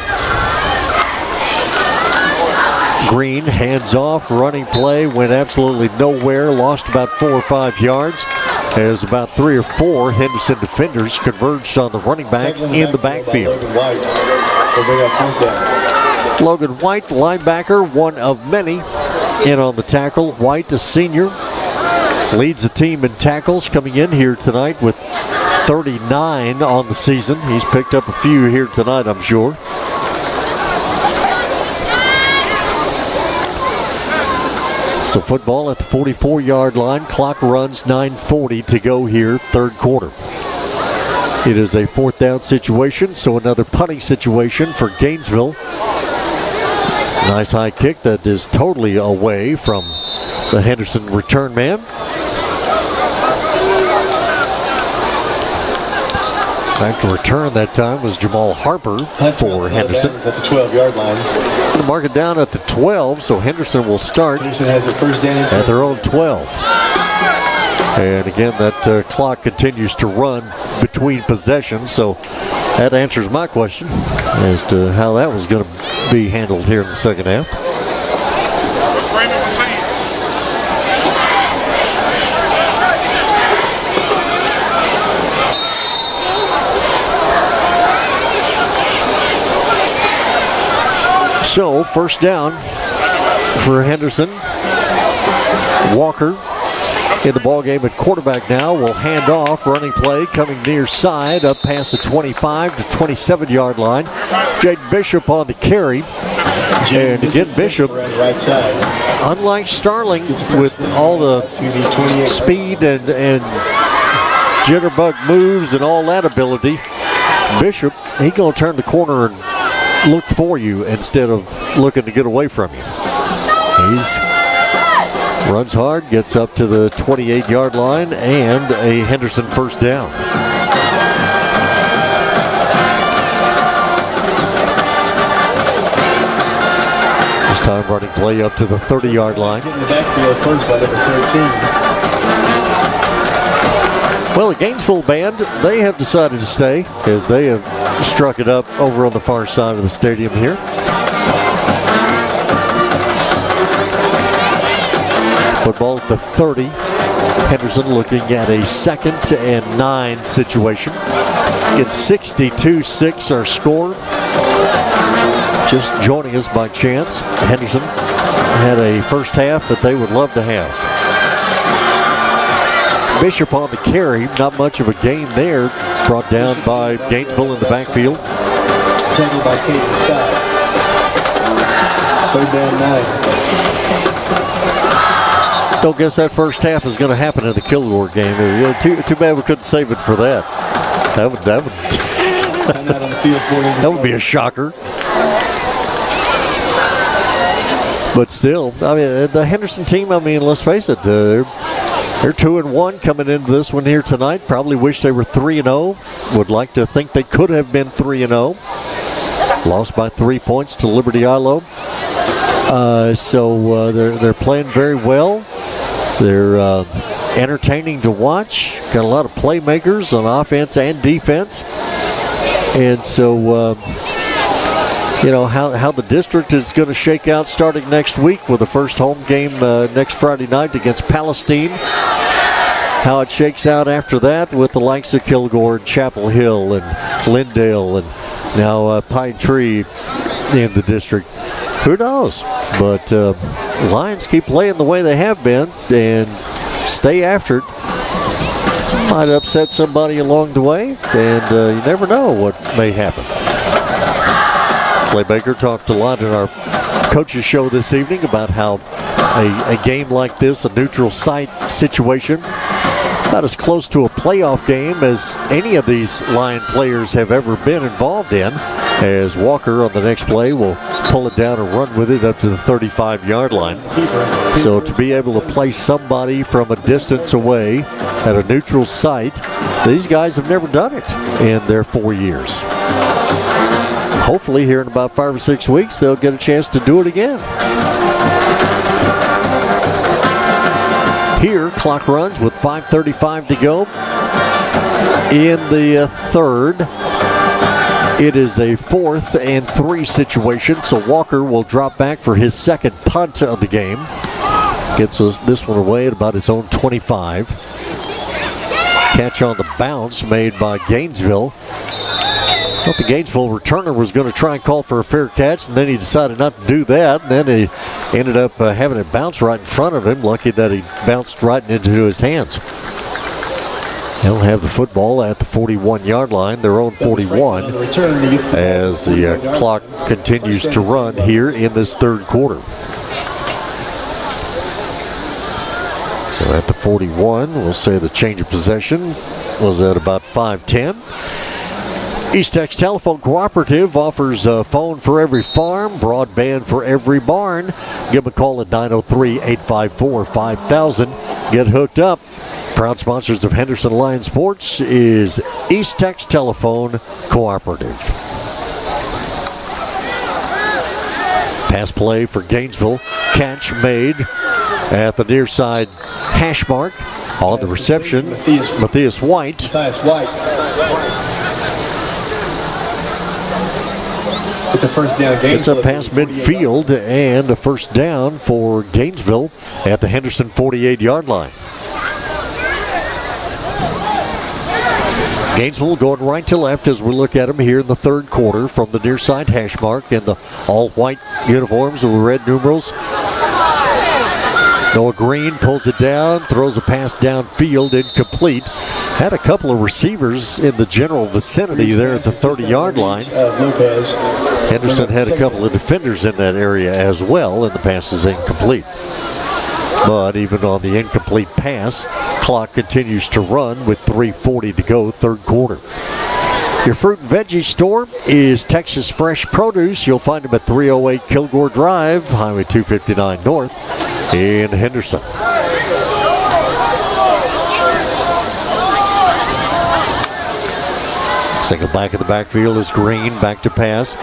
Green, hands off, running play, went absolutely nowhere, lost about 4 or 5 yards as about 3 or 4 Henderson defenders converged on the running back in the backfield. Logan White, linebacker, one of many in on the tackle. White, a senior, leads the team in tackles, coming in here tonight with 39 on the season. He's picked up a few here tonight, I'm sure. So football at the 44-yard line. Clock runs 9:40 to go here, third quarter. It is a fourth down situation, so another punting situation for Gainesville. Nice high kick that is totally away from the Henderson return man. Back to return that time was Jamal Harper for Henderson. At the 12-yard line. Going to mark it down at the 12, so Henderson will start Henderson has the first down at their own 12. And again, that clock continues to run between possessions, so that answers my question as to how that was going to be handled here in the second half. So, first down for Henderson. Walker in the ballgame at quarterback now. Will hand off, running play coming near side, up past the 25 to 27-yard line. Jaden Bishop on the carry. And again, Bishop, unlike Starling, with all the speed and jitterbug moves and all that ability, Bishop, he's going to turn the corner and look for you instead of looking to get away from you. He's runs hard, gets up to the 28-yard line, and a Henderson first down. This time running play up to the 30-yard line. In the backfield first by number 13. Well, the Gainesville band, they have decided to stay as they have struck it up over on the far side of the stadium here. Football at the 30. Henderson looking at a 2nd and 9 situation. Get 62-6 our score. Just joining us by chance, Henderson had a first half that they would love to have. Bishop on the carry, not much of a gain there. Brought down by Gainesville in the backfield. Tackled by Caden Scott. 3rd down 9. Don't guess that first half is going to happen in the Kilgore game. Too bad we couldn't save it for that. That would be a shocker. But still, I mean, the Henderson team, let's face it, they're 2-1 coming into this one here tonight. Probably wish they were 3-0. Would like to think they could have been 3-0. Lost by 3 points to Liberty Ilo. So they're playing very well. They're entertaining to watch. Got a lot of playmakers on offense and defense. And so, how the district is going to shake out starting next week with the first home game next Friday night against Palestine. How it shakes out after that with the likes of Kilgore and Chapel Hill and Lindale and now Pine Tree in the district. Who knows? But Lions keep playing the way they have been and stay after it. Might upset somebody along the way, and you never know what may happen. Clay Baker talked a lot in our coaches show this evening about how a game like this, a neutral site situation, about as close to a playoff game as any of these Lion players have ever been involved in, as Walker on the next play will pull it down and run with it up to the 35-yard line. So to be able to play somebody from a distance away at a neutral site, these guys have never done it in their 4 years. Hopefully here in about 5 or 6 weeks they'll get a chance to do it again. Here, clock runs with 5:35 to go in the third. It is a 4th and 3 situation, so Walker will drop back for his second punt of the game. Gets this one away at about his own 25. Catch on the bounce made by Gainesville. I thought the Gainesville returner was going to try and call for a fair catch, and then he decided not to do that. And then he ended up having it bounce right in front of him. Lucky that he bounced right into his hands. They'll have the football at the 41-yard line, their own 41, as the clock continues to run here in this third quarter. So at the 41, we'll say the change of possession was at about 5:10. East Tex Telephone Cooperative offers a phone for every farm, broadband for every barn. Give them a call at 903-854-5000. Get hooked up. Proud sponsors of Henderson Lions Sports is East Tex Telephone Cooperative. Pass play for Gainesville. Catch made at the near side hash mark. On the reception, Matthias White. It's a pass midfield and a first down for Gainesville at the Henderson 48-yard line. Gainesville going right to left as we look at them here in the third quarter from the near side hash mark in the all-white uniforms with red numerals. Noah Green pulls it down, throws a pass downfield, incomplete. Had a couple of receivers in the general vicinity there at the 30-yard line. Henderson had a couple of defenders in that area as well, and the pass is incomplete. But even on the incomplete pass, clock continues to run with 3:40 to go, third quarter. Your fruit and veggie store is Texas Fresh Produce. You'll find them at 308 Kilgore Drive, Highway 259 North in Henderson. Single back in the backfield is Green, back to pass.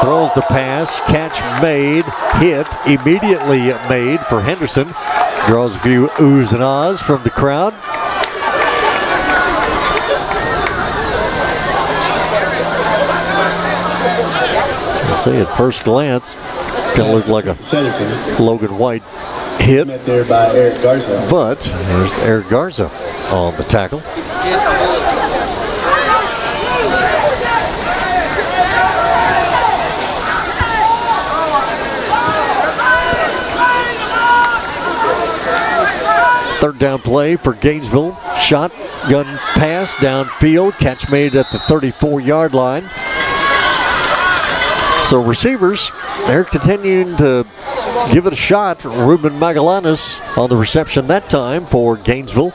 Throws the pass, catch made, hit, immediately made for Henderson. Draws a few oohs and ahs from the crowd. I'll say at first glance, kind of looked like a Logan White hit. But there's Eric Garza on the tackle. Third down play for Gainesville. Shotgun pass downfield. Catch made at the 34-yard line. So receivers, they're continuing to give it a shot. Ruben Magallanes on the reception that time for Gainesville.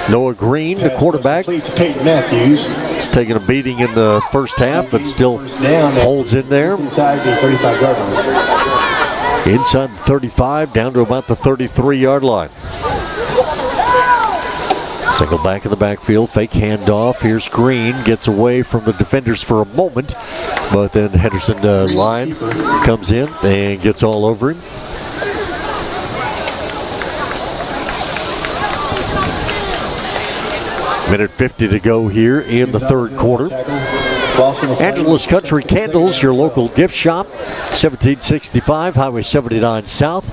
Noah Green, the quarterback, is taking a beating in the first half, but still holds in there. Inside the 35-yard line. Inside the 35, down to about the 33-yard line. Single back in the backfield, fake handoff. Here's Green, gets away from the defenders for a moment, but then Henderson line comes in and gets all over him. Minute 50 to go here in the third quarter. Angeles Country Candles, your local gift shop, 1765 Highway 79 South.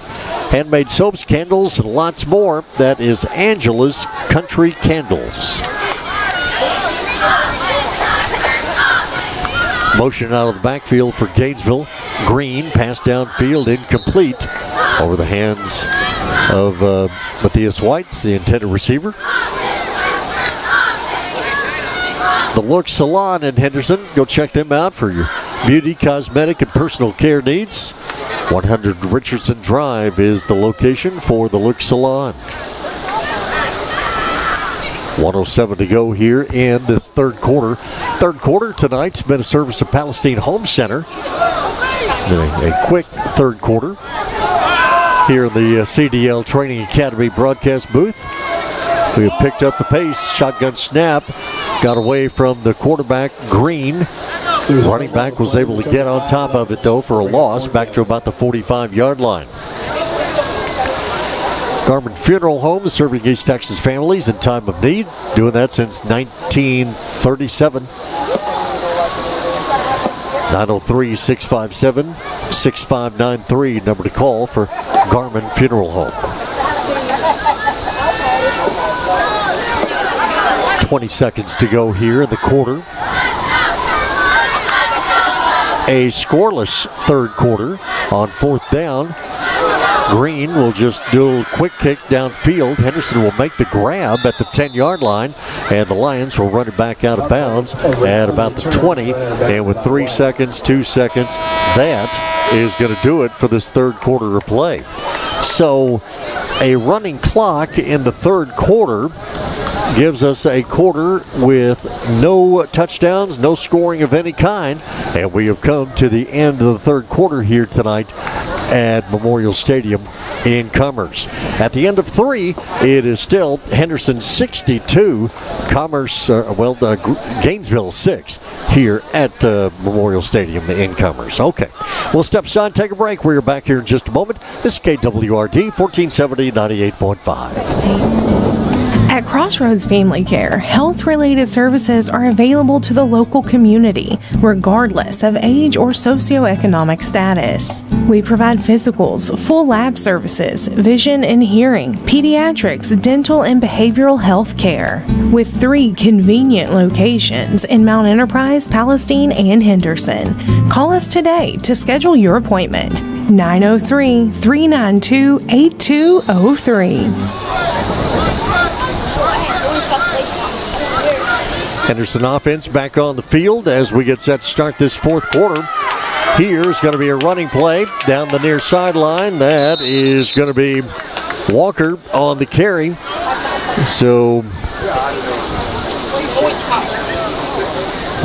Handmade soaps, candles, and lots more. That is Angela's Country Candles. Motion out of the backfield for Gainesville. Green, pass downfield, incomplete. Over the hands of Matthias White, the intended receiver. The Look Salon in Henderson. Go check them out for your beauty, cosmetic, and personal care needs. 100 Richardson Drive is the location for the Look Salon. 1:07 to go here in this third quarter. Third quarter tonight's been a service of Palestine Home Center. A quick third quarter here in the CDL Training Academy broadcast booth. We have picked up the pace. Shotgun snap. Got away from the quarterback, Green. Running back was able to get on top of it, though, for a loss, back to about the 45-yard line. Garmin Funeral Home is serving East Texas families in time of need. Doing that since 1937. 903-657-6593, number to call for Garmin Funeral Home. 20 seconds to go here in the quarter. A scoreless third quarter on fourth down. Green will just do a quick kick downfield. Henderson will make the grab at the 10-yard line, and the Lions will run it back out of bounds at about the 20. And with 3 seconds, 2 seconds, that is going to do it for this third quarter of play. So a running clock in the third quarter gives us a quarter with no touchdowns, no scoring of any kind, and we have come to the end of the third quarter here tonight at Memorial Stadium in Commerce. At the end of three, it is still Henderson 62, Gainesville 6 here at Memorial Stadium in Commerce. Okay, we'll step aside, take a break. We're back here in just a moment. This is KWRD 1470 98.5. At Crossroads Family Care, health-related services are available to the local community, regardless of age or socioeconomic status. We provide physicals, full lab services, vision and hearing, pediatrics, dental, and behavioral health care. With 3 convenient locations in Mount Enterprise, Palestine, and Henderson. Call us today to schedule your appointment. 903-392-8203. Henderson offense back on the field as we get set to start this fourth quarter. Here's going to be a running play down the near sideline. That is going to be Walker on the carry. So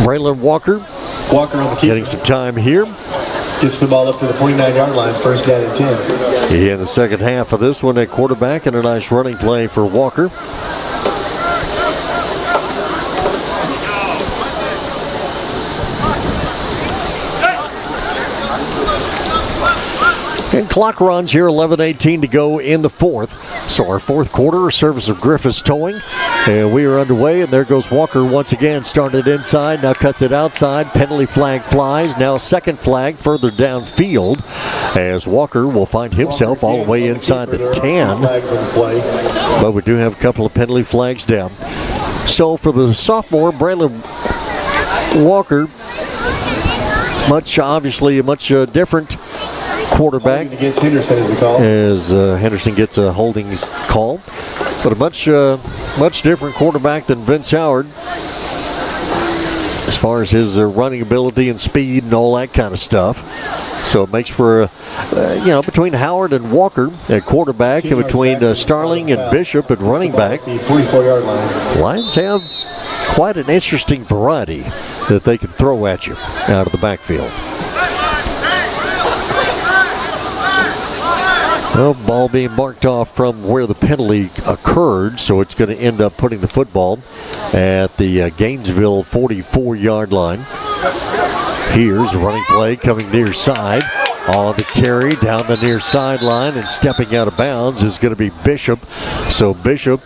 Braylon Walker on the keeper, getting some time here. Gets the ball up to the 29-yard line, first down and 10. In the second half of this one, a quarterback and a nice running play for Walker. And clock runs here, 11:18 to go in the fourth. So our fourth quarter, a service of Griffiths Towing. And we are underway, and there goes Walker once again. Started inside, now cuts it outside. Penalty flag flies. Now second flag further downfield as Walker will find himself all the way inside the 10. But we do have a couple of penalty flags down. So for the sophomore, Braylon Walker, obviously a much different quarterback as Henderson gets a holding call. But a much different quarterback than Vince Howard as far as his running ability and speed and all that kind of stuff. So it makes for, between Howard and Walker at quarterback and between Starling and Bishop at running back, Lions have quite an interesting variety that they can throw at you out of the backfield. Well, ball being marked off from where the penalty occurred, so it's going to end up putting the football at the Gainesville 44-yard line. Here's a running play coming near side. On the carry down the near sideline and stepping out of bounds is going to be Bishop. So Bishop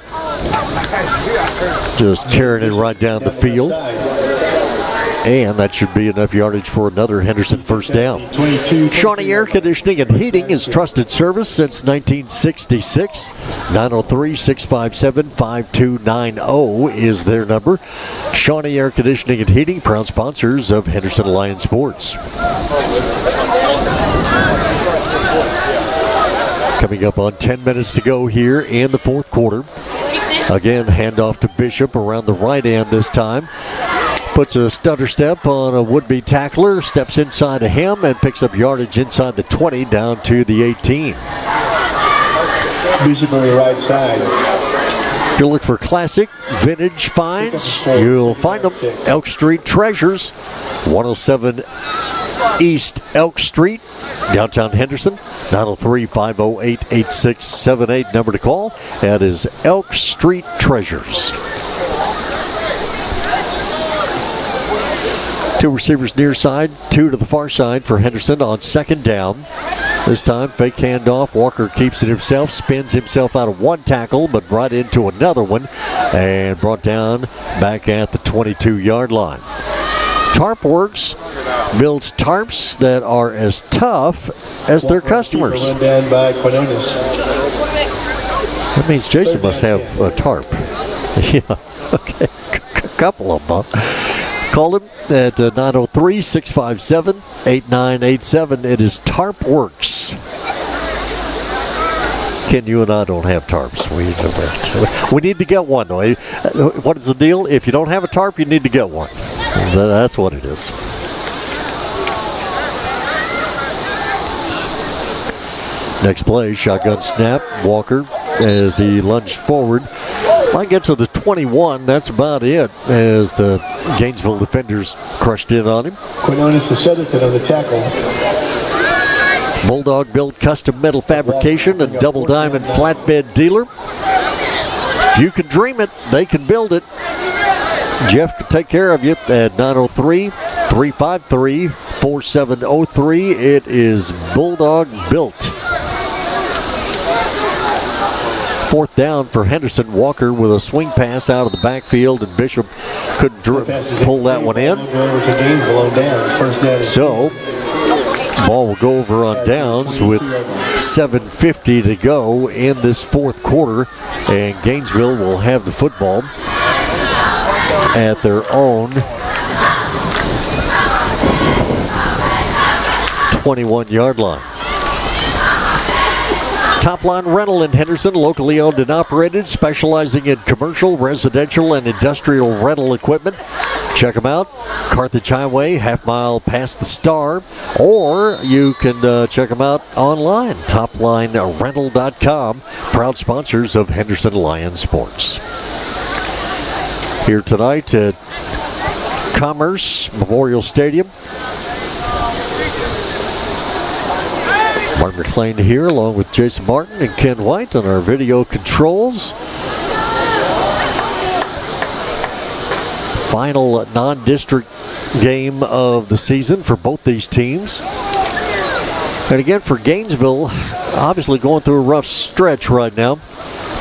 just carrying it right down the field. And that should be enough yardage for another Henderson first down. Shawnee Air Conditioning and Heating is trusted service since 1966. 903-657-5290 is their number. Shawnee Air Conditioning and Heating, proud sponsors of Henderson Lions Sports. Coming up on 10 minutes to go here in the fourth quarter. Again, handoff to Bishop around the right end this time. Puts a stutter step on a would-be tackler, steps inside of him, and picks up yardage inside the 20 down to the 18. Bishop on the right side. If you look for classic vintage finds, you'll find them. Elk Street Treasures, 107 East Elk Street, downtown Henderson. 903-508-8678, number to call. That is Elk Street Treasures. Two receivers near side, two to the far side for Henderson on second down. This time, fake handoff. Walker keeps it himself, spins himself out of one tackle, but right into another one, and brought down back at the 22-yard line. TarpWorks builds tarps that are as tough as their customers. That means Jason must have a tarp. Yeah, okay, a couple of them. Call him at 903-657-8987. It is TarpWorks. Ken, you and I don't have tarps. We need to get one, though. What is the deal? If you don't have a tarp, you need to get one. That's what it is. Next play, shotgun snap. Walker, as he lunged forward, might get to the 21. That's about it, as the Gainesville defenders crushed in on him. Quinones the Southerton on the tackle. Bulldog built custom metal fabrication and double diamond flatbed dealer. If you can dream it, they can build it. Jeff can take care of you at 903-353-4703. It is Bulldog built. Fourth down for Henderson. Walker with a swing pass out of the backfield, and Bishop couldn't pull that one in. So, ball will go over on downs with 7:50 to go in this fourth quarter, and Gainesville will have the football at their own 21-yard line. Top Line Rental in Henderson, locally owned and operated, specializing in commercial, residential, and industrial rental equipment. Check them out. Carthage Highway, half-mile past the Star, or you can check them out online, toplinerental.com, proud sponsors of Henderson Lions Sports. Here tonight at Commerce Memorial Stadium. Martin McLean here, along with Jason Martin and Ken White on our video controls. Final non-district game of the season for both these teams. And again, for Gainesville, obviously going through a rough stretch right now.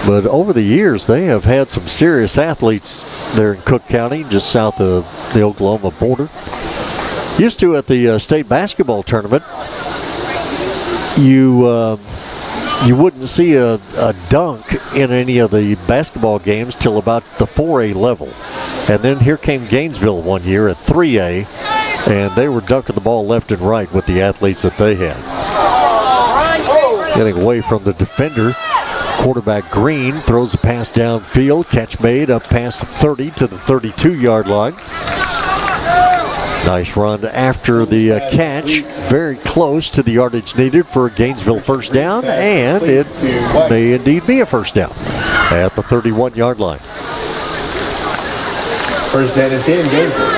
But over the years, they have had some serious athletes there in Cook County, just south of the Oklahoma border. Used to at the state basketball tournament, you wouldn't see a dunk in any of the basketball games till about the 4A level. And then here came Gainesville one year at 3A, and they were dunking the ball left and right with the athletes that they had. Getting away from the defender. Quarterback Green throws a pass downfield. Catch made up past the 30 to the 32-yard line. Nice run after the catch. Very close to the yardage needed for a Gainesville first down, and it may indeed be a first down at the 31-yard line. First down and 10, Gainesville.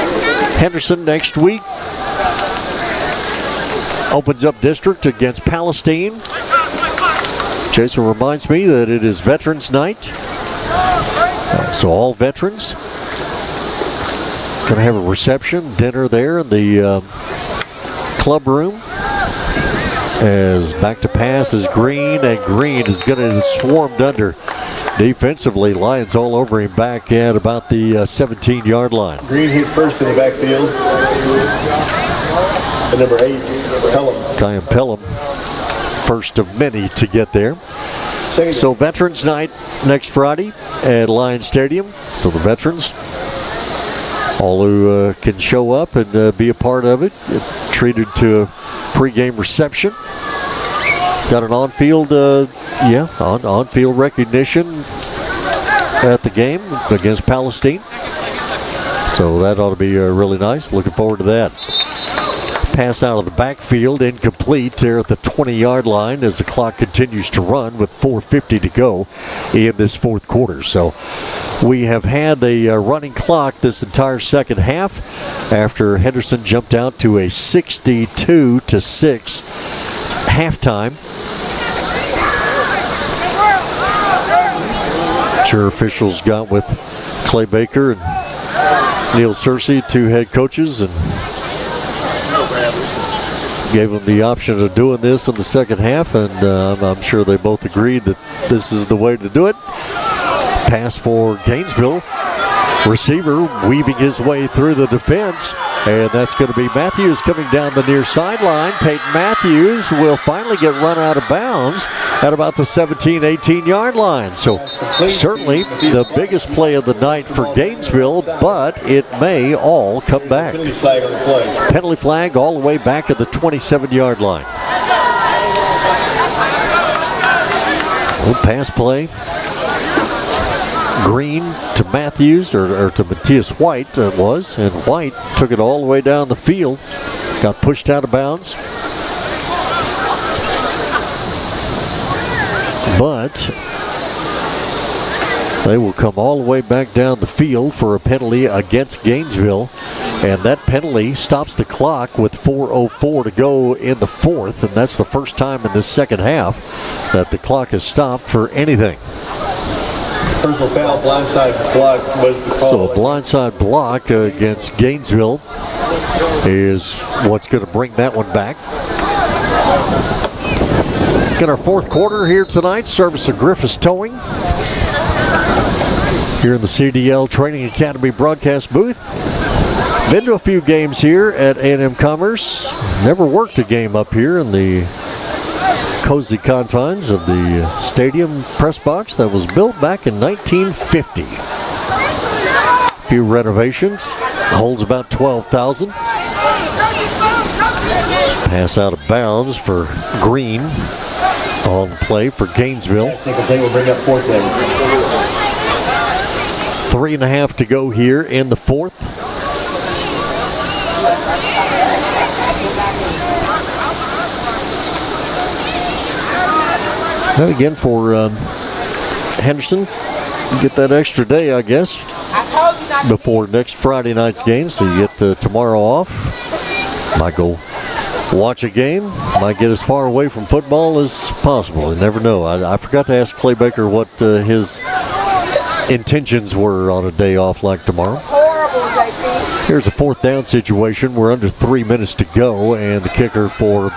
Henderson next week opens up district against Palestine. Jason reminds me that it is Veterans Night. So all veterans going to have a reception, dinner there in the club room. As back to pass is Green, and Green is going to swarmed under defensively. Lions all over him back at about the 17-yard line. Green hit first in the backfield. The number 8, Pelham. Kyan Pelham, first of many to get there. So Veterans Night next Friday at Lions Stadium. So the veterans, all who can show up and be a part of it, get treated to a pregame reception. Got an on-field, on-field recognition at the game against Palestine. So that ought to be really nice. Looking forward to that. Pass out of the backfield, incomplete there at the 20-yard line as the clock continues to run with 4:50 to go in this fourth quarter. So we have had a running clock this entire second half after Henderson jumped out to a 62-6 halftime. Sure, officials got with Clay Baker and Neil Searcy, two head coaches, and gave them the option of doing this in the second half, and I'm sure they both agreed that this is the way to do it. Pass for Gainesville. Receiver weaving his way through the defense, and that's going to be Matthews coming down the near sideline. Peyton Matthews will finally get run out of bounds at about the 17-18-yard line. So certainly the biggest play of the night for Gainesville, but it may all come back. Penalty flag all the way back at the 27-yard line. Pass play. Green to Matthews, or to Matthias White it was, and White took it all the way down the field, got pushed out of bounds. But they will come all the way back down the field for a penalty against Gainesville, and that penalty stops the clock with 4:04 to go in the fourth, and that's the first time in this second half that the clock is stopped for anything. Personal foul, blindside block was the call. So a blindside block against Gainesville is what's going to bring that one back. In our fourth quarter here tonight, service of Griffiths Towing. Here in the CDL Training Academy broadcast booth. Been to a few games here at A&M Commerce. Never worked a game up here in the cozy confines of the stadium press box that was built back in 1950. A few renovations, holds about 12,000. Pass out of bounds for Green on the play for Gainesville. Will bring up fourth down. 3.5 to go here in the fourth. And again for Henderson, get that extra day, I guess, before next Friday night's game. So you get tomorrow off. Might go watch a game. Might get as far away from football as possible. You never know. I forgot to ask Clay Baker what his intentions were on a day off like tomorrow. Here's a fourth down situation. We're under 3 minutes to go, and the kicker for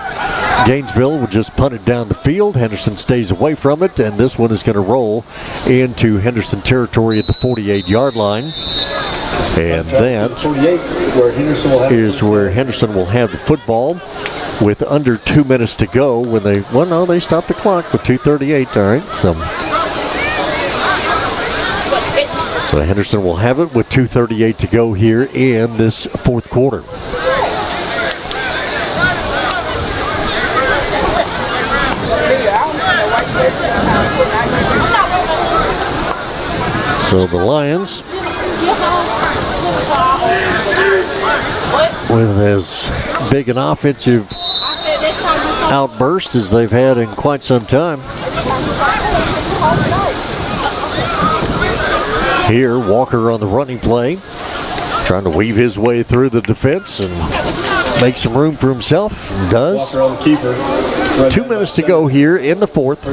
Gainesville will just punt it down the field. Henderson stays away from it, and this one is going to roll into Henderson territory at the 48-yard line. And that is where Henderson will have the football with under 2 minutes to go when they stopped the clock with 2:38. All right, so Henderson will have it with 2:38 to go here in this fourth quarter. So the Lions, with as big an offensive outburst as they've had in quite some time. Here, Walker on the running play, trying to weave his way through the defense and make some room for himself. And does. 2 minutes to go here in the fourth.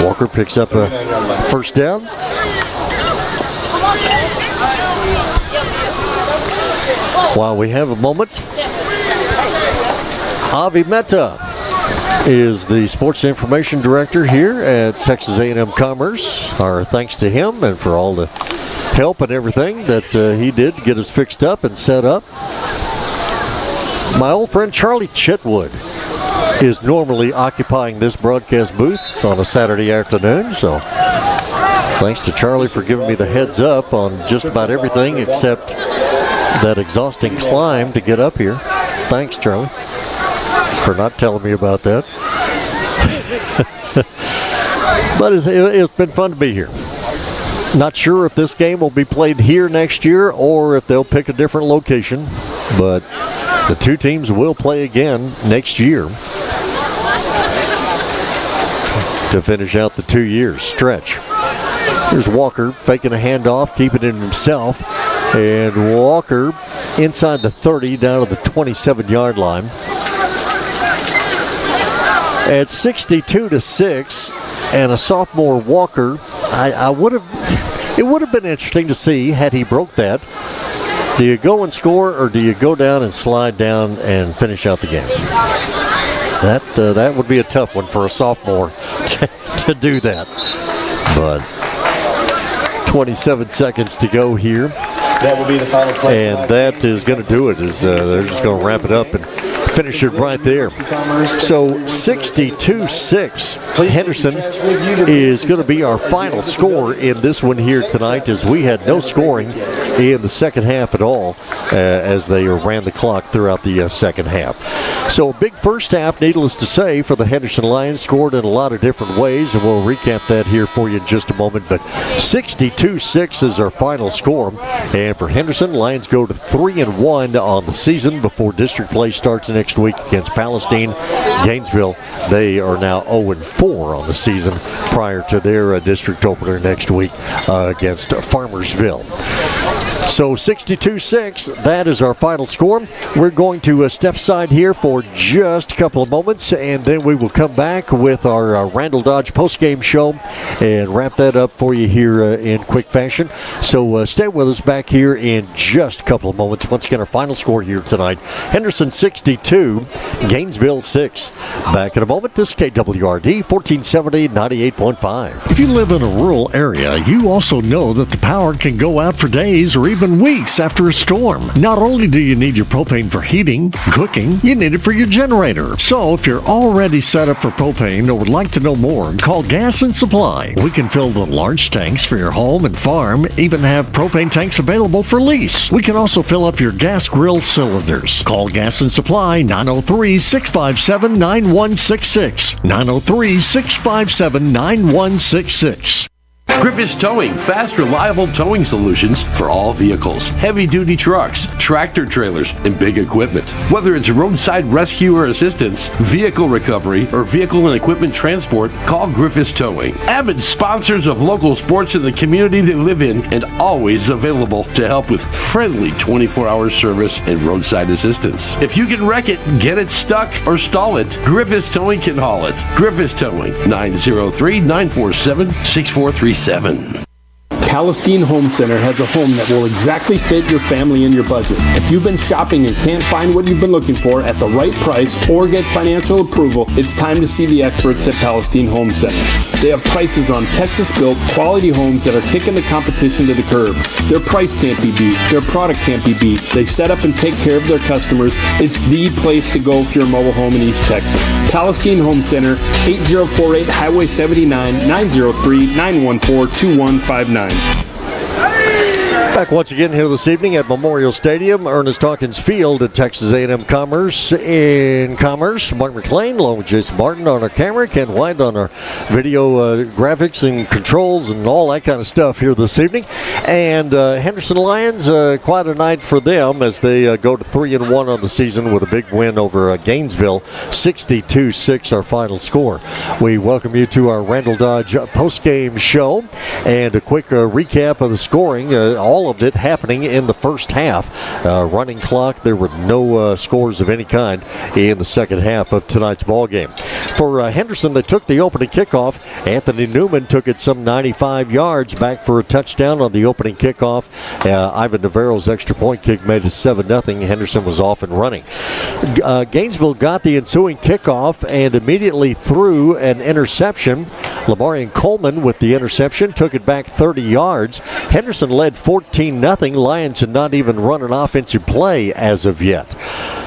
Walker picks up a first down. While we have a moment, Avi Mehta is the sports information director here at Texas A&M Commerce. Our thanks to him and for all the help and everything that he did to get us fixed up and set up. My old friend Charlie Chitwood is normally occupying this broadcast booth on a Saturday afternoon, so thanks to Charlie for giving me the heads up on just about everything except that exhausting climb to get up here. Thanks, Charlie, for not telling me about that. But it's been fun to be here. Not sure if this game will be played here next year or if they'll pick a different location, but the two teams will play again next year to finish out the 2 year stretch. Here's Walker faking a handoff, keeping it himself, and Walker inside the 30 down to the 27-yard line. At 62-6, and a sophomore Walker, it would have been interesting to see had he broke that. Do you go and score, or do you go down and slide down and finish out the game? That would be a tough one for a sophomore to do that. But 27 seconds to go here. That will be the final play. And that is going to do it. They're just going to wrap it up and finish it right there. So 62-6. Henderson is going to be our final score in this one here tonight, as we had no scoring in the second half at all as they ran the clock throughout the second half. So a big first half, needless to say, for the Henderson Lions. Scored in a lot of different ways, and we'll recap that here for you in just a moment. But 62-6 is our final score. And for Henderson, Lions go to 3-1 on the season before district play starts next week against Palestine. Gainesville, they are now 0-4 on the season prior to their district opener next week against Farmersville. So 62-6, that is our final score. We're going to step aside here for just a couple of moments, and then we will come back with our Randall Dodge postgame show and wrap that up for you here in quick fashion. So stay with us back here in just a couple of moments. Once again, our final score here tonight, Henderson 62, Gainesville 6. Back in a moment. This is KWRD 1470 98.5. If you live in a rural area, you also know that the power can go out for days or even weeks after a storm. Not only do you need your propane for heating, cooking, you need it for your generator. So if you're already set up for propane or would like to know more, call Gas and Supply. We can fill the large tanks for your home and farm, even have propane tanks available for lease. We can also fill up your gas grill cylinders. Call Gas and Supply 903-657-9166. 903-657-9166. Griffiths Towing, fast, reliable towing solutions for all vehicles, heavy-duty trucks, tractor trailers, and big equipment. Whether it's roadside rescue or assistance, vehicle recovery, or vehicle and equipment transport, call Griffiths Towing. Avid sponsors of local sports in the community they live in, and always available to help with friendly 24-hour service and roadside assistance. If you can wreck it, get it stuck, or stall it, Griffiths Towing can haul it. Griffiths Towing, 903-947-6437. Palestine Home Center has a home that will exactly fit your family and your budget. If you've been shopping and can't find what you've been looking for at the right price or get financial approval, it's time to see the experts at Palestine Home Center. They have prices on Texas-built quality homes that are kicking the competition to the curb. Their price can't be beat. Their product can't be beat. They set up and take care of their customers. It's the place to go for your mobile home in East Texas. Palestine Home Center, 8048 Highway 79, 903-914-2159. Back once again here this evening at Memorial Stadium, Ernest Hawkins Field at Texas A&M Commerce in Commerce. Mark McClain along with Jason Martin on our camera, Ken White on our video graphics and controls and all that kind of stuff here this evening. And Henderson Lions, quite a night for them as they go to 3-1 on the season with a big win over Gainesville, 62-6 our final score. We welcome you to our Randall Dodge postgame show and a quick recap of the scoring. All of it happening in the first half. Running clock, there were no scores of any kind in the second half of tonight's ball game. For Henderson, they took the opening kickoff. Anthony Newman took it some 95 yards back for a touchdown on the opening kickoff. Ivan Navarro's extra point kick made it 7-0. Henderson was off and running. Gainesville got the ensuing kickoff and immediately threw an interception. Lamarian Coleman with the interception took it back 30 yards. Henderson led 14-0. Lions had not even run an offensive play as of yet.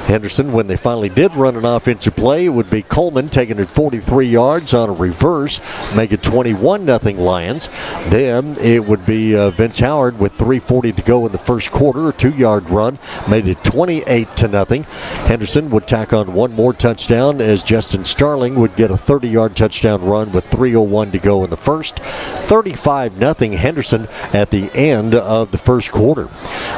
Henderson, when they finally did run an offensive play, it would be Coleman taking it 43 yards on a reverse, make it 21-0 Lions. Then it would be Vince Howard with 3:40 to go in the first quarter, a 2-yard run, made it 28-0. Henderson would tack on one more touchdown as Justin Starling would get a 30-yard touchdown run with 3:01 to go in the first. 35-0 Henderson at the end of the first quarter.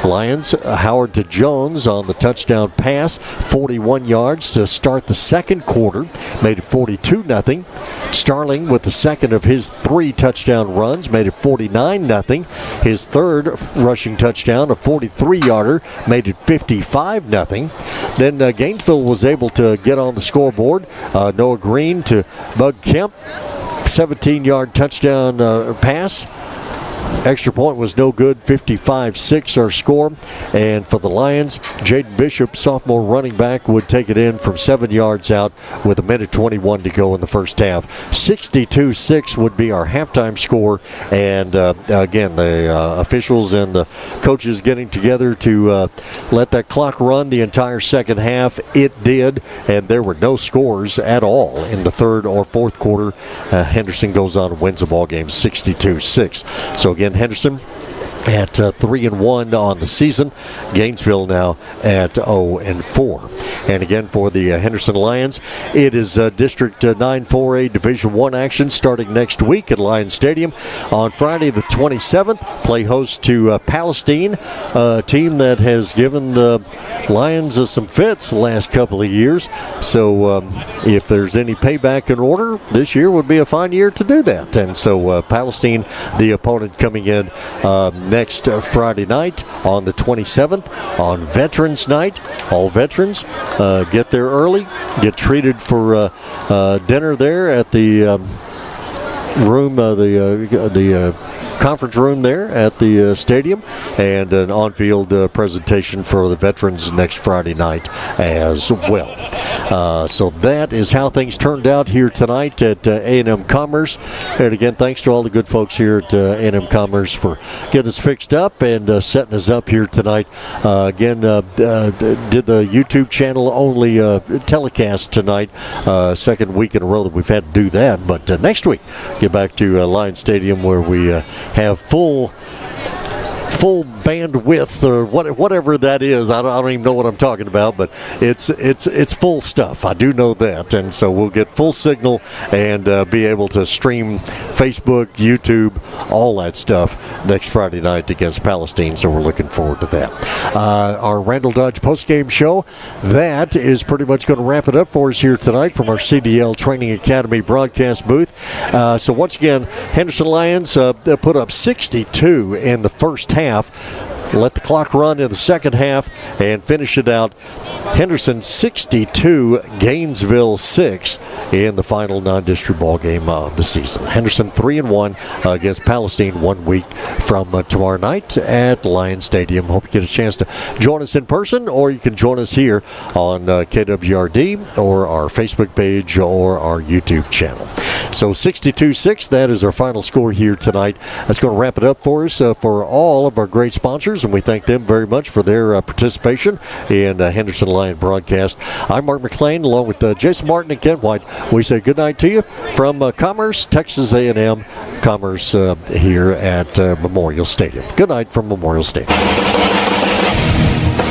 Lions, Howard to Jones on the touchdown pass, 41 yards to start the second quarter, made it 42-0. Starling with the second of his 3 touchdown runs, made it 49-0. His third rushing touchdown, a 43-yarder, made it 55-0. Then Gainesville was able to get on the scoreboard. Noah Green to Bug Kemp, 17-yard touchdown pass. Extra point was no good, 55-6 our score. And for the Lions, Jaden Bishop, sophomore running back, would take it in from 7 yards out with 1:21 to go in the first half. 62-6 would be our halftime score. And again, the officials and the coaches getting together to let that clock run the entire second half. It did, and there were no scores at all in the third or fourth quarter. Henderson goes on and wins the ball game 62-6. So again, Henderson at 3-1 on the season. Gainesville now at 0-4. And again, for the Henderson Lions, it is District 9-4A Division I action starting next week at Lions Stadium on Friday the 27th. Play host to Palestine, a team that has given the Lions some fits the last couple of years. So if there's any payback in order, this year would be a fine year to do that. And so Palestine, the opponent, coming in next Friday night on the 27th on Veterans Night. All veterans get there early, get treated for dinner there at the room, the conference room there at the stadium, and an on-field presentation for the veterans next Friday night as well. So that is how things turned out here tonight at A&M Commerce. And again, thanks to all the good folks here at A&M Commerce for getting us fixed up and setting us up here tonight. Again, did the YouTube channel only telecast tonight, second week in a row that we've had to do that. But next week, get back to Lions Stadium where we have full bandwidth or whatever that is. I don't even know what I'm talking about, but it's full stuff. I do know that, and so we'll get full signal and be able to stream Facebook, YouTube, all that stuff next Friday night against Palestine. So we're looking forward to that. Our Randall Dodge postgame show, that is pretty much going to wrap it up for us here tonight from our CDL Training Academy broadcast booth. So once again, Henderson Lions put up 62 in the first half. Let the clock run in the second half and finish it out. Henderson 62, Gainesville 6 in the final non-district ball game of the season. Henderson 3-1 against Palestine 1 week from tomorrow night at Lions Stadium. Hope you get a chance to join us in person, or you can join us here on KWRD or our Facebook page or our YouTube channel. So 62-6, that is our final score here tonight. That's going to wrap it up for us for all of our great sponsors, and we thank them very much for their participation in Henderson Lion broadcast. I'm Mark McClain, along with Jason Martin and Ken White. We say good night to you from Commerce, Texas A&M Commerce here at Memorial Stadium. Good night from Memorial Stadium.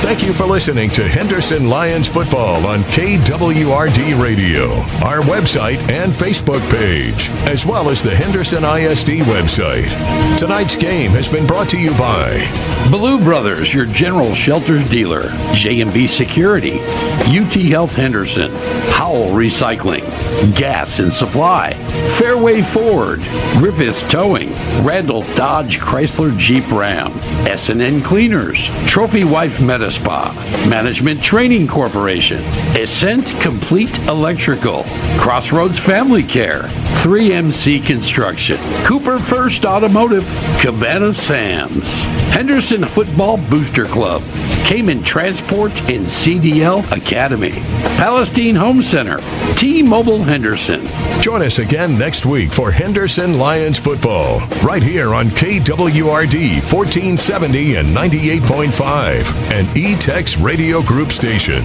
Thank you for listening to Henderson Lions football on KWRD Radio, our website and Facebook page, as well as the Henderson ISD website. Tonight's game has been brought to you by Blue Brothers, your general shelters dealer, J&B Security, UT Health Henderson, Howell Recycling, Gas and Supply, Fairway Ford, Griffiths Towing, Randall Dodge Chrysler Jeep Ram, S&N Cleaners, Trophy Wife Medispa, Management Training Corporation, Ascent Complete Electrical, Crossroads Family Care, 3MC Construction, Cooper First Automotive, Cabana Sam's, Henderson Football Booster Club, Cayman Transport and CDL Academy, Palestine Home Center, T-Mobile Henderson. Join us again next week for Henderson Lions football, right here on KWRD 1470 and 98.5, an E-Tex Radio Group station.